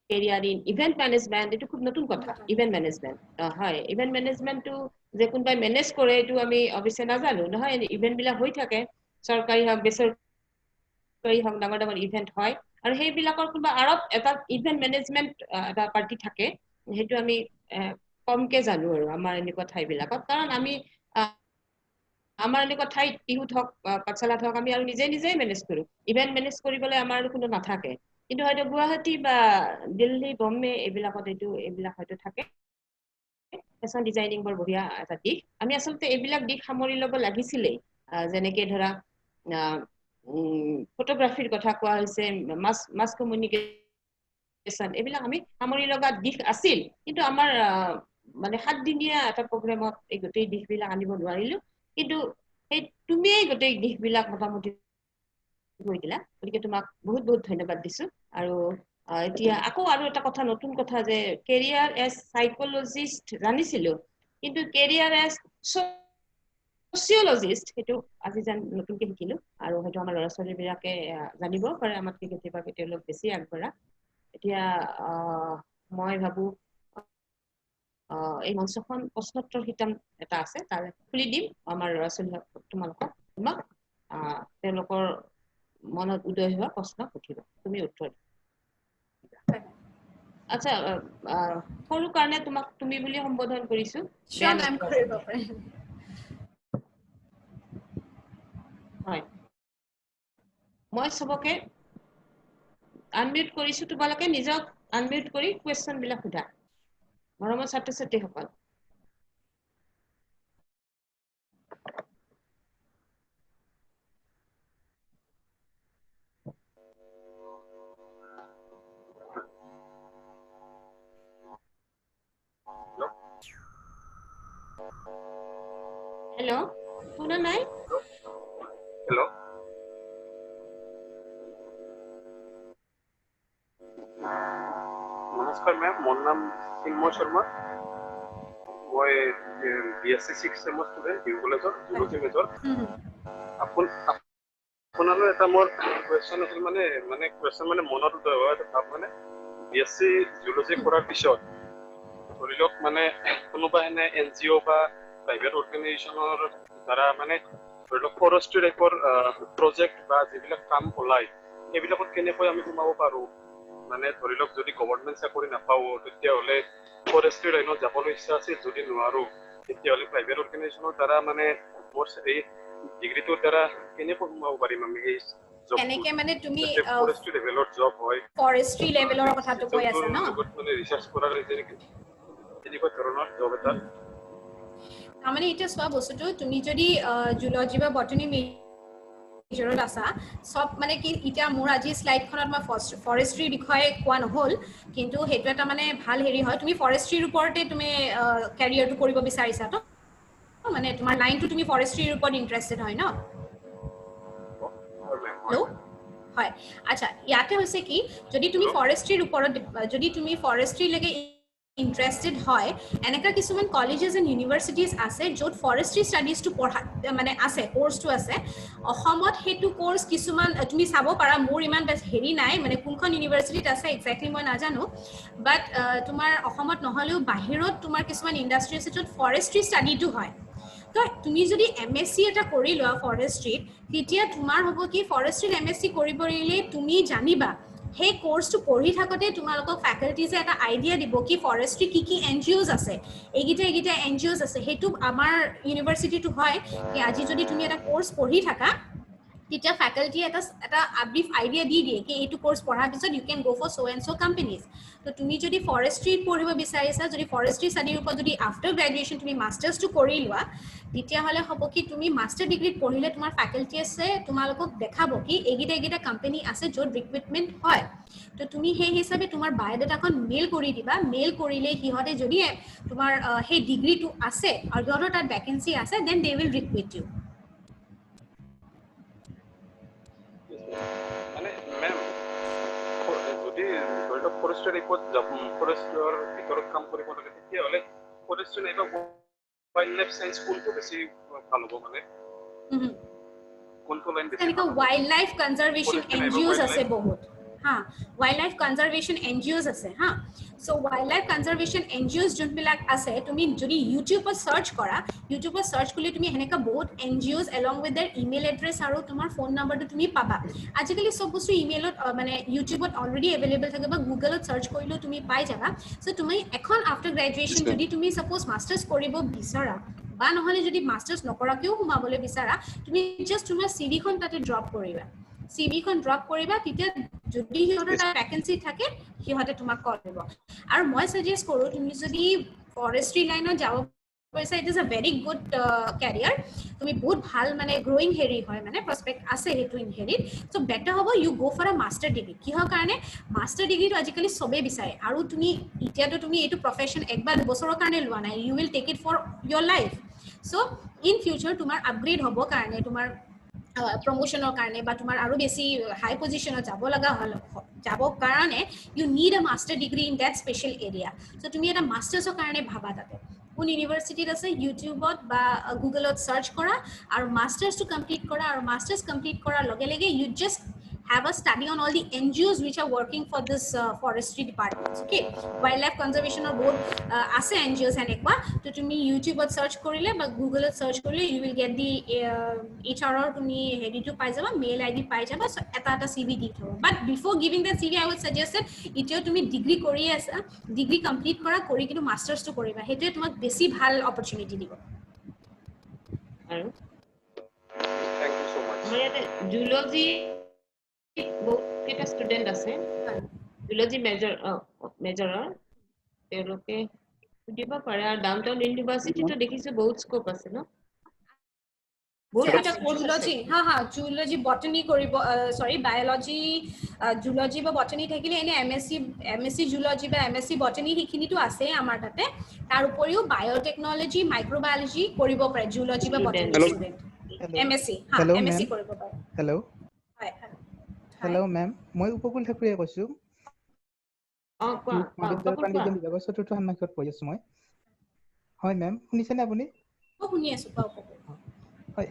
কেৰিয়াৰ ইন ইভেন্ট মেনেজমেন্ট এইটো খুব নতুন কথা ইভেন্ট মেনেজমেন্ট হয় ইভেন্ট মেনেজমেন্টটো যে কোনোবাই মেনেজ কৰে এইটো আমি অৱশ্যে নাজানো নহয় ইভেন্টবিলাক হৈ থাকে চৰকাৰী হওক বেচৰকাৰী হওক ডাঙৰ ইভেন্ট হয় আৰু সেইবিলাকৰ কোনোবা আৰত এটা ইভেন্ট মেনেজমেন্ট এটা পাৰ্টি থাকে সেইটো আমি কমকে জানো আৰু আমাৰ এনেকুৱা ঠাইবিলাকত কাৰণ আমি আমাৰ এনেকুৱা ঠাইত টিহুত হওক পাঠশালাত হওক আমি আৰু নিজেই মেনেজ কৰোঁ ইভেন্ট মেনেজ কৰিবলৈ আমাৰ কোনো নাথাকে কিন্তু হয়তো গুৱাহাটী বা দিল্লী বম্বে এইবিলাকত এইবিলাক হয়তো থাকে ফেশ্বন ডিজাইনিং বৰ বঢ়িয়া এটা দিশ আমি আচলতে এইবিলাক দিশ সামৰি ল'ব লাগিছিলেই যেনেকে ধৰা ফটোগ্ৰাফিৰ কথা কোৱা হৈছে মাছ কমিউনিকেশ্যন এইবিলাক আমি সামৰি লগা দিশ আছিল কিন্তু আমাৰ মানে 7 দিনীয়া এটা প্ৰগ্ৰেমত এই গোটেই দিশবিলাক আনিব নোৱাৰিলো কিন্তু সেই তুমিয়েই গোটেই দিশবিলাক মোটামুটি কৈ দিলা গতিকে তোমাক বহুত ধন্যবাদ দিছো আৰু এতিয়া আকৌ আৰু এটা কথা নতুন কথা যে কেৰিয়াৰ এজ সাইকোলজিষ্ট জানিছিলো কিন্তু কেৰিয়াৰ এজ ছচিয়লজিষ্ট সেইটো আজি নতুনকে শিকিলো আৰু হয়তো আমাৰ ল'ৰা-ছোৱালীবিলাকে জানিব পাৰে আমাতকে কেতিয়াবা তেওঁলোক বেছি আগবঢ়া এতিয়া মই ভাবো এই মঞ্চখন প্ৰশ্নোত্তৰ শিতান এটা আছে তাৰে খুলি দিম আমাৰ ল'ৰা-ছোৱালী তোমাক তেওঁলোকৰ মনত উদয় হোৱা প্ৰশ্ন সুধিব তুমি উত্তৰ আচ্ছা সৰু কাৰণে তোমাক তুমি বুলি সম্বোধন কৰিছো হয় মই সবকে আনমিউট কৰিছো তোমালোকে নিজক আনমিউট কৰি কোৱেশ্চনবিলাক সোধা মৰমৰ ছাত্ৰ-ছাত্ৰীসকল হেল্ল' শুনা নাই হেল্ল' নমস্কাৰ মেম মোৰ নাম চিন্ময় শৰ্মা মই BSc 6th চেমৰ ষ্টুডেণ্ট টিহু কলেজৰ জুলজি মেজৰ আপোনালৈ এটা মোৰ কুৱেশ্যন আছিল মানে কুৱেশ্যন মনত উদয় হোৱা এটা ভাৱ মানে BSc জুলজি কৰাৰ পিছত ধৰি লওক মানে কোনোবা এনে NGO বা প্ৰাইভেট অৰ্গেনাইজেশ্যনৰ দ্বাৰা মানে ধৰি লওক ফৰেষ্ট্ৰি টাইপৰ প্ৰজেক্ট বা যিবিলাক কাম ওলায় সেইবিলাকত কেনেকৈ আমি সোমাব পাৰোঁ মানে ধৰি লওক যদি গভৰ্ণমেণ্ট চাকৰি নাপাওঁ তেতিয়াহ'লে ফৰেষ্ট্ৰি লাইনত যাবলৈ ইচ্ছা আছিল যদি নোৱাৰোঁ তেতিয়াহ'লে প্ৰাইভেট অৰ্গেনাইজেশ্যনৰ দ্বাৰা মানে মোৰ এই ডিগ্ৰীটোৰ দ্বাৰা কেনেকৈ সোমাব পাৰিম আমি এই কেনেকে মানে তুমি ফৰেষ্ট্ৰি লেভেলৰ জব হয় ফৰেষ্ট্ৰি লেভেলৰ কথাটো কৈ আছা ন মানে ৰিচাৰ্চ কৰাৰ তেনেকুৱা ধৰণৰ জব এটা তাৰমানে এতিয়া চোৱা বস্তুটো তুমি যদি জুলজি বা বটানী মেজৰত আছা সব মানে কি এতিয়া মোৰ আজি স্লাইডখনত মই ফৰেষ্ট্ৰিৰ বিষয়ে কোৱা নহ'ল কিন্তু সেইটো এটা মানে ভাল হেৰি হয় তুমি ফৰেষ্ট্ৰিৰ ওপৰতে তুমি কেৰিয়াৰটো কৰিব বিচাৰিছা তো মানে তোমাৰ লাইনটো তুমি ফৰেষ্ট্ৰিৰ ওপৰত ইণ্টাৰেষ্টেড হয় ন হেল্ল' হয় আচ্ছা ইয়াতে হৈছে কি যদি তুমি ফৰেষ্ট্ৰিৰ ওপৰত যদি তুমি ফৰেষ্ট্ৰি লৈকে ইন্টাৰেষ্টেড হয় এনেকা কিছুমান কলেজেছ এণ্ড ইউনিভাৰ্চিটিজ আছে য'ত ফৰেষ্ট্ৰি ষ্টাডিজটো পঢ়া মানে আছে কোৰ্চটো আছে অসমত সেইটো কোৰ্চ কিছুমান তুমি চাব পাৰা মোৰ ইমান হেৰি নাই মানে কোনখন ইউনিভাৰ্চিটিত আছে এক্সেক্টলি মই নাজানো বাট তোমাৰ অসমত নহ'লেও বাহিৰত তোমাৰ কিছুমান ইণ্ডাষ্ট্ৰি আছে য'ত ফৰেষ্ট্ৰি ষ্টাডিটো হয় তো তুমি যদি এমএসসি এটা কৰি লোৱা ফৰেষ্ট্ৰিত তেতিয়া তোমাৰ হ'ব কি ফৰেষ্ট্ৰিত এমএসসি কৰি পৰিলে তুমি জানিবা সেই কোৰ্সটো পঢ়ি থাকতে তোমালোকক ফ্যাকাল্টিজে এটা আইডিয়া দিব কি ফৰেষ্ট্ৰি কি এনজিওস আছে এইগিটা এনজিওস আছে হেতু আমাৰ ইউনিভাৰ্সিটিটো হয় কি আজি যদি তুমি এটা কোৰ্স পঢ়ি থাকা তেতিয়া ফ্যাকাল্টি এটা ব্ৰিফ আইডিয়া দি দিয়ে কি এইটো কোৰ্স পঢ়াৰ পিছত you can go for so and so companies তো তুমি যদি ফৰেষ্ট্ৰি পঢ়িব বিচাৰিছা যদি ফৰেষ্ট্ৰি ষ্টাডিৰ ওপৰত যদি আফটাৰ গ্ৰেজুৱেশ্যন তুমি মাষ্টাৰ্ছটো কৰি লোৱা তেতিয়া হলে হ'ব কি তুমি মাষ্টাৰ ডিগ্ৰীত পঢ়িলে তোমাৰ ফ্যাকাল্টি আছে তোমালোকক দেখাব কি এইগিটা কোম্পানি আছে য'ত ৰিক্ৰুটমেন্ট হয় তো তুমি সেই হিচাপে তোমাৰ বায়োডাটাখন মেইল কৰি দিবা মেইল কৰিলে সিহঁতে যদি তোমাৰ সেই ডিগ্ৰীটো আছে আৰু সিহঁতৰ তাত ভ্যাকেন্সি আছে then they will recruit U মানে মেম যদি ধৰি লওক ফৰেষ্টৰ ৰিপৰ্ট ফৰেষ্টৰ ভিতৰত কাম কৰিব লাগে তেতিয়াহ'লে ফৰেষ্টৰ এটা ৱাইল্ড লাইফ সায়েন্স কোনটো বেছি ভাল হ'ব মানে কোনটো লাইন বেছি এনেকা ৱাইল্ড লাইফ কনজাৰভেশ্যন এনজিওস আছে বহুত হা ৱাইল্ড লাইফ কনজাৰভেশ্যন এনজিওস আছে হা so wild life conservation NGOs যোনবিলাক আছে তুমি যদি ইউটিউবত সাৰ্চ কৰা ইউটিউবত সাৰ্চ কৰিলে তুমি এনেকা বহুত NGOs along with there email address আৰু তোমাৰ ফোন নম্বৰটো তুমি পাবা আজিকালি সব বস্তু ইমেইলত মানে ইউটিউবত অলৰেডি এভেইলেবল থাকে বা গুগলত সাৰ্চ কৰিলেও তুমি পাই যাবা সো তুমি এখন আফটাৰ গ্ৰেজুৱেশ্যন যদি তুমি সাপোজ মাষ্টাৰ্ছ কৰিব বিচাৰা বা নহলে যদি মাষ্টাৰ্ছ নকৰাকেও সোমাবলৈ বিচাৰা তুমি জাস্ট তোমাৰ সিভিখন তাতে ড্ৰপ কৰিবা সিভিখন ড্ৰপ কৰিবা তেতিয়া যদি সিহঁতৰ তাত ভ্যাকেন্সি থাকে সিহঁতে তোমাক কল কৰিব আৰু মই সাজেষ্ট কৰো তুমি যদি ফৰেষ্ট্ৰি লাইনত যাব কৈছা it is a very good career তুমি বহুত ভাল মানে গ্ৰোইং হেৰি হয় মানে প্ৰসপেক্ট আছে হেতু ইন হেৰিত সো বেটাৰ হ'ব you go for a master degree কিহৰ কাৰণে মাষ্টাৰ ডিগ্ৰীটো আজিকালি সবে বিচাৰে আৰু তুমি এতিয়াতো তুমি এইটো প্ৰফেশন একবাৰ দুবছৰৰ কাৰণে লোৱা নাই you will take it for your life so in future তোমাৰ আপগ্ৰেড হ'ব কাৰণে তোমাৰ প্ৰমোশনৰ কাৰণে বা তোমাৰ আৰু বেছি হাই পজিশনত যাব লগা হল যাব কাৰণে you need a master degree in that special area so তুমি এটা মাষ্টাৰ্ছৰ কাৰণে ভাবা তাতে কোন ইউনিভাৰ্সিটিত আছে ইউটিউবত বা গুগলত সাৰ্চ কৰা আৰু মাষ্টাৰ্ছটো কমপ্লিট কৰা আৰু মাষ্টাৰ্ছ কমপ্লিট কৰাৰ লগে লগে you just have a study on all the NGOs which are working for this forestry departments okay wildlife conservation or board ase NGOs enekwa to tumi YouTube ot search korile ba Google ot search korile you will get the HR or tumi hedi to pai jaba mail ID pai jaba so eta CV di thobo but before giving that CV I would suggest that itio tumi degree kori asa degree complete kora kori kitu masters to koriba hetu tumak beshi bhal opportunity dibo আৰু thank you so মাচ আমাৰ ইয়াতে zoology বহুত কেইটা student আছে zoology মেজৰৰ তেওঁলোকে সুধিব পাৰে আৰু ডাউনটাউন ইউনিভাৰ্চিটিটো দেখিছো বহুত স্কোপ আছে ন বহুত এটা কোৰ্স আছে জুলজি হা জুলজি বটনি কৰিব সৰি বায়োলজি জুলজি বা বটনি থাকিলে এনে এমএসসি জুলজি বা এমএসসি বটনি হিখিনিটো আছে আমাৰ তাতে তাৰ উপৰিও বায়োটেকনলজি মাইক্ৰোবায়োলজি কৰিব পাৰে জুলজি বা বটনি ষ্টুডেন্ট এমএসসি হা এমএসসি কৰিব পাৰে হেল্ল' হয় হেল্ল' মেম মই উপকূল ঠাকুৰীয়ে কৈছো কোৱা পাণ্ডিজ্ঞান বিভাগৰ চতুৰ্থ ষান্মাসিকত পঢ়ি আছো মই হয় মেম শুনিছেনে আপুনি শুনি আছো হয়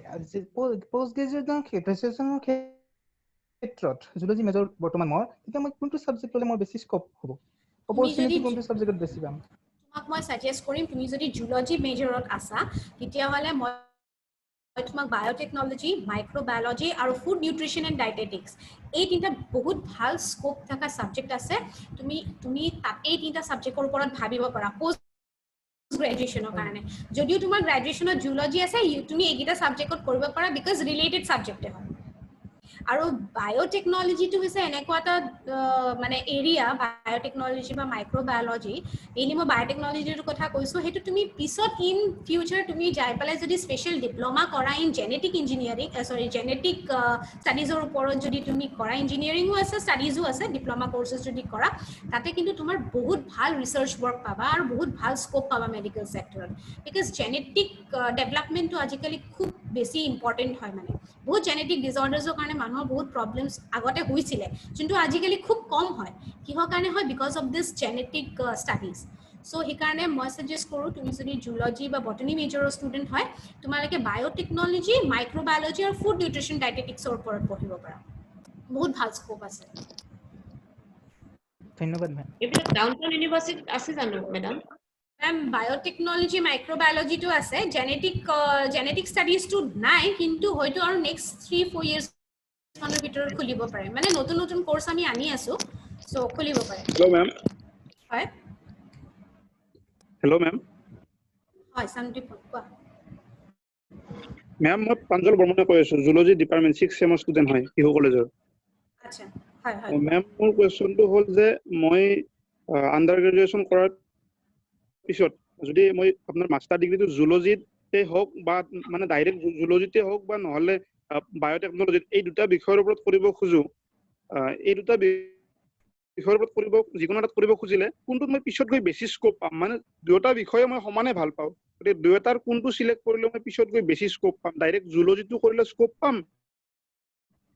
পোষ্ট গ্ৰেজুৱেশ্যনৰ ক্ষেত্ৰত জুলজি মেজৰ বৰ্তমান মই তেতিয়া মই কোনটো সাবজেক্ট ললে মোৰ বেছি স্কোপ হ'ব অপৰচুনিটি কোনটো সাবজেক্টত বেছি পাম তোমাক মই সাজেষ্ট কৰিম তুমি যদি জুলজি মেজৰত আছা তেতিয়া হলে মই তোমাক বায়োটেকনলজি মাইক্ৰোবায়োলজি আৰু ফুড নিউট্ৰিশ্যন এণ্ড ডায়েটেটিক্স এই তিনিটা বহুত ভাল স্কোপ থকা সাবজেক্ট আছে তুমি এই তিনিটা সাবজেক্টৰ ওপৰত ভাবিব পাৰা পোষ্ট গ্ৰেজুৱেশ্যনৰ কাৰণে যদিও তোমাৰ গ্ৰেজুৱেশ্যনত জুলজি আছে তুমি এইকেইটা সাবজেক্টত কৰিব পাৰা বিকজ ৰিলেটেড সাবজেক্ট হয় আৰু বায়োটেকনলজিটো হৈছে এনেকুৱা এটা মানে এৰিয়া বায়োটেকনলজি বা মাইক্ৰোবায়োলজি মেইনলি মই বায়োটেকনলজিৰ কথা কৈছো সেইটো তুমি পিছত ইন ফিউচাৰ তুমি যাই পেলাই যদি স্পেচিয়েল ডিপ্ল'মা কৰা ইন জেনেটিক ইঞ্জিনিয়াৰিং জেনেটিক ষ্টাডিজৰ ওপৰত যদি তুমি কৰা ইঞ্জিনিয়াৰিঙো আছে ষ্টাডিজো আছে ডিপ্ল'মা কৰ্চেছ যদি কৰা তাতে কিন্তু তোমাৰ বহুত ভাল ৰিচাৰ্চ ৱৰ্ক পাবা আৰু বহুত ভাল স্কোপ পাবা মেডিকেল ছেক্টৰত বিকজ জেনেটিক ডেভেলপমেণ্টটো আজিকালি খুব বেছি ইম্পৰ্টেণ্ট হয় মানে বহুত জেনেটিক ডিজঅৰ্ডাৰ্ছৰ কাৰণে মানুহৰ বহুত প্ৰব্লেমছ আগতে হৈছিলে যোনটো আজিকালি খুব কম হয় কিহৰ কাৰণে হয় because of this genetic studies so সেইকাৰণে মই সাজেষ্ট কৰোঁ তুমি যদি জুলজি বা বটনী মেজৰৰ ষ্টুডেণ্ট হয় তোমালোকে বায়'টেকনলজি মাইক্ৰ'বায়'লজি আৰু ফুড নিউট্ৰিশ্যন ডায়েটেটিক্সৰ ওপৰত পঢ়িব পাৰা বহুত ভাল স্কোপ আছে ধন্যবাদ মেম এইবিলাক ডাউনটাউন ইউনিভাৰ্চিটিত আছে জানো মেডাম মেম বায়'টেকনলজি মাইক্ৰ'বায়'লজিটো আছে জেনেটিক ষ্টাডিজটো নাই কিন্তু হয়তো আৰু নেক্সট 3-4 years মানৰ ভিতৰত খুলিব পাৰে মানে নতুন নতুন কোৰ্চ আমি আনি আছো সো খুলিব পাৰে হেল্ল' মেম হয় হেল্ল' মেম হয় সন্দীপ কোৱা মেম মই প্ৰাঞ্জল বৰ্মনে কৈ আছো জুলজি ডিপাৰ্টমেণ্ট 6 চেমৰ ষ্টুডেণ্ট হয় টিহু কলেজৰ আচ্ছা হয় হয় মেম মোৰ কুৱেশ্যনটো হ'ল যে মই আণ্ডাৰ গ্ৰেজুৱেশ্যন কৰাৰ পিছত যদি মই আপোনাৰ মাষ্টাৰ ডিগ্ৰীটো জুলজিতে হওক বা মানে ডাইৰেক্ট জুলজিতে হওক বা নহ'লে বায়'টেকনলজিত এই দুটা বিষয়ৰ ওপৰত কৰিব খোজো এই দুটা বিষয়ৰ ওপৰত কৰিব যিকোনো এটাত কৰিব খুজিলে কোনটোত মই পিছত গৈ বেছি স্কোপ পাম মানে দুয়োটা বিষয়ে মই সমানে ভাল পাওঁ গতিকে দুয়োটাৰ কোনটো চিলেক্ট কৰিলে মই পিছত গৈ বেছি স্কোপ পাম ডাইৰেক্ট জুলজিটো কৰিলে স্কোপ পাম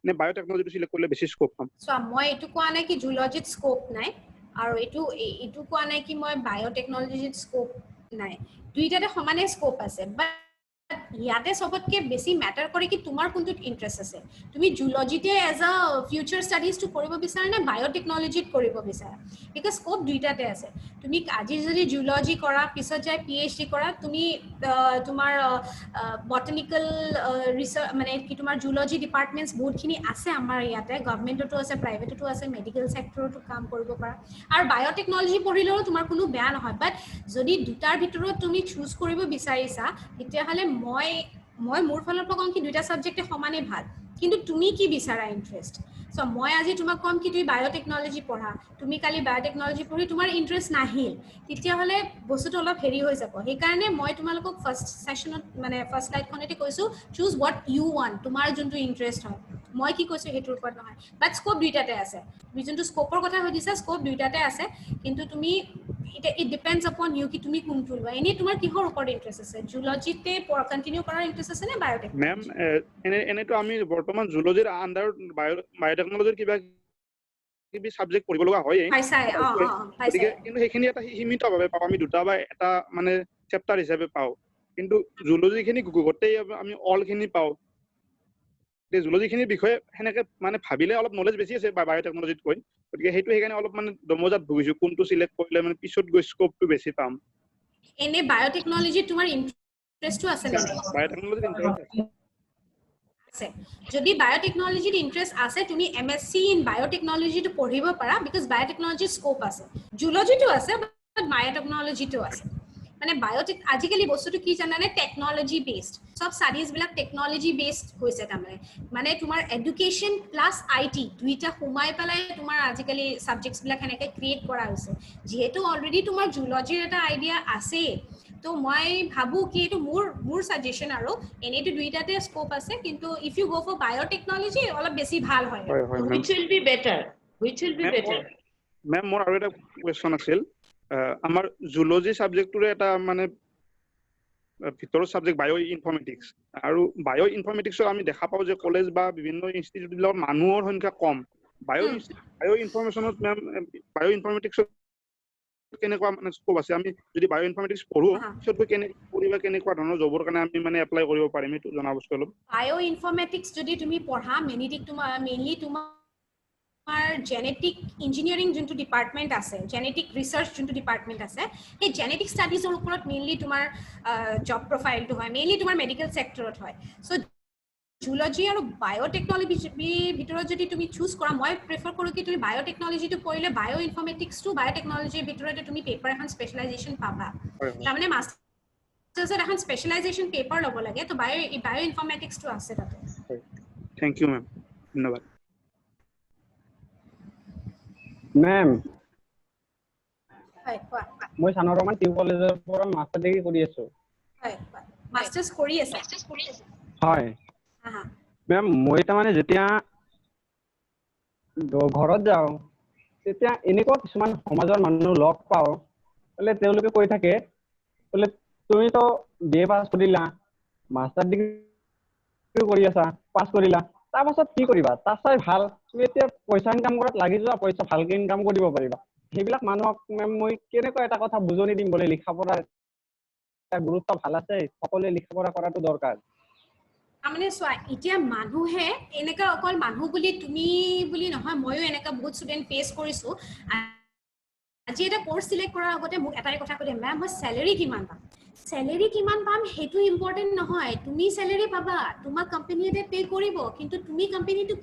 নে বায়'টেকনলজিটো চিলেক্ট কৰিলে বেছি স্কোপ পাম সো মই এইটো কোৱা নাই কি জুলজিত স্কোপ নাই আৰু এইটো কোৱা নাই কি মই বায়'টেকনলজিত স্কোপ নাই দুইটাতে সমানে স্কোপ আছে বাট ইয়াতে সবতকে বেছি মেটাৰ কৰে কি তোমাৰ কোনটোত ইন্টাৰেষ্ট আছে তুমি জুলজিতে এজ আ ফিউচাৰ ষ্টাডিজটো কৰিব বিচাৰা নে বায়'টেকনলজিত কৰিব বিচাৰা বিকজ স্কোপ দুইটাতে আছে তুমি আজি যদি জুলজি কৰা পিছত যায় PhD কৰা তুমি তোমাৰ বটানিকেল ৰিচাৰ্চ মানে কি তোমাৰ জুলজি ডিপাৰ্টমেণ্টছ বহুতখিনি আছে আমাৰ ইয়াতে গভৰ্ণমেণ্টতো আছে প্ৰাইভেটতো আছে মেডিকেল ছেক্টৰতো কাম কৰিব পাৰা আৰু বায়'টেকনলজি পঢ়িলেও তোমাৰ কোনো বেয়া নহয় বাট যদি দুটাৰ ভিতৰত তুমি চুজ কৰিব বিচাৰিছা তেতিয়াহ'লে মই মোৰ ফালৰ পৰা কম কি দুইটা ছাবজেক্টে সমানে ভাল কিন্তু তুমি কি বিচাৰা ইণ্টাৰেষ্ট সো মই আজি তোমাক ক'ম কি তুমি বায়'টেকনলজি পঢ়া তুমি কালি বায়'টেকনলজি পঢ়ি তোমাৰ ইণ্টাৰেষ্ট নাহিল তেতিয়াহ'লে বস্তুটো অলপ হেৰি হৈ যাব সেইকাৰণে মই তোমালোকক ফাৰ্ষ্ট ছেশ্যনত মানে ফাৰ্ষ্ট স্লাইডখনতে কৈছোঁ চুজ হোৱাট ইউ ৱান্ট তোমাৰ যোনটো ইণ্টাৰেষ্ট হয় মই কি কৈছোঁ সেইটোৰ ওপৰত নহয় বাট স্কোপ দুইটাতে আছে তুমি যোনটো স্কোপৰ কথা সুধিছা স্কোপ দুইটাতে আছে কিন্তু তুমি ইট ডিপেণ্ডছ আপন ইউ কি তুমি কোনটো লোৱা এনেই তোমাৰ কিহৰ ওপৰত ইণ্টাৰেষ্ট আছে জুলজিতে কণ্টিনিউ কৰাৰ ইণ্টাৰেষ্ট আছে নে মেম বায়'টেকনলজি এনেতো আমি বৰ্তমান জুলজিৰ আণ্ডাৰত বায়'টেকনলজিৰ কিবা কিবি ছাবজেক্ট পঢ়িব লগা হয়েই গতিকে কিন্তু সেইখিনি এটা সীমিতভাৱে পাওঁ আমি দুটা বা এটা মানে চেপ্টাৰ হিচাপে পাওঁ কিন্তু জুলজিখিনি গোটেই আমি অলখিনি পাওঁ জুলজিখিনিৰ বিষয়ে সেনেকে মানে ভাবিলে অলপ নলেজ বেছি আছে বায়'টেকনলজিতকৈ গতিকে সেইটো সেইকাৰণে অলপ মানে দমজাত ভুগিছোঁ কোনটো চিলেক্ট কৰিলে মানে পিছত গৈ স্কোপটো বেছি পাম এনে বায়'টেকনলজিত তোমাৰ ইণ্টাৰেষ্টটো আছে নে নাই বায়'টেকনলজিত ইণ্টাৰেষ্ট আছে যদি বায়'টেকনলজিত ইণ্টাৰেষ্ট আছে তুমি MSc ইন বায়'টেকনলজিটো পঢ়িব পাৰা বিকজ বায়'টেকনলজিৰ স্কোপ আছে জুলজিটো আছে বাট বায়'টেকনলজিটো আছে মানে বায়'টেক আজিকালি বস্তুটো কি জানানে টেকনলজি বেছড সব ষ্টাডিজবিলাক টেকনলজি বেছড হৈছে তাৰমানে মানে তোমাৰ এডুকেশ্যন প্লাছ IT দুইটা সোমাই পেলাই তোমাৰ আজিকালি ছাবজেক্টছবিলাক সেনেকৈ ক্ৰিয়েট কৰা হৈছে যিহেতু অলৰেডি তোমাৰ জুলজিৰ এটা আইডিয়া আছেই তো মই ভাবোঁ কি এইটো মোৰ ছাজেশ্যন আৰু এনেইতো দুইটাতে স্কোপ আছে কিন্তু ইফ ইউ গ' ফৰ বায়'টেকনলজি অলপ বেছি ভাল হয় which will be better ma'am মোৰ আৰু এটা কুৱেশ্যন আছিল আমাৰ জুলজি ছাবজেক্টটোৰে এটা মানে ভিতৰৰ ছাবজেক্ট বায়' ইনফৰ্মেটিক্স আৰু বায়' ইনফৰ্মেটিক্সৰ আমি দেখা পাওঁ যে কলেজ বা বিভিন্ন ইনষ্টিটিউটবিলাকত মানুহৰ সংখ্যা কম বায়' ইনফৰ্মেশ্যনত মেম বায়' ইনফৰ্মেটিক্সত কেনেকুৱা মানে স্কোপ আছে আমি যদি বায়' ইনফৰ্মেটিক্স পঢ়ো পিছত কেনেকুৱা ধৰণৰ জবৰ কাৰণে আমি মানে এপ্লাই কৰিব পাৰিম এইটো জনাবচোন অলপ বায়' ইনফৰ্মেটিক্স যদি তুমি পঢ়া মেইনলি তোমাৰ জেনেটিক ইঞ্জিনিয়াৰিং যোনটো ডিপাৰ্টমেণ্ট আছে জেনেটিক ৰিচাৰ্চ যোনটো ডিপাৰ্টমেণ্ট আছে সেই জেনেটিক ষ্টাডিজৰ ওপৰত মেইনলি তোমাৰ জব প্ৰফাইলটো হয় মেইনলি তোমাৰ মেডিকেল ছেক্টৰত হয় চ' জুলজি আৰু বায়'টেকনলজিৰ ভিতৰত যদি তুমি চুজ কৰা মই প্ৰিফাৰ কৰোঁ কি তুমি বায়'টেকনলজিটো পঢ়িলে বায়' ইনফৰ্মেটিক্সটো বায়'টেকনলজিৰ ভিতৰতে তুমি পেপাৰ এখন স্পেচিয়েলাইজেশ্যন পাবা তাৰমানে মাষ্টাৰ্ছত এখন স্পেচিয়েলাইজেশ্যন পেপাৰ ল'ব লাগে তো বায়' ইনফৰ্মেটিক্সটো আছে তাতে থেংক ইউ মেম ধন্যবাদ মেম হয় কোৱা মই চানৰমান টিউ কলেজৰ পৰা মাষ্টাৰ ডিগ্ৰী কৰি আছো হয় মাষ্টাৰ্ছ কৰি আছে হয় হা মেম মই তাৰমানে যেতিয়া ঘৰত যাওঁ তেতিয়া এনেকুৱা কিছুমান সমাজৰ মানুহ লগ পাওঁ বোলে তেওঁলোকে কৈ থাকে বোলে তুমিতো BA পাছ কৰিলা মাষ্টাৰ ডিগ্ৰী কৰি আছা পাছ কৰিলা তাৰ পাছত কি কৰিবা তাৰ চাই ভাল তুমি এতিয়া পইচা ইনকাম কৰাত লাগি যোৱা পইচা ভালকে ইনকাম কৰিব পাৰিবা সেইবিলাক মানুহক মই কেনেকৈ এটা কথা বুজনি দিম বুলি লিখা পঢ়াৰ এটা গুৰুত্ব ভাল আছে সকলোৱে লিখা পঢ়া কৰাটো দৰকাৰ মানে চোৱা এতিয়া মানুহে এনেকা অকল মানুহ বুলি তুমি বুলি নহয় ময়ো এনেকা বহুত ষ্টুডেণ্ট ফেচ কৰিছো আজি এটা কোৰ্স সিলেক্ট কৰাৰ আগতে মোক এটাই কথা কলে মেম মই স্যালাৰি কিমান পাম স্যালাৰি কিমান পাম হেতু ইম্পৰ্টেন্ট নহয় তুমি স্যালাৰি পাবা তোমাক কোম্পানীয়ে পে কৰিব কিন্তু তুমি কোম্পানীটো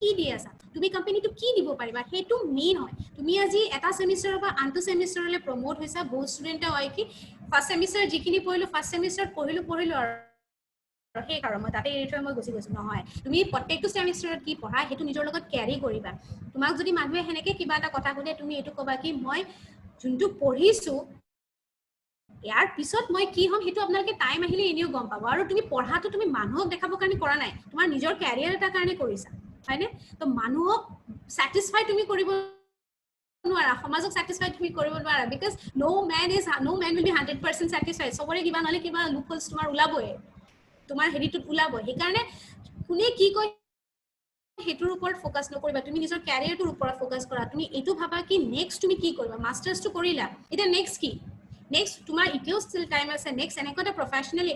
কি দি আছা তুমি কোম্পানীটো কি দিব পাৰিবা হেতু মেইন হয় তুমি আজি এটা সেমিষ্টাৰৰ পৰা আনটো সেমিষ্টাৰলৈ প্ৰমোট হৈছা বহুত ষ্টুডেণ্টে হয় কি ফাৰ্স্ট সেমিষ্টাৰ যিখিনি পঢ়িলো ফাৰ্স্ট সেমিষ্টাৰত পঢ়িলো আৰু সেই কাৰণ মই তাতে এৰি থৈ মই গুচি গৈছো নহয় তুমি প্ৰত্যেকটো সেমিষ্টাৰত কি পঢ়া হেতু নিজৰ লগত ক্যাৰি কৰিবা তোমাক যদি মানুহে হেনেকে কিবা এটা কথা কলে তুমি এটো কবা কি মই যোনটো পঢ়িছো ইয়াৰ পিছত মই কি হ'ম হেতু আপোনালোকে টাইম আহিলে এনেও গম পাব আৰু তুমি পঢ়াটো তুমি মানুহক দেখাবৰ কাৰণে কৰা নাই তোমাৰ নিজৰ ক্যাৰিয়াৰ এটা কাৰণে কৰিছা হয়নে তো মানুহক স্যাটিসফাই তুমি কৰিব নোৱাৰা সমাজক স্যাটিসফাই তুমি কৰিব নোৱাৰা because no man will be 100% satisfied সবৰে কিবা নহলে কিবা লুপহোলছ তোমাৰ ওলাবই তোমাৰ হেৰিটোত ওলাব সেইকাৰণে কোনে কি কয় হেতুৰ ওপৰত ফোকাস নকৰিবা তুমি নিজৰ ক্যাৰিয়াৰটোৰ ওপৰত ফোকাস কৰা তুমি এটো ভাবা কি নেক্সট তুমি কি কৰিবা মাস্টাৰ্সটো কৰিলা এটা নেক্সট কি নেক্সট তোমাৰ ইতিয়াও ষ্টিল টাইম আছে নেক্সট এনেকুৱা প্ৰফেশনাল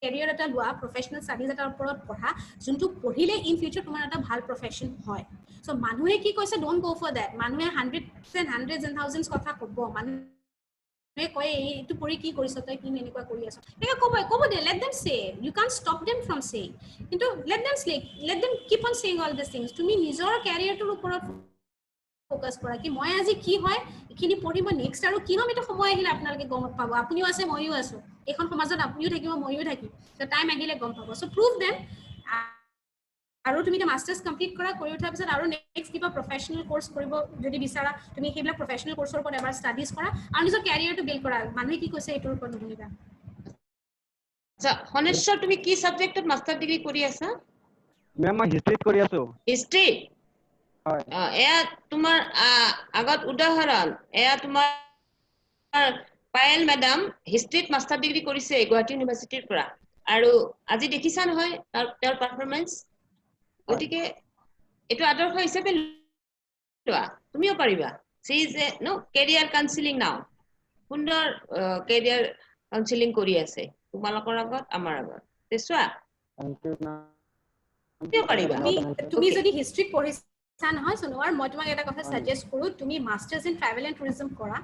কেৰিয়াৰ এটা লোৱা প্ৰফেশনাল স্টাডিজ এটাৰ ওপৰত পঢ়া যোনটো পঢ়িলে ইন ফিউচাৰ তোমাৰ এটা ভাল প্ৰফেশন হয় সো মানুহে কি কৈছে ডোন্ট গো ফৰ দ্যাট মানুহে hundreds and thousands কথা ক'ব মানুহে কয় এইটো পঢ়ি কি কৰিছ তই কি এনেকুৱা কৰি আছ এটা ক'ব দে let them say you can't stop them from saying কিন্তু let them keep on saying all these things তুমি নিজৰ ক্যাৰিয়াৰটোৰ ওপৰত ফোকাস কৰা কি মই আজি কি হয় এখিনি পঢ়ি মই নেক্সট আৰু কি হ'ম এটা সময় আহিলে আপোনালোকে গম পাব আপুনিও আছে মইও আছো এখন সমাজত আপুনিও থাকিব মইও থাকিম তো টাইম আহিলে গম পাব সো প্ৰুভ দেম আৰু তুমি এটা মাস্টাৰ্স কমপ্লিট কৰা কৰি উঠাৰ পিছত আৰু নেক্সট কিবা প্ৰফেশনাল কোৰ্স কৰিব যদি বিচাৰা তুমি সেইবিলাক প্ৰফেশনাল কোৰ্সৰ ওপৰত এবাৰ ষ্টাডিজ কৰা আৰু নিজৰ ক্যাৰিয়াৰটো বিল্ড কৰা মানুহে কি কৈছে এটোৰ ওপৰত নুশুনিবা আচ্ছা হনেশ্বৰ তুমি কি সাবজেক্টত মাস্টাৰ ডিগ্ৰী কৰি আছা মেম মই হিষ্ট্ৰীত কৰি আছো হিষ্ট্ৰী হয় এয়া তোমাৰ আগত উদাহৰণ এয়া তোমাৰ পায়েল মেডাম হিষ্ট্ৰীত মাস্টাৰ ডিগ্ৰী কৰিছে গুৱাহাটী ইউনিভাৰ্চিটিৰ পৰা আৰু আজি দেখিছা নহয় তেওঁৰ পাৰফৰমেন্স গতিকে এটো আদৰ্শ হিচাপে লোৱা তুমিও পাৰিবা সি যে নো কেৰিয়াৰ কাউন্সেলিং নাও সুন্দৰ কেৰিয়াৰ কাউন্সেলিং কৰি আছে তোমালোকৰ আগত আমাৰ আগত চোৱা তুমিও পাৰিবা তুমি যদি হিষ্ট্ৰীত পঢ়িছা নহয় সোনোৱাৰ মই তোমাক এটা কথা সাজেষ্ট কৰো তুমি মাস্টাৰ্স ইন ট্ৰাভেল এণ্ড টুৰিজম কৰা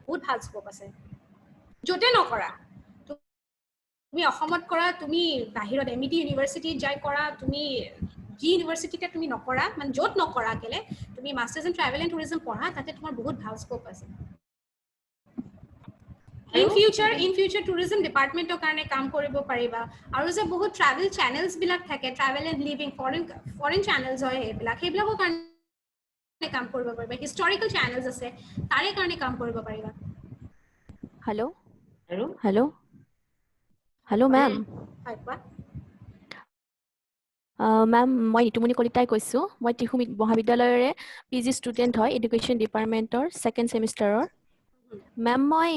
বহুত ভাল স্কোপ আছে যতে নকৰা তুমি অসমত কৰা তুমি বাহিৰত এমিটি ইউনিভাৰ্সিটিত যাই কৰা তুমি জি ইউনিভাৰ্সিটিতে তুমি নকৰা মানে যত নকৰা কেলে তুমি মাস্টাৰ্স ইন ট্ৰাভেল এণ্ড টুৰিজম পঢ়া তাতে তোমাৰ বহুত ভাল স্কোপ আছে in future tourism departmentor কাৰণে কাম কৰিব পাৰিবা আৰু যে বহুত travel channels বিলাক থাকে travel and living foreign channels হয় সেইবিলাকৰ কাৰণে কাম কৰিব পাৰিবা historical channels আছে তাৰে কাৰণে কাম কৰিব পাৰিবা হেল্ল' আৰু হেল্ল' হেল্ল' মেম হয় কোৱা মেম মই নিতুমণি কলিতাই কৈছোঁ মই টিহু মহাবিদ্যালয়ৰে PG ষ্টুডেণ্ট হয় এডুকেশ্যন ডিপাৰ্টমেণ্টৰ ছেকেণ্ড ছেমিষ্টাৰৰ মেম মই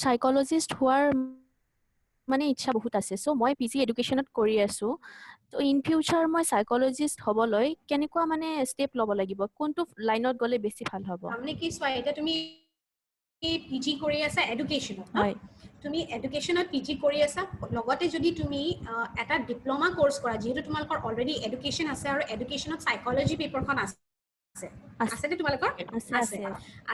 সাইকলজিষ্ট হোৱাৰ মানে ইচ্ছা বহুত আছে চ' মই PG এডুকেশ্যনত কৰি আছোঁ ত' ইন ফিউচাৰ মই সাইকলজিষ্ট হ'বলৈ কেনেকুৱা মানে ষ্টেপ ল'ব লাগিব কোনটো লাইনত গ'লে বেছি ভাল হ'ব মানে কি চোৱা এতিয়া তুমি PG কৰি আছা এডুকেশ্যনত হয় তুমি এডুকেশ্যনত PG কৰি আছা লগতে যদি তুমি এটা ডিপ্লোমা কোৰ্স কৰা যেহেতু তোমালোকৰ অলৰেডি এডুকেশ্যন আছে আৰু এডুকেশ্যনত সাইকলজি পেপাৰখন আছে আছে নে তোমালোকৰ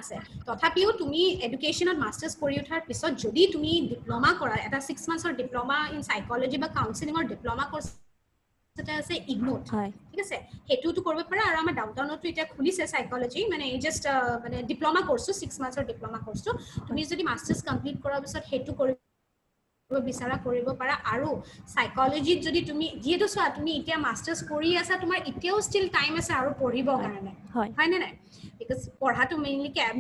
আছে তথাপিও তুমি এডুকেশ্যনত মাস্টাৰ্স কৰি উঠাৰ পিছত যদি তুমি ডিপ্লোমা কৰা এটা 6 মান্থৰ ডিপ্লোমা ইন সাইকলজি বা কাউন্সেলিঙৰ ডিপ্লোমা কোৰ্স এটা আছে ইগনোট ঠিক আছে হেতুটো কৰিব পাৰা আৰু আমাৰ ডাউনটাউনতো এটা খুলিছে সাইকলজি মানে জাস্ট মানে ডিপ্লোমা কোৰ্সটো 6 মান্থৰ ডিপ্লোমা কোৰ্সটো তুমি যদি মাস্টাৰ্স কমপ্লিট কৰাৰ পিছত হেতু কৰিব বিচাৰা কৰিব পাৰা আৰু সাইকলজিত যদি তুমি যেহেতু চোৱা তুমি এতিয়া মাস্টাৰ্স কৰি আছা তোমাৰ এতিয়াও ষ্টিল টাইম আছে আৰু পঢ়িবৰ কাৰণে হয় নে নাই বিকজ পঢ়াটো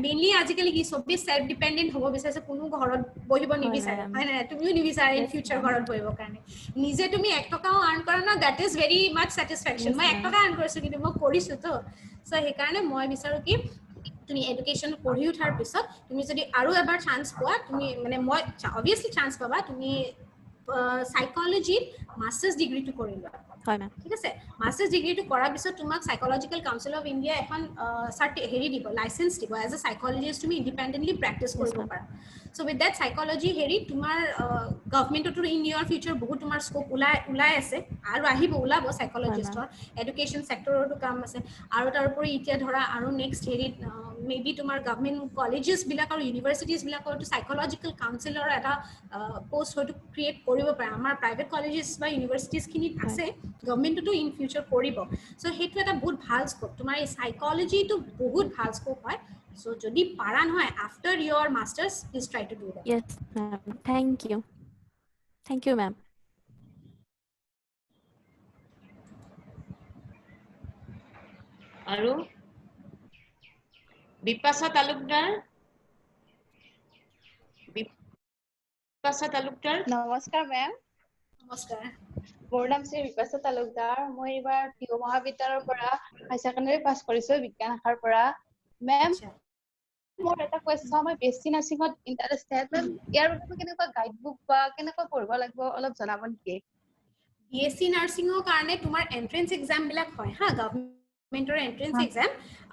মেইনলি আজিকালি কি সবে সেলফ ডিপেন্ডেন্ট হ'ব বিচাৰিছে কোনো ঘৰত বহিব নিবিচাৰে হয় নে নাই তুমিও নিবিচাৰে ইন ফিউচাৰ ঘৰত বহিবৰ কাৰণে নিজে তুমি 1 টকাও আৰ্ন কৰা না that is very mass satisfaction মই 1 টকা আৰ্ন কৰিছো কিন্তু মই কৰিছো তো সো সেইকাৰণে মই বিচাৰো কি তুমি এডুকেশ্যন পঢ়ি উঠাৰ পিছত তুমি যদি আৰু এবাৰ চান্স পোৱা তুমি মানে মই অবভিয়াসলি চান্স পাবা তুমি সাইকলজিত মাষ্টাৰ্ছ ডিগ্ৰীটো কৰি লোৱা হয় মেম ঠিক আছে মাষ্টাৰ্ছ ডিগ্ৰীটো কৰাৰ পিছত তোমাক সাইকোলজিক্যাল কাউন্সিল অফ ইণ্ডিয়া এখন হেৰি দিব লাইসেন্স দিব এজ এ সাইকোলজিষ্ট তুমি ইণ্ডিপেণ্ডেণ্টলি প্ৰেক্টিছ কৰিব ma'am. পাৰা চ' উইথ ডেট সাইকোলজি হেৰি তোমাৰ গভৰ্ণমেণ্টতো ইন ইয়ৰ ফিউচাৰ বহুত তোমাৰ স্কোপ ওলাই আছে আৰু আহিব ওলাব সাইকোলজিষ্টৰ এডুকেশ্যন ছেক্টৰতো কাম আছে আৰু তাৰোপৰি এতিয়া ধৰা আৰু নেক্সট হেৰিত মেবি তোমাৰ গভৰ্ণমেণ্ট কলেজেছবিলাক আৰু ইউনিভাৰ্চিটিজবিলাকতো সাইকোলজিক্যাল কাউন্সিলৰ এটা পোষ্ট হয়তো ক্ৰিয়েট কৰিব পাৰে আমাৰ প্ৰাইভেট কলেজেছ বা ইউনিভাৰ্চিটিজখিনিত আছে গভৰ্ণমেণ্টতো ইন ফিউচাৰ কৰিব চ' সেইটো এটা বহুত ভাল স্কোপ তোমাৰ এই সাইকোলজিটো বহুত ভাল স্কোপ হয় চ' যদি পাৰা নহয় after your masters please try to do that yes ma'am thank you ma'am আৰু বিপাশা তালুকদাৰ নমস্কাৰ মেম নমস্কাৰ মোৰ নাম শ্ৰী বিপাশা তালুকদাৰ মই এইবাৰ টিহু মহাবিদ্যালয়ৰ পৰা হাই ছেকেণ্ডাৰী পাছ কৰিছো বিজ্ঞান শাখাৰ পৰা মেম আচ্ছা মোৰ এটা কোৱেশ্চন মই বিএছচি নাৰ্ছিঙত ইণ্টাৰেষ্টেড মেম ইয়াৰ বাবে কেনেকুৱা গাইডবুক বা কেনেকৈ পঢ়িব লাগিব অলপ জনাব নেকি বিএছচি নাৰ্ছিঙৰ কাৰণে তোমাৰ এণ্ট্ৰেন্স এক্সামবিলাক হয় হা গভৰ্ণমেণ্টৰ এণ্ট্ৰেন্স এক্সাম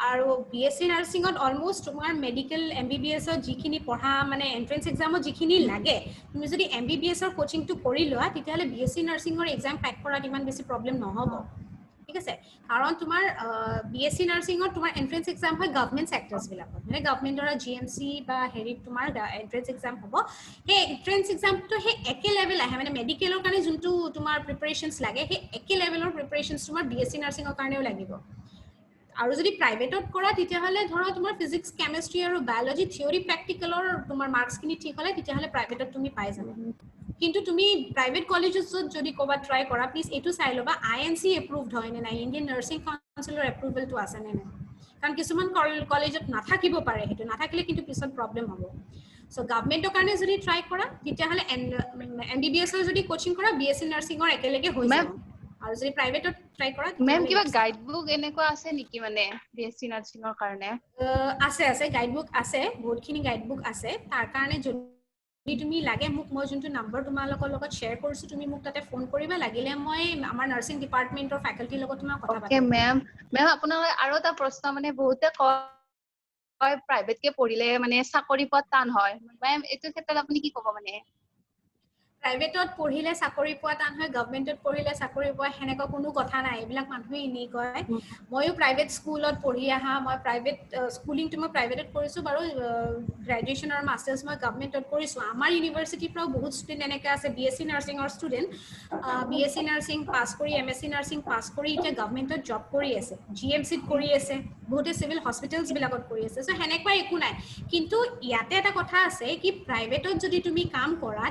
আৰু বিএছচি নাৰ্ছিঙত অলমষ্ট তোমাৰ মেডিকেল MBBSত যিখিনি পঢ়া মানে এণ্ট্ৰেন্স এক্সামত যিখিনি লাগে তুমি যদি MBBSৰ কোচিংটো কৰি লোৱা তেতিয়াহ'লে বিএছচি নাৰ্ছিঙৰ এক্সাম ক্ৰেক কৰাত ইমান বেছি প্ৰব্লেম নহ'ব ঠিক আছে কাৰণ তোমাৰ বিএছচি নাৰ্ছিঙত তোমাৰ এণ্ট্ৰেন্স এক্সাম হয় গভৰ্ণমেণ্ট ছেক্টৰছবিলাকত মানে গভৰ্ণমেণ্টৰ GMC বা হেৰিত তোমাৰ এণ্ট্ৰেন্স এক্সাম হ'ব সেই এণ্ট্ৰেন্স এক্সামটো সেই একে লেভেল আহে মানে মেডিকেলৰ কাৰণে যোনটো তোমাৰ প্ৰিপাৰেশ্যনছ লাগে সেই একে লেভেলৰ প্ৰিপাৰেশ্যনছ তোমাৰ বিএছচি নাৰ্ছিঙৰ কাৰণেও লাগিব আৰু যদি প্ৰাইভেটত কৰা তেতিয়াহ'লে ধৰা তোমাৰ ফিজিক্স কেমেষ্ট্ৰি আৰু বায়'লজি থিয়ৰী প্ৰেক্টিকেলৰ তোমাৰ মাৰ্কছখিনি ঠিক হ'লে তেতিয়াহ'লে প্ৰাইভেটত তুমি পাই যাবা কিন্তু তুমি প্ৰাইভেট কলেজেছত যদি ক'ৰবাত ট্ৰাই কৰা প্লিজ এইটো চাই ল'বা INC এপ্ৰুভড হয় নে নাই ইণ্ডিয়ান নাৰ্ছিং কাউন্সিলৰ এপ্ৰুভেলটো আছে নে নাই কাৰণ কিছুমান কলেজত নাথাকিব পাৰে সেইটো নাথাকিলে কিন্তু পিছত প্ৰব্লেম হ'ব চ' গভৰ্ণমেণ্টৰ কাৰণে যদি ট্ৰাই কৰা তেতিয়াহ'লে MBBSৰ যদি কোচিং কৰা বিএছচি নাৰ্ছিঙৰ একেলগে হৈ যাব আৰু যদি প্ৰাইভেটত ট্ৰাই কৰা মেম কিবা তেতিয়াহ'লে গাইডবুক এনেকুৱা আছে নেকি মানে বিএছচি নাৰ্ছিঙৰ কাৰণে আছে গাইডবুক আছে বহুতখিনি গাইডবুক আছে তাৰ কাৰণে যদি তুমি লাগে মোক মই যোনটো নম্বৰ তোমালোকৰ লগত শ্বেয়াৰ কৰিছোঁ তুমি মোক তাতে ফোন কৰিবা লাগিলে মই আমাৰ নাৰ্ছিং ডিপাৰ্টমেণ্টৰ ফেকাল্টিৰ লগত তোমাক কথা ওকে মেম আপোনালৈ আৰু এটা প্ৰশ্ন মানে বহুতে কয় প্ৰাইভেটকে পঢ়িলে মানে চাকৰি পোৱাত টান হয় মেম এইটো ক্ষেত্ৰত আপুনি কি ক'ব মানে প্ৰাইভেটত পঢ়িলে চাকৰি পোৱা টান হয় গভৰ্ণমেণ্টত পঢ়িলে চাকৰি পোৱা সেনেকুৱা কোনো কথা নাই এইবিলাক মানুহে এনেই কয় ময়ো প্ৰাইভেট স্কুলত পঢ়ি অহা মই প্ৰাইভেট স্কুলিংটো মই প্ৰাইভেটত কৰিছোঁ বাৰু গ্ৰেজুৱেশ্যন আৰু মাষ্টাৰ্ছ মই গভৰ্ণমেণ্টত কৰিছোঁ আমাৰ ইউনিভাৰ্চিটিৰ পৰাও বহুত ষ্টুডেণ্ট এনেকৈ আছে বিএছচি নাৰ্ছিঙৰ ষ্টুডেণ্ট বিএছচি নাৰ্ছিং পাছ কৰি MSc নাৰ্ছিং পাছ কৰি এতিয়া গভৰ্ণমেণ্টত জব কৰি আছে GMCত কৰি আছে বহুতে চিভিল হস্পিটেলছবিলাকত কৰি আছে চ' সেনেকুৱা একো নাই কিন্তু ইয়াতে এটা কথা আছে কি প্ৰাইভেটত যদি তুমি কাম কৰা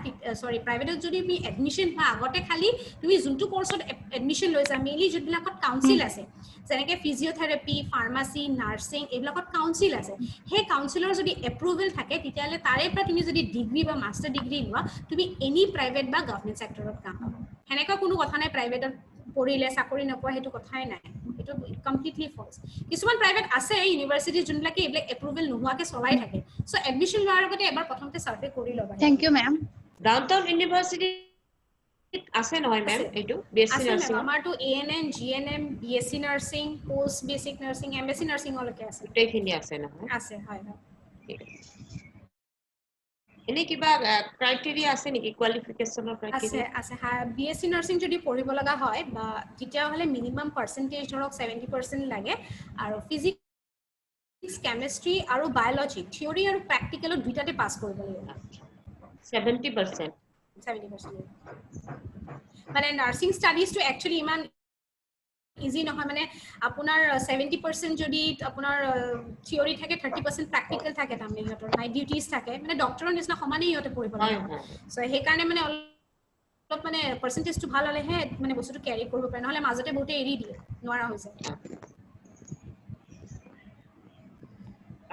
প্ৰাইভেটত যদি তুমি এডমিশ্যন হোৱা আগতে খালি তুমি যোনটো কৰ্চত এডমিশ্যন লৈছা মেইনলি যোনবিলাকত কাউন্সিল আছে যেনেকৈ ফিজিঅ'থেৰাপি ফাৰ্মাচী নাৰ্ছিং এইবিলাকত কাউন্সিল আছে সেই কাউন্সিলৰ যদি এপ্ৰুভেল থাকে তেতিয়াহ'লে তাৰে পৰা তুমি যদি ডিগ্ৰী বা মাষ্টাৰ ডিগ্ৰী লোৱা তুমি এনি প্ৰাইভেট বা গভৰ্ণমেণ্ট ছেক্টৰত কাম পাবা সেনেকুৱা কোনো কথা নাই প্ৰাইভেটত পঢ়িলে চাকৰি নোপোৱা সেইটো কথাই নাই এইটো কমপ্লিটলি ফলছ কিছুমান প্ৰাইভেট আছে ইউনিভাৰ্চিটি যোনবিলাকে এইবিলাক এপ্ৰুভেল নোহোৱাকৈ চলাই থাকে চ' এডমিশ্যন লোৱাৰ আগতে এবাৰ প্ৰথমতে ছাৰ্ভে কৰি ল'বা thank you ma'am downtown university আছে নহয় মেম এইটো বিএছচি আছে মেম নাৰ্ছিঙৰ আমাৰতো ANM GNM BSc nursing post basic nursing MSc নাৰ্ছিঙলৈকে আছে গোটেইখিনি আছে নহয় আছে হয় ঠিক আছে এনে কিবা ক্ৰাইটেৰিয়া আছে নেকি কোৱালিফিকেশ্যনৰ আছে ক্ৰাইটেৰিয়া আছে BSc নাৰ্ছিং যদি পঢ়িব লগা হয় বা তেতিয়াহ'লে মিনিমাম পাৰ্চেণ্টেজ ধৰক 70% লাগে আৰু ফিজিক্স কেমেষ্ট্ৰি আৰু বায়'লজি থিয়ৰী আৰু প্ৰেক্টিকেলত দুইটাতে পাছ কৰিব লাগিব 70% 70% মানে নাৰ্ছিং ষ্টাডিজটো একচুৱেলি ইমান ইজি নহয় মানে আপোনাৰ 70% যদি আপোনাৰ থিয়ৰী থাকে 30% প্ৰেক্টিকেল থাকে তাৰমানে সিহঁতৰ নাইট ডিউটিজ থাকে মানে ডক্টৰৰ নিচিনা সমানেই সিহঁতে পঢ়িব লাগে চ' সেইকাৰণে মানে অলপ মানে পাৰ্চেণ্টেজটো ভাল হ'লেহে মানে বস্তুটো কেৰি কৰিব পাৰে নহ'লে মাজতে বহুতে এৰি দিয়ে নোৱাৰা হৈ যায়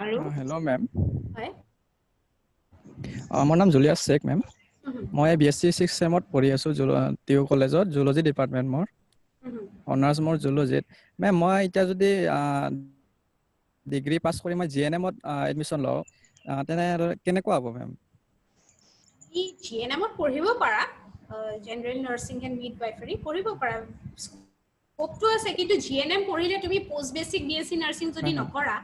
আৰু হেল্ল' মেম হয় মোৰ নাম জুলিয়াছ শেখ মেম মই BSc 6th চেমত পঢ়ি আছোঁ টিহু কলেজত জুলজি ডিপাৰ্টমেণ্ট মোৰ অনাৰ্ছ মোৰ জুলজিত মেম মই এতিয়া যদি ডিগ্ৰী পাছ কৰি মই GNMত এডমিশ্যন লওঁ তেনেহ'লে কেনেকুৱা হ'ব মেম GNMত পঢ়িব পাৰা জেনাৰেল নাৰ্ছিং এণ্ড মিডৱাইফাৰী কৰিব পাৰা স্কোপটো আছে কিন্তু জিএনএম পঢ়িলে তুমি পোষ্ট বেসিক বিএসসি নাৰ্ছিং যদি নকৰা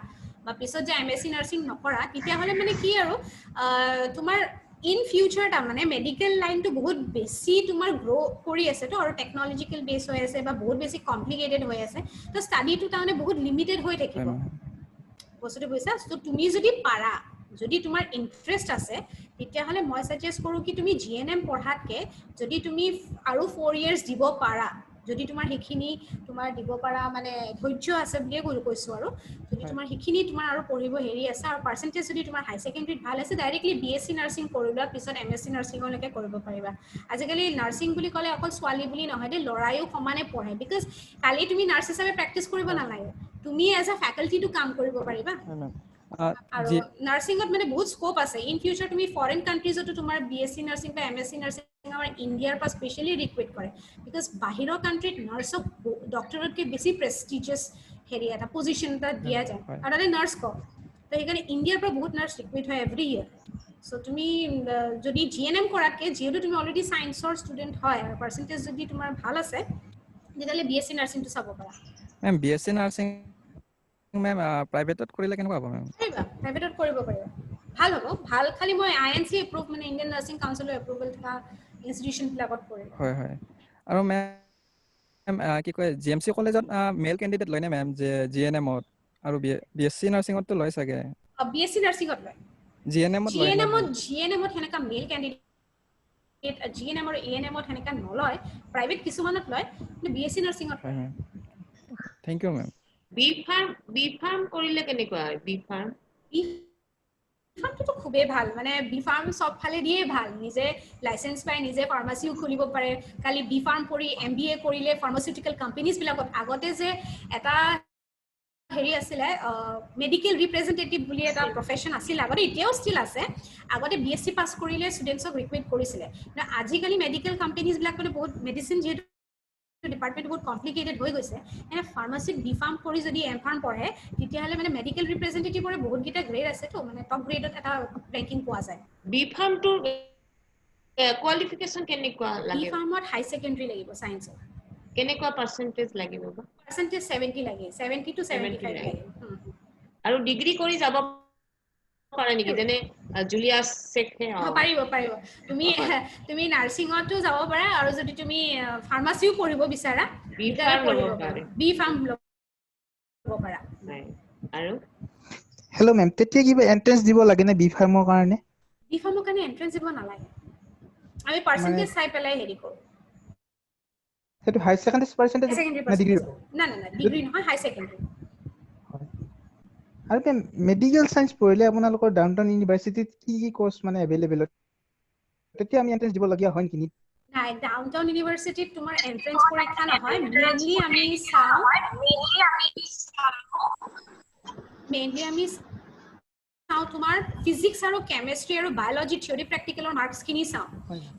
বা পিছত যে এমএসসি নাৰ্ছিং নকৰা তেতিয়াহ'লে মানে কি আৰু তোমাৰ ইন ফিউচাৰ তাৰ মানে মেডিকেল লাইনটো বহুত বেছি তোমাৰ গ্ৰো কৰি আছে তো আৰু টেকনলজিক্যাল বেস হৈ আছে বা বহুত বেছি কমপ্লিকেটেড হৈ আছে তো ষ্টাডিটো তাৰমানে বহুত লিমিটেড হৈ থাকিব বস্তুটো বুজিছা তো তুমি যদি পাৰা যদি তোমাৰ ইন্টাৰেষ্ট আছে তেতিয়াহ'লে মই সাজেষ্ট কৰোঁ কি তুমি জিএনএম পঢ়াতকে যদি তুমি আৰু 4 ইয়াৰ্স দিব পাৰা যদি তোমাৰ হিখিনি তোমাৰ দিব পাৰা মানে ধৈৰ্য আছে বুলিয়ে কৈছো আৰু যদি তোমাৰ হিখিনি তোমাৰ আৰু পঢ়িব হেৰি আছে আৰু পাৰ্সেন্টেজ যদি তোমাৰ হাই সেকেন্ডাৰীত ভাল আছে ডাইৰেক্টলি বিএসসি নাৰ্ছিং কৰিলা পিছত এমএসসি নাৰ্ছিংলৈকে কৰিব পাৰিবা আজিকালি নাৰ্ছিং বুলি ক'লে অকল ছোৱালী বুলি নহয় দে লৰায়ো সমানে পঢ়ে বিকজ কালি তুমি নাৰ্ছ হিচাপে প্ৰেক্টিছ কৰিব নালাগে তুমি এজ আ ফ্যাকাল্টিটো কাম কৰিব পাৰিবা আৰু নাৰ্ছিংত মানে বহুত স্কোপ আছে ইন ফিউচাৰ তুমি ফৰেন কান্ট্ৰিজতো তোমাৰ বিএসসি নাৰ্ছিং বা এমএসসি নাৰ্ছিং আমাৰ ইণ্ডিয়াৰ পৰা স্পেশালি ৰিক্ৰুইট কৰে বিকজ বাহিৰৰ কান্ট্ৰিত নাৰ্ছক ডক্টৰতকৈ বেছি প্ৰেষ্টিজিয়াছ হেৰি এটা পজিশ্যন এটা দিয়া যায় আৰু তাতে নাৰ্ছ কম তো সেইকাৰণে ইণ্ডিয়াৰ পৰা বহুত নাৰ্ছ ৰিক্ৰুইট হয় এভৰি ইয়াৰ সো তুমি যদি জিএনএম কৰাতকৈ যিহেতু তুমি অলৰেডি সায়েন্সৰ ষ্টুডেণ্ট হয় আৰু পাৰ্চেণ্টেজ যদি তোমাৰ ভাল আছে তেতিয়াহ'লে বিএসসি নাৰ্ছিংটো চাব পাৰা মেম বিএসসি নাৰ্ছিং মেম প্ৰাইভেটত কৰিলে কেনেকুৱা হ'ব মেম পাৰিবা প্ৰাইভেটত কৰিব পাৰিবা ভাল হ'ব ভাল খালি মই আইএনসি এপ্ৰুভ মানে ইণ্ডিয়ান নাৰ্ছিং কাউন্সিলৰ এপ্ৰুভেল থকা ইনষ্টিটিউশ্যনবিলাকত কৰিম হয় হয় আৰু মেম কি কয় জিএমচি কলেজত মেল কেণ্ডিডেট লয়নে মেম যে জিএনএমত আৰু বিএসসি নাৰ্ছিঙততো লয় চাগে বিএসসি নাৰ্ছিঙত লয় জিএনএমত লয় নে জিএনএমত সেনেকা মেল কেণ্ডিডেট জিএনএম আৰু এএনএমত সেনেকা নলয় প্ৰাইভেট কিছুমানত লয় কিন্তু বিএসসি নাৰ্ছিঙত লয় thank you ma'am B pharm কৰিলে কেনেকুৱা হয় বি ফাৰ্ম ফাৰ্মটো খুবেই ভাল মানে বি ফাৰ্ম সব ফালে দিয়ে ভাল নিজে লাইসেন্স পাই নিজে ফাৰ্মাসিও খুলিব পাৰে খালি বি ফাৰ্ম কৰি এমবিএ কৰিলে ফাৰ্মাসিউটিক্যাল কোম্পানিজ বিলাকত আগতে যে এটা হেৰি আছিলে মেডিকেল ৰিপ্ৰেজেন্টেটিভ বুলি এটা প্ৰফেশন আছিল আগতে এতিয়াও ষ্টিল আছে আগতে বিএসসি পাস কৰিলে ষ্টুডেন্টছক ৰিক্ৰুইট কৰিছিলে কিন্তু আজিকালি মেডিকেল কোম্পানিজ বিলাক মানে বহুত মেডিচিন যেহেতু ডিপাৰ্টমেন্ট বহুত কমপ্লিকেটেড হৈ গৈছে এনে ফাৰ্মাসিত বি ফাৰ্ম কৰি যদি এম ফাৰ্ম পঢ়ে তেতিয়াহ'লে মানে মেডিকেল ৰিপ্ৰেজেন্টেটিভৰে বহুত গিটা গ্ৰেড আছে তো মানে টপ গ্ৰেডত এটা ৰেংকিং পোৱা যায় বি ফাৰ্মটোৰ কোৱালিফিকেশন কেনেকুৱা বি লাগে ফাৰ্মত হাই সেকেন্ডাৰী লাগিব সায়েন্সত কেনেকুৱা পাৰ্সেন্টেজ লাগিব বা পাৰ্সেন্টেজ 70 লাগে 70 to 75 লাগে আৰু ডিগ্ৰী কৰি যাব পাৰে নেকি যেনে জুলিয়াছ শেখে পাৰিব তুমি নাৰ্ছিঙতো যাব পাৰা আৰু যদি তুমি ফাৰ্মাসিও পঢ়িব বিচাৰা বি ফাৰ্ম ল'ব পাৰে বি ফাৰ্ম ল'ব পাৰা আৰু হেল্ল' মেম তেতিয়া কিবা এন্ট্ৰেন্স দিব লাগে নে বি ফাৰ্মৰ কাৰণে বি ফাৰ্মৰ কাৰণে এন্ট্ৰেন্স দিব নালাগে আমি পাৰ্সেন্টেজ চাই পেলাই হেৰি কৰো সেইটো হাই সেকেন্ডাৰী পাৰ্সেন্টেজ না ডিগ্ৰী না ডিগ্ৰী নহয় হাই সেকেন্ডাৰী আৰু তে মেডিকেল সায়েন্স পঢ়িলে আপোনালোকৰ ডাউনটাউন ইউনিভাৰ্সিটিত কি কোৰ্স মানে अवेलेबल তেতিয়া আমি এন্ট্ৰেন্স দিব লগিয়া হয় নেকি নাই ডাউনটাউন ইউনিভাৰ্সিটিত তোমাৰ এন্ট্ৰেন্স পৰীক্ষা নহয় মেইনলি আমি চাও তোমাৰ ফিজিক্স আৰু কেমিষ্ট্ৰি আৰু বায়োলজি থিওৰি প্ৰেক্টিকেলৰ মাৰ্কস খিনি চাও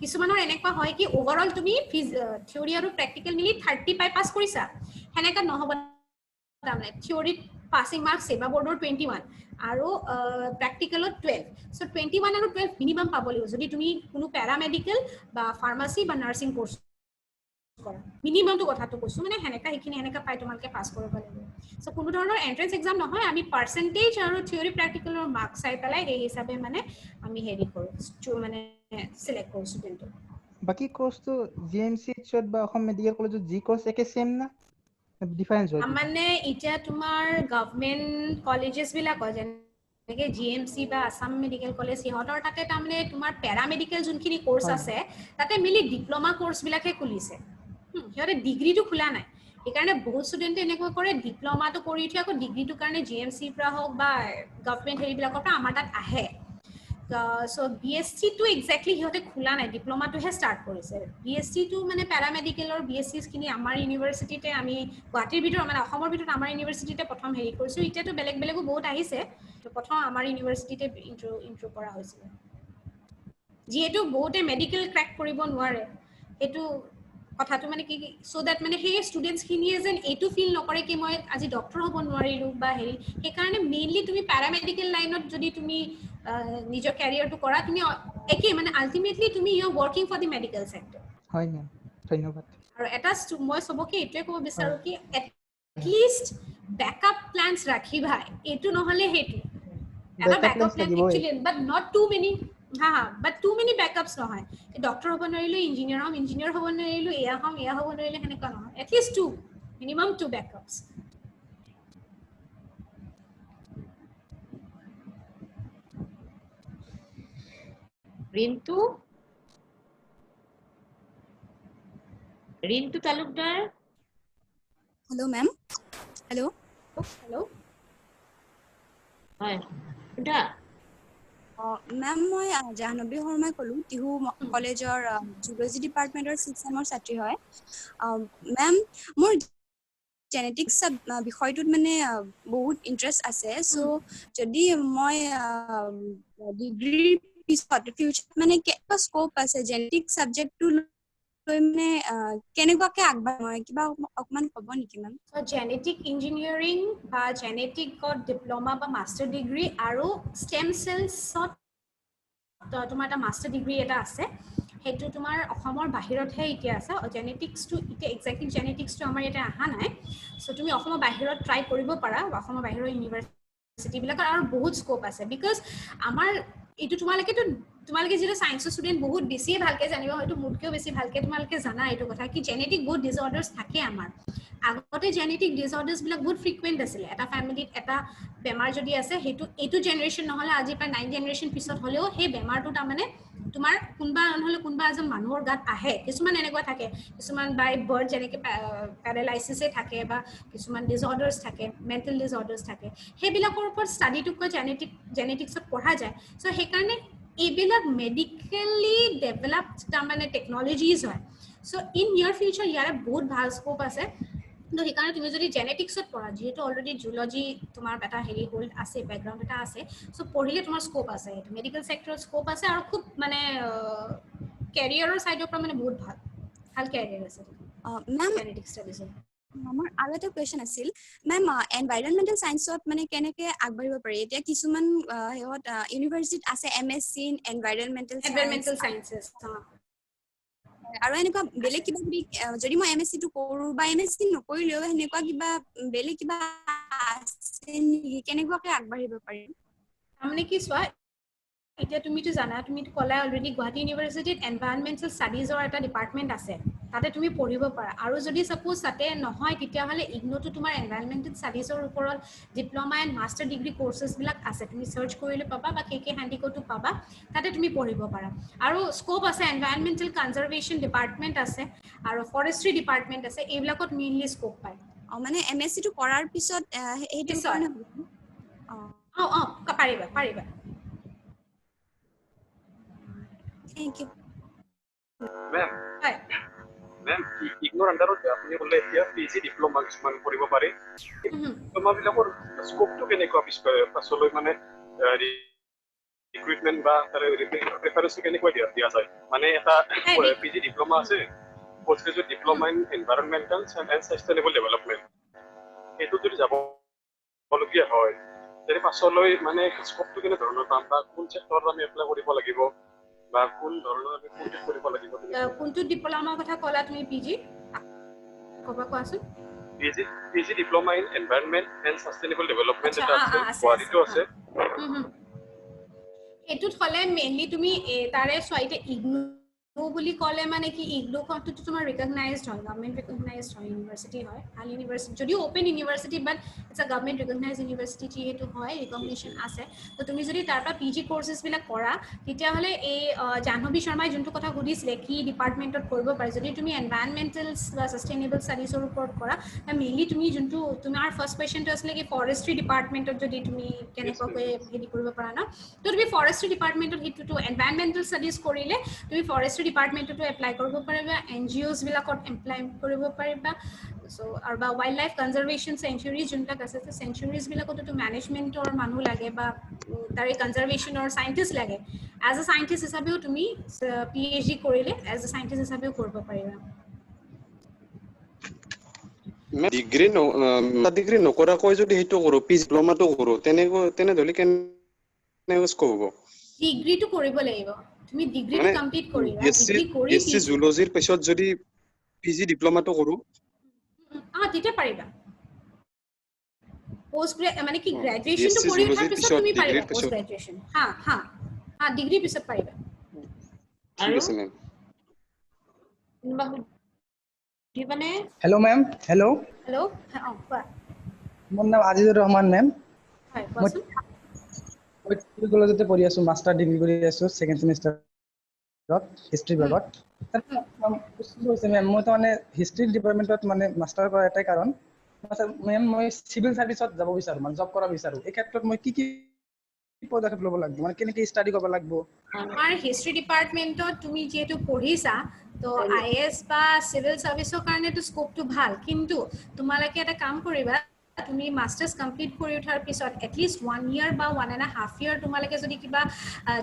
কিছুমানৰ এনেকুৱা হয় কি ওভাৰঅল তুমি থিওৰি আৰু প্ৰেক্টিকেল মিলি 30 পাই পাস কৰিছা হেনেকা নহব তাৰমানে থিওৰিত পাসিং মাৰ্কস সেবা বৰ্ডৰ 21 আৰু প্ৰেক্টিকেলত 12 সো 21 আৰু 12 মিনিমাম পাব লাগিব যদি তুমি কোনো প্যাৰামেডিকেল বা ফাৰ্মাসি বা নাৰ্ছিং কোৰ্স কৰা মিনিমামটো কথাটো কৈছো মানে হেনেকা হিখিনি হেনেকা পাই তোমালকে পাস কৰিব লাগিব সো কোনো ধৰণৰ এন্ট্ৰেন্স এক্সাম নহয় আমি পাৰ্সেন্টেজ আৰু থিওৰি প্ৰেক্টিকেলৰ মাৰ্কস চাই পেলাই এই হিচাপে মানে আমি হেৰি কৰো মানে সিলেক্ট কৰো ষ্টুডেন্ট বাকি কোৰ্সটো জিএমচিএইচত বা অসম মেডিকেল কলেজত জি কোৰ্স একে সেম না ডিফাৰেন্স হয় মানে এতিয়া তোমাৰ গভৰ্নমেন্ট কলেজেস বিলাক যেনেকে জিএমচি বা আসাম মেডিকেল কলেজ সিহঁতৰ তাতে তাৰমানে তোমাৰ প্যাৰামেডিকেল যোনখিনি কোৰ্স আছে তাতে মিলি ডিপ্লোমা কোৰ্স বিলাকে খুলিছে সিহঁতে ডিগ্ৰীটো খোলা নাই সেইকাৰণে বহুত ষ্টুডেণ্টে এনেকুৱা কৰে ডিপ্লোমাটো কৰি উঠি আকৌ ডিগ্ৰীটোৰ কাৰণে জিএমচিৰ পৰা হওক বা গভৰ্নমেন্ট হেৰিবিলাকৰ পৰা আমাৰ তাত আহে সো বিএসসিটো এক্স্যাক্টলি সিহঁতে খোলা নাই ডিপ্লোমাটোহে ষ্টাৰ্ট কৰিছে বিএসসিটো মানে প্যাৰামেডিকেলৰ বিএসসিখিনি আমাৰ ইউনিভাৰ্সিটিতে আমি গুৱাহাটীৰ ভিতৰত মানে অসমৰ ভিতৰত আমাৰ ইউনিভাৰ্সিটিতে প্ৰথম হেৰি কৰিছো এতিয়াতো বেলেগো বহুত আহিছে তো প্ৰথম আমাৰ ইউনিভাৰ্সিটিতে ইন্ট্ৰো কৰা হৈছিল যেহেতু বহুতে মেডিকেল ক্ৰ্যাক কৰিব নোৱাৰে এটো কথাটো মানে কি সো দ্যাট মানে সেই ষ্টুডেন্টস খিনিয়ে যেন এইটো ফিল নকৰে কি মই আজি ডক্টৰ হ'ব নোৱাৰিলো বা হেৰি সেই কাৰণে মেইনলি তুমি প্যাৰামেডিকেল লাইনত যদি তুমি নিজৰ ক্যাৰিয়াৰটো কৰা তুমি একে মানে আলটিমেটলি তুমি you are working for the medical sector হয় মেম ধন্যবাদ আৰু এটা মই সবকে এইটোৱে ক'ব বিচাৰো কি এটলিষ্ট ব্যাকআপ প্ল্যানস ৰাখিবা এইটো নহলে হেতু এটা backup plan actually but not too many but too many backups নহয় ডক্টৰ হ'ব নোৱাৰিলো ইঞ্জিনিয়াৰ হ'ব নোৱাৰিলো এয়া হ'ব নোৱাৰিলে হেনেকা নহয় at least two minimum two backups Rintu Talukdar Hello, ma'am. Hello. Hello. হয় এটা Ma'am, মই জাহ্নবী শৰ্মাই ক'লো টিহু কলেজৰ জুলজি ডিপাৰ্টমেণ্টৰ 6th চেমৰ ছাত্ৰী হয় মেম মোৰ জেনেটিক্স বিষয়টোত মানে বহুত ইন্টাৰেষ্ট আছে সো যদি মই ডিগ্ৰীৰ পিছত ফিউচাৰত মানে কেনেকুৱা স্কোপ আছে জেনেটিক্স সাবজেক্টটো মানে কেনেকুৱাকে আগবাঢ়িম কিবা অকমান ক'ব নেকি মেম জেনেটিক ইঞ্জিনিয়াৰিং বা জেনেটিকত ডিপ্লোমা বা মাষ্টাৰ ডিগ্ৰী আৰু ষ্টেম চেলছত তোমাৰ এটা মাষ্টাৰ ডিগ্ৰী এটা আছে হেতু তোমাৰ অসমৰ বাহিৰতহে এতিয়া আছে জেনেটিক্সটো এতিয়া এক্সাক্টলি জেনেটিক্সটো আমাৰ ইয়াতে আহা নাই সো তুমি অসমৰ বাহিৰত ট্ৰাই কৰিব পাৰা অসমৰ বাহিৰৰ ইউনিভাৰ্চিটি বিলাকৰ আৰু বহুত স্কোপ আছে বিকজ আমাৰ এইটো তোমালোকে যেটা সায়েন্সৰ ষ্টুডেন্ট বহুত বেছি ভালকে জানিব হয়তো মুটকেও বেছি ভালকে তোমালোকে জানা এইটো কথা কি জেনেটিক বহুত ডিসঅৰ্ডাৰস থাকে আমাৰ আগতে জেনেটিক ডিসঅৰ্ডাৰস বিলাক বহুত ফ্ৰিকুৱেন্ট আছিল এটা ফ্যামিলিত এটা বেমাৰ যদি আছে হেতু এইটো জেনাৰেশন নহলে আজি প্ৰায় 9 জেনাৰেশন পিছত হলেও সেই বেমাৰটো তাৰ মানে তোমাৰ কোনবা নহলে কোনবা এজন মানুহৰ গাত আহে কিছুমান এনেকুৱা থাকে কিছুমান বাই বাৰ্থ যেনেকে প্যাৰালাইসিসে থাকে বা কিছুমান ডিসঅৰ্ডাৰস থাকে মেন্টাল ডিসঅৰ্ডাৰস থাকে সেইবিলাকৰ ওপৰত ষ্টাডিটো কৈ জেনেটিক্সত পঢ়া যায় সো সেইকাৰণে এইবিলাক মেডিকেলি ডেভেলপড তাৰ মানে টেকনলজিজ হয় সো ইন নিয়াৰ ফিউচাৰ ইয়াৰে বহুত ভাল স্কোপ আছে তো সেইকাৰণে তুমি যদি জেনেটিক্সত পঢ়া যেহেতু অলৰেডি জুলজি তোমাৰ এটা হেৰি হোল্ড আছে ব্যাকগ্ৰাউণ্ড এটা আছে সো পঢ়িলে তোমাৰ স্কোপ আছে মেডিকেল সেক্টৰৰ স্কোপ আছে আৰু খুব মানে কেৰিয়াৰৰ সাইডৰ পৰা মানে বহুত ভাল কেৰিয়াৰ আছে মেম জেনেটিক্স ষ্টাডিজত মোৰ আৰু এটা কোৱেশ্চন আছিল মেম এনভাইৰনমেন্টেল সায়েন্সত মানে কেনেকে আগবাঢ়িব পাৰি এতিয়া কিছুমান হেহত ইউনিভাৰ্চিটিত আছে এমএসসি ইন এনভাইৰনমেন্টেল সায়েন্সেছ আৰু এনেকুৱা বেলেগ কিবা যদি মই এমএসসি টো কৰো বা এমএসসি নকৰিলেও হেনেকুৱা কিবা বেলেগ কিবা আছে নেকি কেনেকুৱাকে আগবাঢ়িব পাৰি মানে কি চোৱা এতিয়া তুমিতো জানা তুমিতো কলা অলৰেডি গুৱাহাটী ইউনিভাৰ্চিটিত এনভাইৰনমেন্টেল ষ্টাডিজৰ এটা ডিপাৰ্টমেন্ট আছে তাতে তুমি পঢ়িব পাৰা আৰু যদি সাপোজ তাতে নহয় তেতিয়া হলে ইগনোটো তোমাৰ এনভাইৰনমেন্টেল ষ্টাডিজৰ ওপৰত ডিপ্লোমা এণ্ড মাষ্টাৰ ডিগ্ৰী কোৰ্সেছ বিলাক আছে তুমি সাৰ্চ কৰিলে পাবা বা কেকে হ্যান্ডিকোটো পাবা তাতে তুমি পঢ়িব পাৰা আৰু স্কোপ আছে এনভাইৰনমেন্টেল কনজাৰভেশ্যন ডিপাৰ্টমেন্ট আছে আৰু ফৰেষ্ট্ৰি ডিপাৰ্টমেন্ট আছে এইবিলাকত মেইনলি স্কোপ পায় মানে এমএসসি টো কৰাৰ পিছত এইটো কাৰণে পাৰিবা থ্যাংক ইউ মেম হয় মেম ইগনোৰ আন্ডাৰত আপুনি ক'লে এতিয়া পিজি ডিপ্লোমা কিছুমান কৰিব পাৰি ডিপ্লোমা বিলাকৰ স্কোপটো কেনেকুৱা পাছলৈ মানে ৰিক্ৰুটমেন্ট বা প্ৰেফাৰেন্সটো কেনেকুৱা দিয়া যায় মানে এটা পিজি ডিপ্লোমা আছে post graduate diploma in environmental and sustainable development এইটো যদি যাবলগীয়া হয় তেনে পাছলৈ মানে স্কোপটো কেনে ধৰণৰ পাম বা কোন চেক্টৰত আমি এপ্লাই কৰিব লাগিব বা কোন ধৰণৰ আমি কনটেক্ট কৰিব লাগিব কোনটো ডিপ্লোমাৰ কথা ক'লা তুমি পিজি কোৱাচোন PG diploma in environment and sustainable development এটা আছে গুৱাহাটীতো আছে এটুত হলে মেইনলি তুমি তাৰে চোৱাইতে ইগনো বুলি ক'লে মানে কি ইগনোখনটো তোমাৰ ৰিকগনাইজড হয় গভৰ্নমেন্ট ৰিকগনাইজড হয় ইউনিভাৰ্চিটি হয় ভাল ইউনিভাৰ্চিটি যদিও open university but it's a government recognised university যিহেতু হয় ৰিকগনিশ্যন আছে তো তুমি যদি তাৰ পৰা পিজি কোৰ্সেছ বিলাক কৰা তেতিয়াহ'লে এই জাহ্নবী শৰ্মাই যোনটো কথা সুধিছিলে কি ডিপাৰ্টমেন্টত কৰিব পাৰে যদি তুমি এনভাইৰনমেন্টেল বা সাষ্টেইনেবল ষ্টাডিজৰ ওপৰত কৰা মেইনলি তুমি যোনটো তোমাৰ ফাৰ্ষ্ট কুৱেশ্যনটো আছিলে কি ফৰেষ্ট্ৰি ডিপাৰ্টমেন্টত যদি তুমি কেনেকুৱাকৈ হেৰি কৰিব পাৰা ন তো তুমি ফৰেষ্ট্ৰি ডিপাৰ্টমেন্টত সেইটো এনভাইৰনমেন্টেল ষ্টাডিজ কৰিলে তুমি ফৰেষ্ট্ৰি ডিপাৰ্টমেন্টতো এপ্লাই কৰিব পাৰিবা এনজিঅ'ছ বিলাকত এপ্লাই কৰিব পাৰিবা সো আৰু বা ওয়াইল্ড লাইফ কনজাৰভেশ্যন সেঞ্চুৰীজ যোনবিলাক আছে সেঞ্চুৰীজ বিলাকতো মেনেজমেন্টৰ মানুহ লাগে বা তাৰে কনজাৰভেশ্যনৰ সাইন্টিষ্ট লাগে এজ এ সাইন্টিষ্ট হিচাপেও তুমি পিএইচডি কৰিলে এজ এ সাইন্টিষ্ট হিচাপেও কৰিব পাৰিবা ডিগ্ৰী নকৰাকৈ যদি সেইটো কৰো পিজি ডিপ্লোমাটো কৰো তেনেধৰণে কেনে স্কোপ হ'ব ডিগ্ৰীটো কৰিব লাগিব তুমি ডিগ্ৰীটো মানে কমপ্লিট কৰিলা বিএসসি ডিগ্ৰী কৰি বিএসসি জুলজিৰ পিছত যদি পিজি ডিপ্লোমাটো কৰো তেতিয়া পাৰিবা পোষ্ট মানে কি গ্ৰেজুৱেচনটো বিএসসি কৰি উঠাৰ জুলজিৰ পিছত পিছত তুমি পাৰিবা ডিগ্ৰীৰ পোষ্ট পিছত গ্ৰেজুৱেচন হা ডিগ্ৰীৰ পিছত পাৰিবা ঠিক আৰু আছে মেম কোনোবা সুধিবানে হেল্ল' মেম হেল্ল' হেল্ল' কোৱা মোৰ নাম আজিজুৰ ৰহমান মেম হয় মই কোৱাচোন কলেজতে পঢ়ি আছো মাষ্টাৰ ডিগ্ৰী কৰি আছো ছেকেণ্ড ছেমিষ্টাৰত হিষ্ট্ৰী বিভাগত মেম মই তাৰমানে হিষ্ট্ৰী ডিপাৰ্টমেণ্টত মানে মাষ্টাৰ কৰা এটাই কাৰণ মেম মই চিভিল চাৰ্ভিচত যাব বিচাৰো মানে জব কৰা বিচাৰো এই ক্ষেত্ৰত মই কি পদক্ষেপ ল'ব লাগিব মানে কেনেকৈ ষ্টাডি কৰিব লাগিব আমাৰ হিষ্ট্ৰী ডিপাৰ্টমেণ্টত তুমি যিহেতু পঢ়িছা তো IAS বা চিভিল সাৰ্ভিসৰ কাৰণেতো স্কোপটো ভাল কিন্তু তোমালোকে এটা কাম কৰিবা তুমি মাষ্টাৰ্স কমপ্লিট কৰি উঠাৰ পিছত এটলিষ্ট 1 year বা 1.5 year তোমালোকে যদি কিবা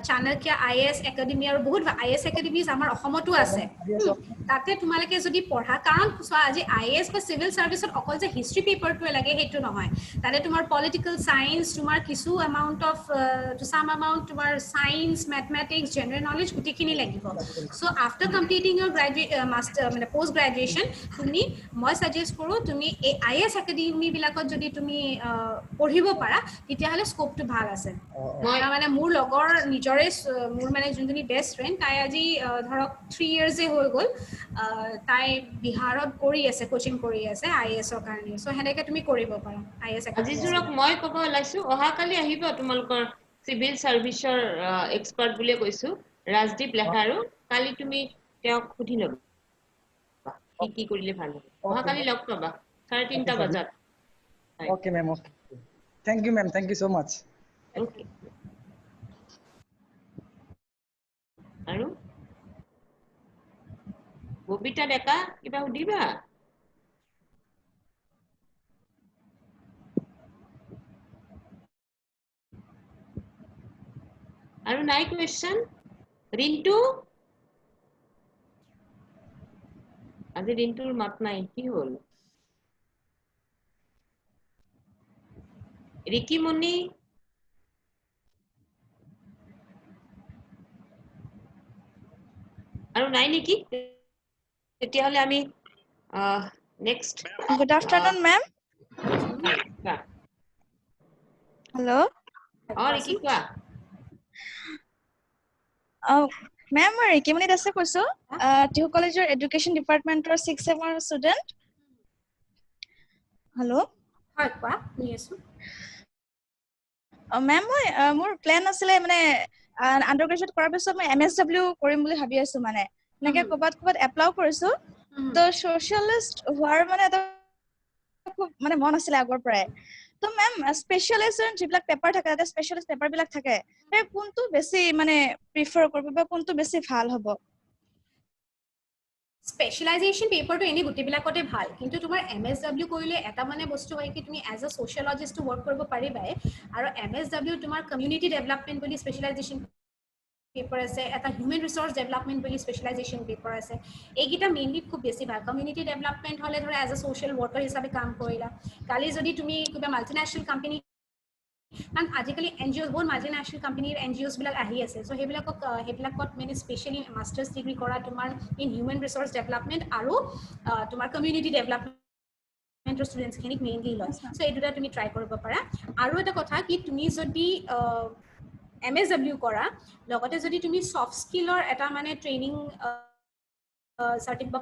চাণক্য IAS একাডেমি আৰু বহুত IAS একাডেমিজ আমাৰ অসমতো আছে তাতে তোমালোকে যদি পঢ়া কাৰণ চোৱা আজি IAS বা চিভিল সাৰ্ভিসত অকল যে হিষ্ট্ৰী পেপাৰটোৱে লাগে সেইটো নহয় তাতে তোমাৰ পলিটিকেল সায়েন্স তোমাৰ কিছু এমাউন্ট অফ সাম এমাউন্ট তোমাৰ সায়েন্স ম্যাথমেটিক্স জেনাৰেল নলেজ গুটিখিনি লাগিব সো আফটাৰ কমপ্লিটিং ইউৰ মাষ্টাৰ মানে পোষ্ট গ্ৰেজুৱেচন তুমি মই সাজেষ্ট কৰো তুমি এই IAS একাডেমি বিলাকত যদি তুমি পঢ়িব পাৰা তেতিয়াহলে স্কোপটো ভাল আছে মানে মোৰ লগৰ নিজৰে মোৰ মানে যোনজনী বেষ্ট ফ্ৰেণ্ড তাই আজি ধৰক 3 years হৈ গ'ল তাই বিহাৰত কৰি আছে কোচিং কৰি আছে IAS ৰ কাৰণে সো হেনেকে তুমি কৰিব পাৰা IAS আজিজুৰক মই ক'ব ওলাইছো অহাকালি আহিব তোমালোকৰ সিভিল সাৰ্ভিসৰ এক্সপাৰ্ট বুলি কৈছো ৰাজদীপ লেখা আৰু কালি তুমি তেওঁক সুধি ল'বা কি কৰিলে ভাল হ'ব অহাকালি লগ পাবা 3:30 বজাত okay ma'am okay thank you ma'am thank you so much okay আৰু ববিতা ডেকা কিবা সুধিবা আৰু নাই কোৱেশ্চন ৰিন্টু আজি ৰিন্টুৰ মাত নাই কি হ'ল ৰিকিমণি আৰু নাই নেকি তেতিয়াহলে আমি next Good afternoon, ma'am. Hello. Ricky কোৱা Ma'am, মই ৰিকিমণি দাসে কৈছো টিহু কলেজৰ এডুকেশ্যন ডিপাৰ্টমেণ্টৰ 6th চেমৰ ষ্টুডেণ্ট হেল্ল' হয় কোৱা শুনি আছো মেম মই মোৰ প্লেন আছিলে মানে আন্ডাৰ গ্ৰেজুৱেট কৰাৰ পিছত মই MSW কৰিম বুলি ভাবি আছো মানে এনেকে ক'বাত এপ্লাই কৰিছো তো ছ'চিয়েলিষ্ট হোৱাৰ মানে এটা খুব মানে মন আছিলে আগৰ পৰাই তো মেম স্পেচিয়েলাইজেশ্যন যিবিলাক পেপাৰ থাকে তাতে স্পেচিয়েলাইজ পেপাৰ বিলাক থাকে সেই কোনটো বেছি মানে প্ৰিফাৰ কৰিব বা কোনটো বেছি ভাল হ'ব স্পেশালাইজেশন পেপাৰটো এনে গুটিবিলাকতে ভাল কিন্তু তোমাৰ MSW কৰিলে এটা মানে বস্তু হয় কি তুমি এজ আ সোশিয়োলজিষ্ট ওয়াৰ্ক কৰিব পাৰিবাই আৰু MSW তোমাৰ কমিউনিটি ডেভেলপমেন্ট বুলি স্পেশালাইজেশন পেপাৰ আছে এটা হিউম্যান ৰিসোৰ্স ডেভেলপমেন্ট বুলি স্পেশালাইজেশন পেপাৰ আছে এইগিটা মেইনলি খুব বেছি ভাল কমিউনিটি ডেভেলপমেন্ট হলে ধৰা এজ আ সোশ্যাল ওয়াৰ্কাৰ হিচাপে কাম কৰিলা কালি যদি তুমি কিবা মাল্টিনেশনাল কোম্পানী কাৰণ আজিকালি NGOs বহুত মাল্টিনেশনাল কোম্পানীৰ NGOs বিলাক আহি আছে সো সেইবিলাকত মানে স্পেশালি মাষ্টাৰ্ছ ডিগ্ৰী কৰা তোমাৰ ইন হিউম্যান ৰিসোৰ্স ডেভেলপমেন্ট আৰু তোমাৰ কমিউনিটি ডেভেলপমেন্টৰ ষ্টুডেণ্টছখিনিক মেইনলি লয় সো এই দুটা তুমি ট্ৰাই কৰিব পাৰা আৰু এটা কথা কি তুমি যদি MSW কৰা লগতে যদি তুমি সফট স্কিলৰ এটা মানে training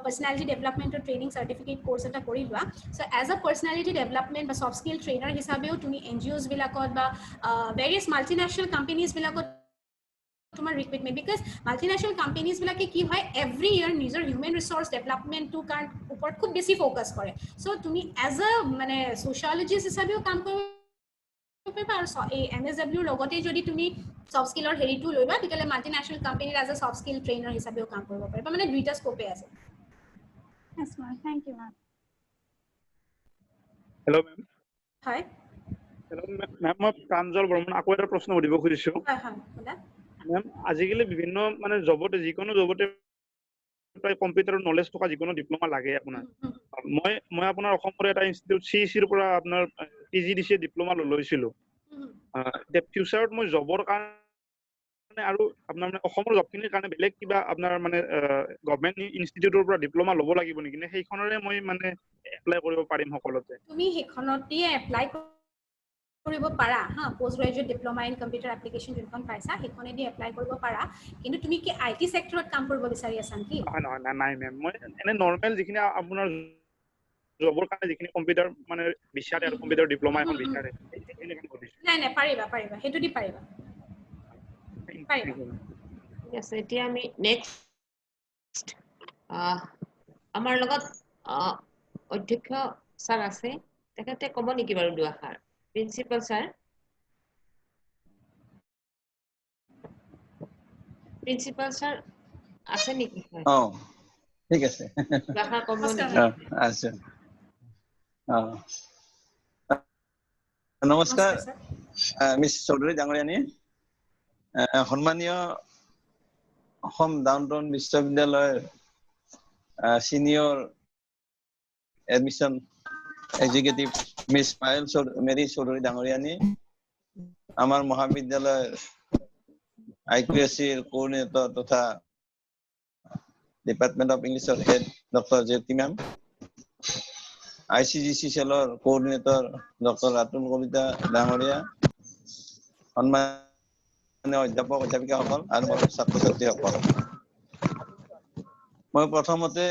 personality development or training certificate course এটা কৰি লোৱা so as a personality development বা soft skill trainer হিচাপেও তুমি NGOs বিলাকত বা various multinational companies বিলাকত তোমাৰ ৰিক্ৰুটমেন্ট বিকজ মাল্টিনেশনাল কোম্পানীজ বিলাকে কি হয় এভৰি ইয়াৰ নিজৰ হিউম্যান ৰিসোৰ্স ডেভেলপমেন্টটো কাৰণ ওপৰত খুব বেছি ফোকাস কৰে সো তুমি এজ আ মানে সোশিয়োলজিষ্ট হিচাপেও কাম কৰিব পাৰিবা আৰু এই MSW লগতে যদি তুমি সফট স্কিলৰ হেৰিটো লৈবা তেতিয়াহ'লে মাল্টিনেশনাল কোম্পানীৰ as a soft skill trainer হিচাপেও কাম কৰিব পাৰিবা মানে দুইটা স্কোপে আছে Yes, ma'am. Thank you, ma'am. Hello' ma'am হয় হেল্ল' মেম মই প্ৰাঞ্জল বৰ্মন আকৌ এটা প্ৰশ্ন সুধিব খুজিছো হয় হয় বলা মেম আজিকালি বিভিন্ন মানে জবতে যিকোনো জবতে প্ৰায় কম্পিউটাৰৰ নলেজ থকা যিকোনো ডিপ্লোমা লাগে আপোনাৰ মই আপোনাৰ অসমৰে এটা ইনষ্টিটিউট CECৰ পৰা আপোনাৰ PGDCA ডিপ্লোমা লৈছিলো ফিউচাৰত মই জবৰ কাৰণে মানে আৰু আপোনাৰ মানে অসমৰ জবখিনিৰ কাৰণে বেলেগ কিবা আপোনাৰ মানে গভৰ্ণমেণ্ট ইনষ্টিটিউটৰ পৰা ডিপ্ল'মা ল'ব লাগিব নেকি নে সেইখনৰে মই মানে এপ্লাই কৰিব পাৰিম সকলোতে তুমি সেইখনতে এপ্লাই কৰিব পাৰা হা post graduate diploma in computer application যোনখন পাইছা সেইখনেদি এপ্লাই কৰিব পাৰা কিন্তু তুমি কি IT সেক্টৰত কাম কৰিব বিচাৰি আছা নেকি নহয় নাই মেম মই এনে নৰ্মেল যিখিনি আপোনাৰ জবৰ কাৰণে যিখিনি কম্পিউটাৰ মানে বিচাৰে আৰু কম্পিউটাৰ ডিপ্ল'মা এখন বিচাৰে সেইখিনি কাম কৰিছো নাই পাৰিবা সেইটো দি পাৰিবা ঠিক আছে এতিয়া আমি নেক্সট আমাৰ লগত অধ্যক্ষ ছাৰ আছে তেখেতে ক'ব নেকি বাৰু দুআষাৰ প্ৰিন্সিপাল ছাৰ আছে নেকি ঠিক আছে দুআষাৰ ক'ব নেকি আছে নমস্কাৰ মিছ চৌধুৰী ডাঙৰীয়ানী সন্মানীয় অসম ডাউনটাউন বিশ্ববিদ্যালয়ৰ senior admission executive miss Payel Mary Choudhury ডাঙৰীয়ানী আমাৰ মহাবিদ্যালয়ৰ IQAC কোঅৰ্ডিনেটৰ তথা ডিপাৰ্টমেন্ট অফ ইংলিছৰ হেড ডক্টৰ জেতি মেম ICGC চেলৰ কোঅৰ্ডিনেটৰ ডক্টৰ ৰাতুল কলিতা ডাঙৰীয়া সন্মানীয় অধ্যাপক অধ্যাপিকাসকল আৰু ছাত্ৰ ছাত্ৰীসকল মই প্ৰথমতে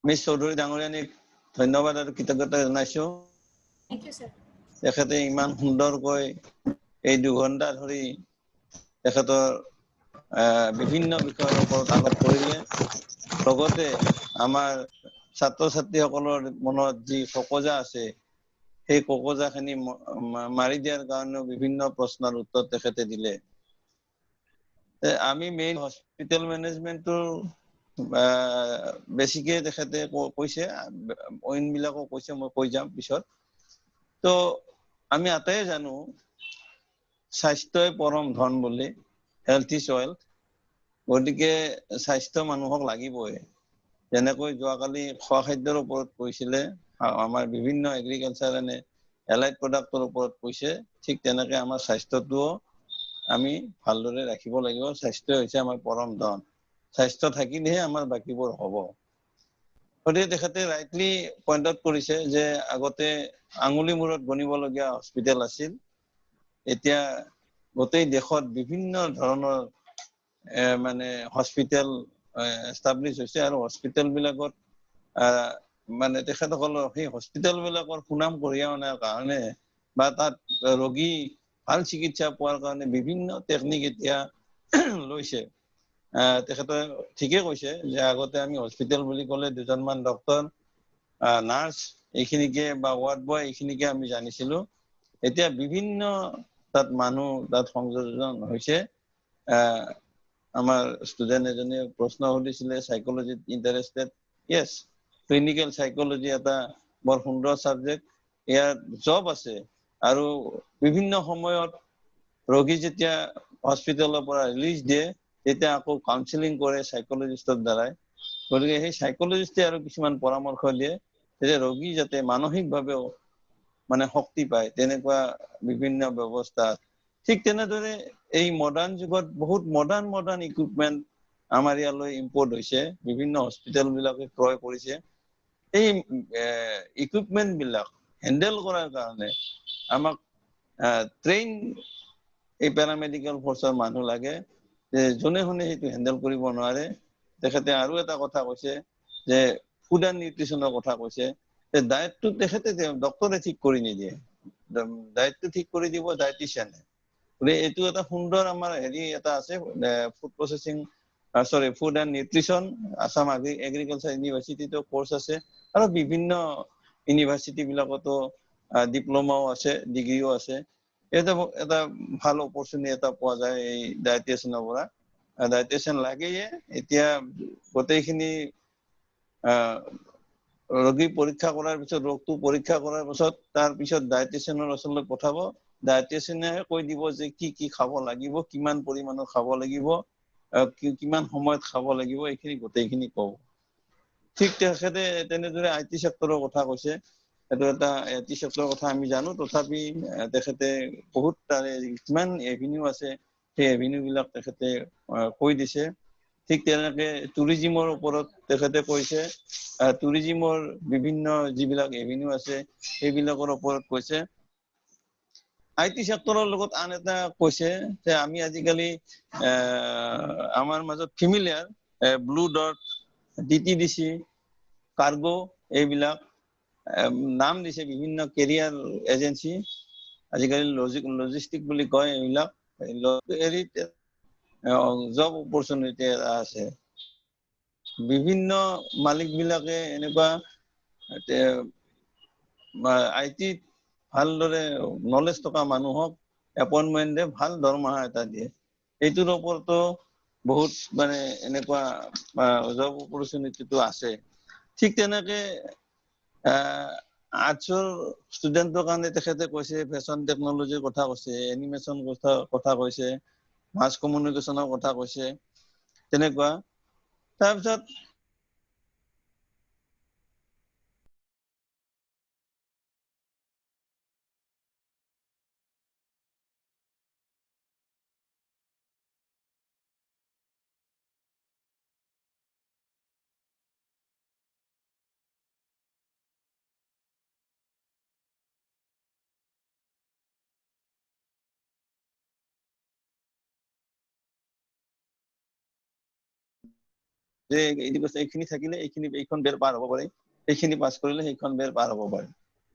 মিছ চৌধুৰী ডাঙৰীয়ানীক ধন্যবাদ আৰু কৃতজ্ঞতা জনাইছো তেখেতে ইমান সুন্দৰকৈ এই 2 ঘণ্টা ধৰি তেখেতৰ বিভিন্ন বিষয়ৰ ওপৰত আলোপ কৰিলে লগতে আমাৰ ছাত্ৰ ছাত্ৰীসকলৰ মনত যি সকজা আছে সেই সকজাখিনি মাৰি দিয়াৰ কাৰণে বিভিন্ন প্ৰশ্নৰ উত্তৰ তেখেতে দিলে আমি মেইন হস্পিটেল মেনেজমেন্টৰ বেছিকে তেখেতে কৈছে অইনবিলাকো কৈছে মই কৈ যাম পিছত তো আমি আটাই জানো স্বাস্থ্যই পৰম ধন বুলি হেল্থ ইজ ৱেল্থ গতিকে স্বাস্থ্য মানুহক লাগিবই যেনেকৈ যোৱাকালি খোৱা খাদ্যৰ ওপৰত কৈছিলে আমাৰ বিভিন্ন এগ্ৰিকালচাৰ এনে এলাইড প্ৰডাক্টৰ ওপৰত কৈছে ঠিক তেনেকৈ আমাৰ স্বাস্থ্যটোও আমি ভালদৰে ৰাখিব লাগিব স্বাস্থ্য হৈছে আমাৰ পৰম ধন স্বাস্থ্য থাকিলেহে আমাৰ বাকীবোৰ হ'ব গতিকে তেখেতে ৰাইটলি পইণ্ট আউট কৰিছে যে আগতে আঙুলি মূৰত গণিবলগীয়া হস্পিটেল আছিল এতিয়া গোটেই দেশত বিভিন্ন ধৰণৰ মানে হস্পিটেল এষ্টাব্লিছ হৈছে আৰু হস্পিটেল বিলাকত মানে তেখেতসকলৰ সেই হস্পিটেল বিলাকৰ সুনাম কঢ়িয়াই অনাৰ কাৰণে বা তাত ৰোগী ভাল চিকিৎসা পোৱাৰ কাৰণে বিভিন্ন টেকনিক এতিয়া লৈছে তেখেতে ঠিকে কৈছে যে আগতে আমি হস্পিটেল বুলি ক'লে দুজনমান ডক্টৰ নাৰ্ছ এইখিনিকে বা ৱাৰ্ড বয় এইখিনিকে আমি জানিছিলো এতিয়া বিভিন্ন তাত মানুহ তাত সংযোজন হৈছে আমাৰ ষ্টুডেণ্ট এজনে প্ৰশ্ন সুধিছিলে সাইকোলজিত ইণ্টাৰেষ্টেড ইয়েছ ক্লিনিকেল সাইকোলজি এটা বৰ সুন্দৰ সাবজেক্ট ইয়াৰ জব আছে আৰু বিভিন্ন সময়ত ৰোগী যেতিয়া হস্পিটেলৰ পৰা ৰিলিজ দিয়ে তেতিয়া আকৌ কাউন্সেলিং কৰে সাইকোলজিষ্টৰ দ্বাৰাই গতিকে সেই সাইকোলজিষ্টে আৰু কিছুমান পৰামৰ্শ দিয়ে যে ৰোগী যাতে মানসিকভাৱেও মানে শক্তি পায় তেনেকুৱা বিভিন্ন ব্যৱস্থা ঠিক তেনেদৰে এই মডাৰ্ণ যুগত বহুত মডাৰ্ণ ইকুইপমেন্ট আমাৰ ইয়ালৈ ইম্পৰ্ট হৈছে বিভিন্ন হস্পিটেল বিলাকে ক্ৰয় কৰিছে এই ইকুইপমেন্ট বিলাক হেণ্ডেল কৰাৰ কাৰণে আমাক ট্ৰেইন এই পেৰামেডিকেল ফৰ্চৰ মানুহ লাগে যে যোনে শুনে সেইটো হেণ্ডেল কৰিব নোৱাৰে তেখেতে আৰু এটা কথা কৈছে যে ফুড এণ্ড নিউট্ৰিচনৰ কথা কৈছে যে ডায়েটটো তেখেতে ডক্টৰে ঠিক কৰি নিদিয়ে ডায়েটটো ঠিক কৰি দিব ডায়েটিচিয়ানে এইটো এটা সুন্দৰ আমাৰ হেৰি এটা আছে food processing food and nutrition Assam agriculture ইউনিভাৰ্চিটিতো কোৰ্চ আছে আৰু বিভিন্ন ইউনিভাৰ্চিটি বিলাকতো ডিপ্ল'মাও আছে ডিগ্ৰীও আছে এটা ভাল অপৰচুনিটি এটা পোৱা যায় এই ডায়েটিচিয়ানৰ পৰা ডায়েটিচিয়ান লাগেয়ে এতিয়া গোটেইখিনি ৰোগী পৰীক্ষা কৰাৰ পিছত ৰোগটো পৰীক্ষা কৰাৰ পিছত তাৰ পিছত ডায়েটিচিয়ানৰ ওচৰলৈ পঠাব ডায়েটিচিয়ানে কৈ দিব যে কি খাব লাগিব কিমান পৰিমাণৰ খাব লাগিব কিমান সময়ত খাব লাগিব এইখিনি গোটেইখিনি ক'ব ঠিক তেখেতে তেনেদৰে IT সেক্টৰৰ কথা কৈছে এইটো এটা IT সেক্টৰৰ কথা আমি জানো তথাপি তেখেতে বহুত তাৰে কিমান এভিনিউ আছে সেই এভিনিউ বিলাক তেখেতে কৈ দিছে ঠিক তেনেকে টুৰিজিমৰ ওপৰত তেখেতে কৈছে টুৰিজিমৰ বিভিন্ন যিবিলাক এভিনিউ আছে সেইবিলাকৰ ওপৰত কৈছে আইটি সেক্টৰৰ লগত আন এটা কৈছে যে আমি আজিকালি আমাৰ মাজত familiar blue dot DTDC cargo এইবিলাক নাম দিছে বিভিন্ন কেৰিয়াৰ এজেন্সি আজিকালি লজিষ্টিক বুলি কয় এইবিলাক জব অপৰচুনিটি আছে বিভিন্ন মালিক বিলাকে এনেকুৱা আইটি ভালদৰে নলেজ থকা মানুহক এপইন্টমেন্ট দিয়ে ভাল দৰমহা এটা দিয়ে এইটোৰ ওপৰতো বহুত মানে এনেকুৱা জব অপৰচুনিটিটো আছে ঠিক তেনেকে আৰ্টছৰ ষ্টুডেণ্টৰ কাৰণে তেখেতে কৈছে ফেশ্বন টেকনলজিৰ কথা কৈছে এনিমেশ্যন কথা কৈছে মাছ কমিউনিকেশ্যনৰ কথা কৈছে তেনেকুৱা তাৰপিছত যে এইখিনি থাকিলে এইখন বেৰ পাৰ হ'ব পাৰে এইখিনি পাছ কৰিলে সেইখন বেৰ পাৰ হ'ব পাৰে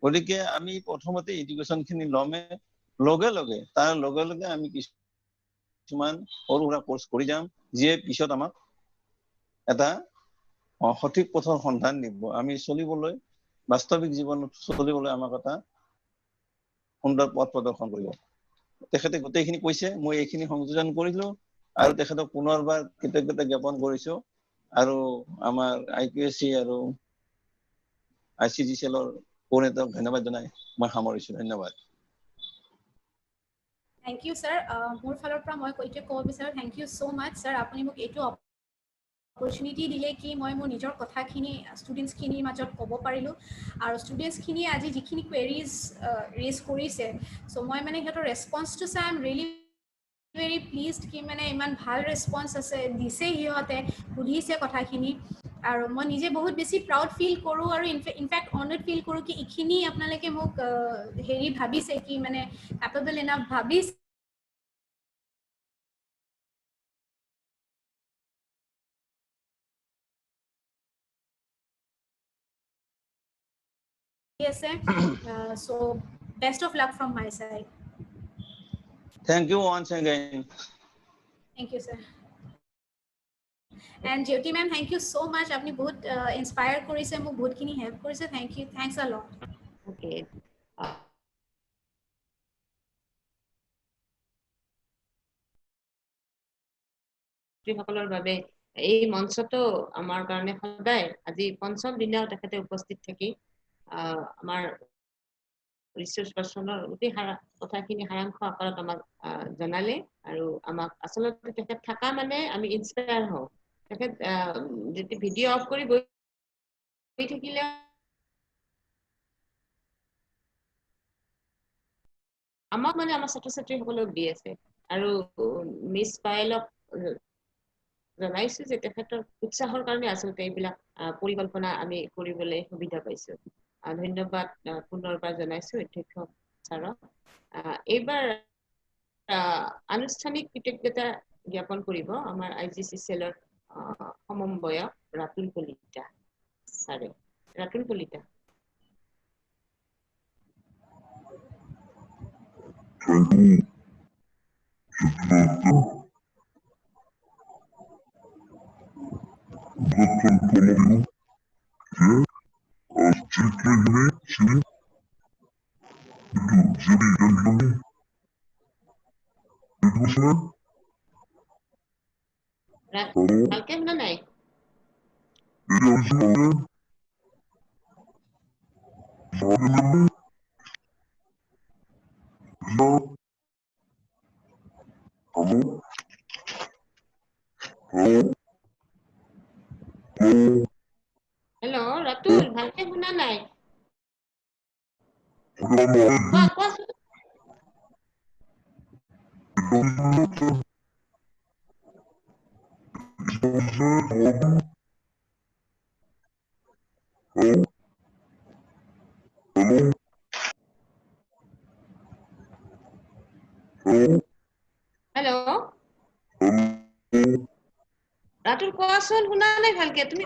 গতিকে আমি প্ৰথমতে এডুকেশ্যন খিনি ল'মে লগে লগে তাৰ লগে লগে আমি কিছুমান সৰু সুৰা কোৰ্চ কৰি যাম যিয়ে পিছত আমাক এটা সঠিক পথৰ সন্ধান দিব আমি চলিবলৈ বাস্তৱিক জীৱনত চলিবলৈ আমাক এটা সুন্দৰ পথ প্ৰদৰ্শন কৰিব তেখেতে গোটেইখিনি কৈছে মই এইখিনি সংযোজন কৰিলো আৰু তেখেতক পুনৰবাৰ কৃতজ্ঞতা জ্ঞাপন কৰিছো আৰু আমাৰ IQAC আৰু ICGCLৰ কোনেতক ধন্যবাদ জনাই মই সামৰিছো ধন্যবাদ থ্যাংক ইউ স্যাৰ মোৰ ফালৰ পৰা মই কৈতে ক'ব বিচাৰো thank you so mass sir আপুনি মোক এইটো অপৰচুনিটি দিলে কি মই মোৰ নিজৰ কথাখিনি ষ্টুডেণ্টছখিনিৰ মাজত ক'ব পাৰিলোঁ আৰু ষ্টুডেণ্টছখিনিয়ে আজি যিখিনি কুৱেৰিজ ৰেজ কৰিছে চ' মই মানে সিহঁতৰ ৰেছপন্সটো চাই I am really very pleased কি মানে ইমান ভাল ৰেছপন্স আছে দিছে সিহঁতে সুধিছে কথাখিনি আৰু মই নিজে বহুত বেছি প্ৰাউড ফিল কৰোঁ আৰু ইনফেক্ট অনাৰ্ড ফিল কৰোঁ কি এইখিনি আপোনালোকে মোক হেৰি ভাবিছে কি মানে কেপেবল এনাফ ভাবিছে so best of luck from my side thank you once again thank you sir and Jyoti ma'am thank you so much apni bahut inspire korise mo bahut kini help korise thank you thanks a lot okay সকলৰ বাবে এই মঞ্চটো আমাৰ কাৰণে সদায় আজি পঞ্চম দিনা তেখেতে উপস্থিত থাকি আমাৰ ৰিচাৰ্চ পাৰ্সনৰ গোটেই কথাখিনি সাৰাংশ আকাৰত আমাক জনালে আৰু আমাক আচলতে তেখেত থকা মানে আমি ইনস্পায়াৰ হওঁ তেখেত যেতিয়া ভিডিঅ' অফ কৰি বহি থাকিলে আমাক মানে আমাৰ ছাত্ৰ ছাত্ৰীসকলক দি আছে আৰু মিছ পায়েলক জনাইছো যে তেখেতৰ উৎসাহৰ কাৰণে আচলতে এইবিলাক পৰিকল্পনা আমি কৰিবলৈ সুবিধা পাইছো ধন্যবাদ পুনৰবাৰ জনাইছো অধ্যক্ষ ছাৰক এইবাৰ আনুষ্ঠানিক কৃতজ্ঞতা জ্ঞাপন কৰিব আমাৰ IGCCLৰ সমন্বয়ক ৰাতুল কলিতা ছাৰে ৰাতুল কলিতা ভালকে শুনা নাই হেল্ল' ৰাতুল ভালকে শুনা নাই কোৱাচোন Hello? Ratul কোৱাচোন শুনা নাই ভালকে তুমি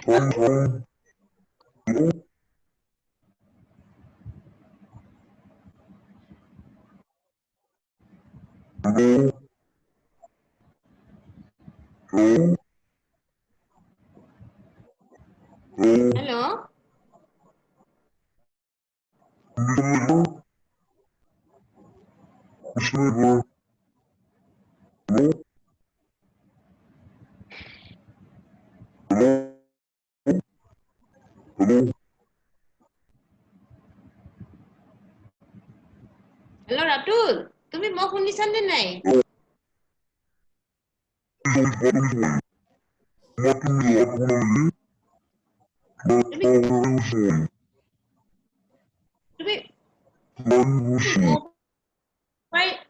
Hello? Hello Ratul, তুমি মোক শুনিছানে নাই? তুমি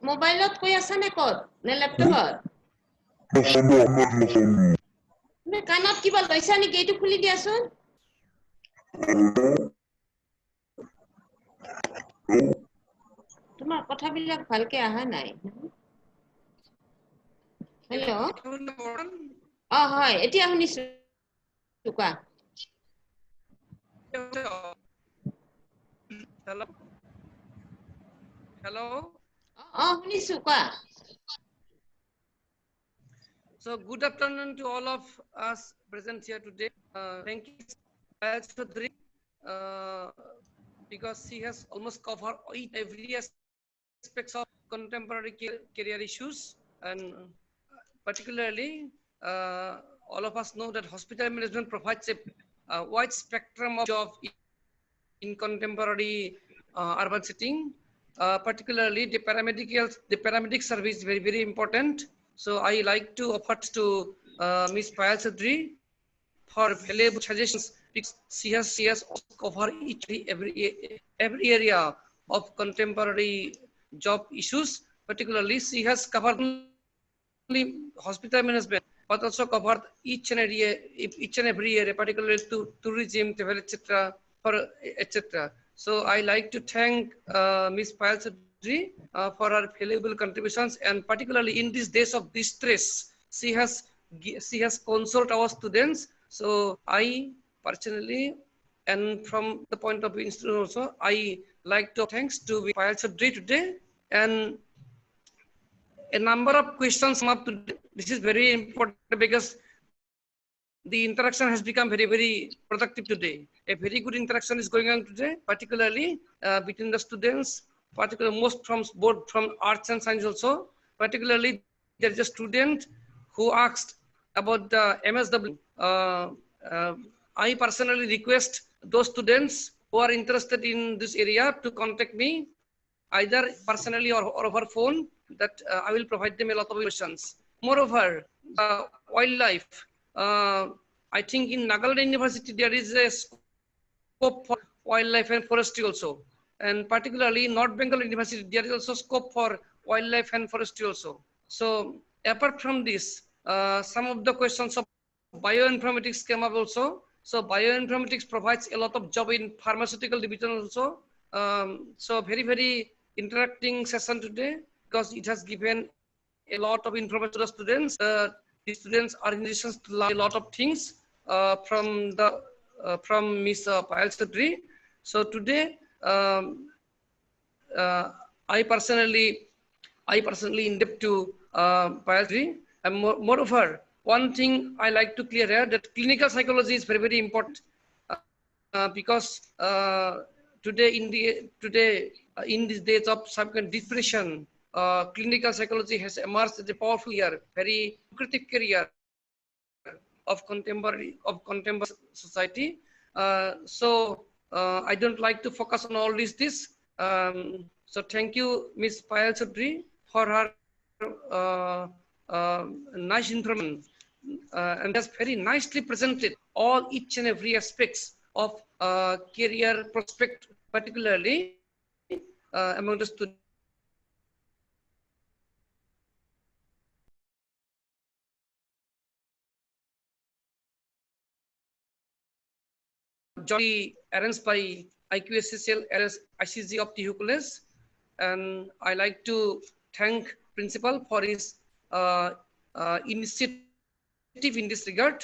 মোবাইলত কৈ আছা নে ক'ত? নে লেপটপত? তুমি কাণত কিবা লৈছা নেকি? এইটো খুলি দিয়াচোন। তোমাৰ কথাবিলাক ভালকে অহা নাই। হেল্ল'? হয়, এতিয়া শুনিছো। কোৱা। Hello? Hello? শুনিছো, কোৱা। So good afternoon to all of us present here today. Thank you, Payal Choudhury, because she has almost covered every aspects of contemporary career issues, and particularly all of us know that hospital management provides a wide spectrum of job in contemporary urban setting. Particularly the paramedic service is very, very important. So I like to offer to Ms. Payal Choudhury for valuable suggestions, because she has covered every area of contemporary job issues. Particularly, she has covered only hospital management, but also covered each and every area, particularly to tourism, travel, etc. etc. So I like to thank Ms. Payal Choudhury for her valuable contributions, and particularly in these days of distress, she has consoled our students. So I personally, and from the point of view institute also, I like to thanks to Payal Choudhury today, and a number of questions come up today. This is very important because the interaction has become very, very productive today. A very good interaction is going on today, particularly between the students, particularly most from both from arts and science also. Particularly, there is a student who asked about the MSW. I personally request those students who are interested in this area to contact me either personally or over phone, that I will provide them a lot of questions. Moreover, wildlife. I think in Nagaland University, there is a scope for wildlife and forestry also. And particularly North Bengal University, there is also scope for wildlife and forestry also. So apart from this, some of the questions of bioinformatics came up also. So bioinformatics provides a lot of job in pharmaceutical division also. So very, very interacting session today, because it has given a lot of information to the students. The students are in position to learn a lot of things from Ms. Payal Choudhury. So today, I personally indebted to Payal Choudhury. And moreover, one thing I like to clear here, that clinical psychology is very, very important, because today in these days of subsequent depression, clinical psychology has emerged as a powerful career, very lucrative career of contemporary society. So I don't like to focus on all this. So thank you, Ms. Payal Choudhury, for her nice information, and has very nicely presented all each and every aspects of career prospect, particularly among the students. jointly arranged by IQAC as ICG of Tihu College. And I like to thank principal for his initiative in this regard,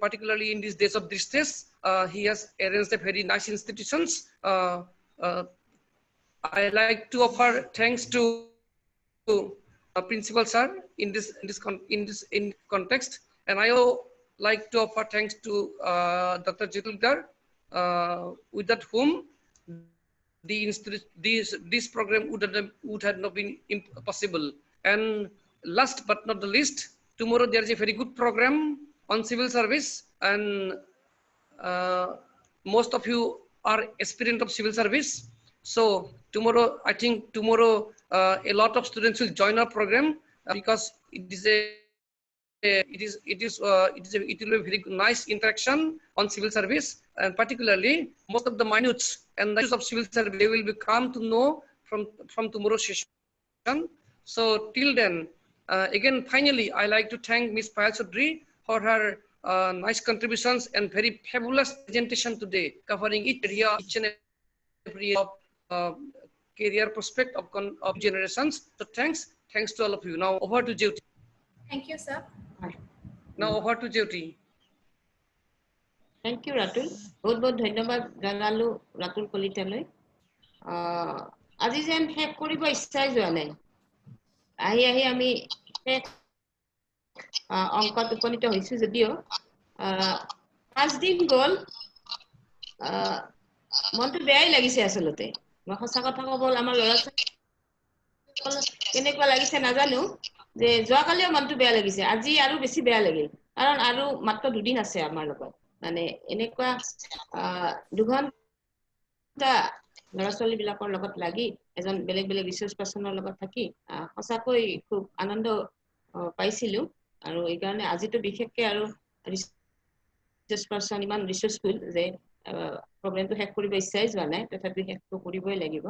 particularly in these days of distress. He has arranged a very nice institutions. I like to offer thanks to principal sir in this context, and I like to offer thanks to Dr. Choudhury, without whom this program would have not been possible. And last but not the least, tomorrow there is a very good program on civil service, and most of you are aspirant of civil service. So tomorrow, I think tomorrow a lot of students will join our program because it will be a very nice interaction on civil service, and particularly most of the minutes and the issues of civil service they will become to know from tomorrow's session. So till then, again, finally, I like to thank Ms. Payal Choudhury for her nice contributions and very fabulous presentation today, covering each and every career prospect of generations. So thanks to all of you. Now over to Jyoti. Thank you, sir. Now over to Jyoti. Thank you, Ratul. বহুত বহুত ধন্যবাদ জনালো ৰাতুল কলিতালৈ। আজি যেন শেষ কৰিব ইচ্ছাই যোৱা নাই। আহি আহি আমি শেষ অংকত উপনীত হৈছো যদিও 5 দিন গ'ল, মনটো বেয়াই লাগিছে আচলতে। মই সঁচা কথা ক'ব হ'ল, আমাৰ ল'ৰা ছোৱালী কেনেকুৱা লাগিছে নাজানো, যে যোৱাকালিও মনটো বেয়া লাগিছে, আজি আৰু বেছি বেয়া লাগিল, কাৰণ আৰু মাত্ৰ 2 দিন আছে আমাৰ লগত। মানে এনেকুৱা 2 ঘণ্টা ল'ৰা ছোৱালী বিলাকৰ লগত লাগি এজন বেলেগ বেলেগ ৰিচোৰ্চ পাৰ্চনৰ লগত থাকি সঁচাকৈ খুব আনন্দ পাইছিলো। আৰু এই কাৰণে আজিতো বিশেষকৈ আৰু ৰিচোৰ্চ পাৰ্চন ইমান ৰিচোৰ্চফুল যে প্ৰগ্ৰেমটো শেষ কৰিব ইচ্ছাই যোৱা নাই, তথাপি শেষটো কৰিবই লাগিব।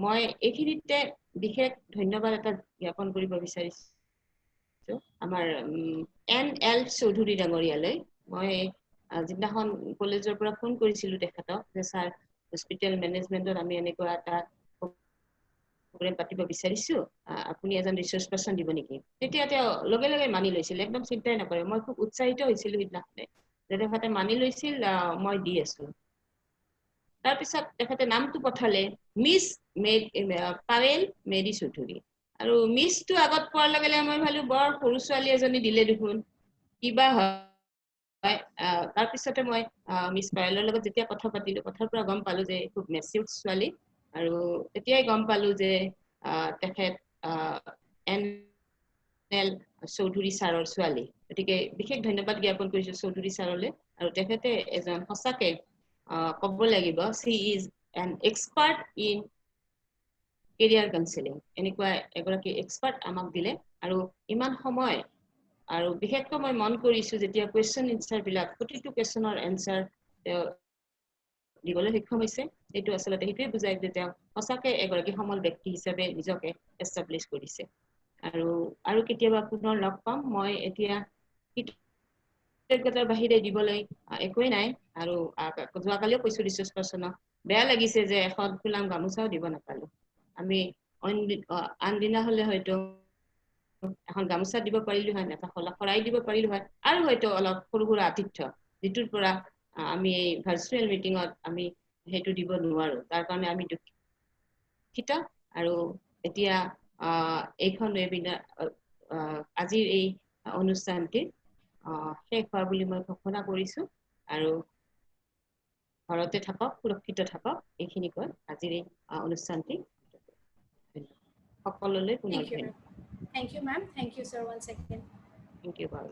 মই এইখিনিতে বিশেষ ধন্যবাদ এটা জ্ঞাপন কৰিব বিচাৰিছো আমাৰ NL চৌধুৰী ডাঙৰীয়ালৈ। মই যিদিনাখন কলেজৰ পৰা ফোন কৰিছিলো তেখেতক যে ছাৰ হস্পিটেল মেনেজমেণ্টত আমি এনেকুৱা এটা প্ৰগ্ৰেম পাতিব বিচাৰিছো, আপুনি এজন ৰিচোৰ্চ পাৰ্চন দিব নেকি? তেতিয়া তেওঁ লগে লগে মানি লৈছিল, একদম চিন্তাই নকৰে। মই খুব উৎসাহিত হৈছিলো সিদিনাখনে যে তেখেতে মানি লৈছিল, মই দি আছো। তাৰপিছত তেখেতে নামটো পঠালে মিছ পায়েল মেৰী চৌধুৰী। আৰু মিছটো আগত পোৱাৰ লগে লগে মই ভাবিলো বৰ সৰু ছোৱালী এজনী দিলে দেখোন, কিবা হয়। তাৰপিছতে মই মিছ পায়েলৰ লগত যেতিয়া কথা পাতিলো, কথাৰ পৰা গম পালো যে খুব মেচিউৰ ছোৱালী। আৰু তেতিয়াই গম পালো যে তেখেত NL চৌধুৰী ছাৰৰ ছোৱালী। গতিকে বিশেষ ধন্যবাদ জ্ঞাপন কৰিছো চৌধুৰী ছাৰলৈ। আৰু তেখেতে এজন সঁচাকে ক'ব লাগিব, she is an expert in career counseling। এনেকুৱা এগৰাকী এক্সপাৰ্ট আমাক দিলে। আৰু ইমান সময়, আৰু বিশেষকৈ মই মন কৰিছো যেতিয়া কুৱেশ্যন এনচাৰ বিলাক প্ৰতিটো কুৱেশ্যনৰ এনচাৰ তেওঁ দিবলৈ সক্ষম হৈছে, এইটো আচলতে সেইটোৱে বুজায় যে তেওঁ সঁচাকৈ এগৰাকী সমল ব্যক্তি হিচাপে নিজকে এষ্টাব্লিছ কৰিছে। আৰু কেতিয়াবা পুনৰ লগ পাম। মই এতিয়া কৃতজ্ঞতাৰ বাহিৰে দিবলৈ একোৱেই নাই। আৰু যোৱাকালিও কৈছো ৰিচোৰ্চ পাৰ্চনক, বেয়া লাগিছে যে এখন ফুলাম গামোচাও দিব নাপালো। আমি আন দিনা হলে হয়তো এখন গামোচা দিব পাৰিলো হয়, এটা শৰাই দিব পাৰিলো হয়, আৰু হয়তো অলপ সৰু সুৰা আতিথ্য যিটোৰ পৰা আমি এই ভাৰ্চুৱেল মিটিঙত আমি সেইটো দিব নোৱাৰো। তাৰ কাৰণে আমি দুখিত। আৰু এতিয়া এইখন ৱেবিনাৰ আজিৰ এই অনুষ্ঠানটি শেষ হোৱা বুলি মই ঘোষণা কৰিছো। আৰু ঘৰতে থাকক, সুৰক্ষিত থাকক, এইখিনি কৈ আজিৰ এই অনুষ্ঠানটি সকলোলৈ পুনৰ ধন্যবাদ। Thank you, ma'am. Thank you, sir, once again. Thank you, Payal.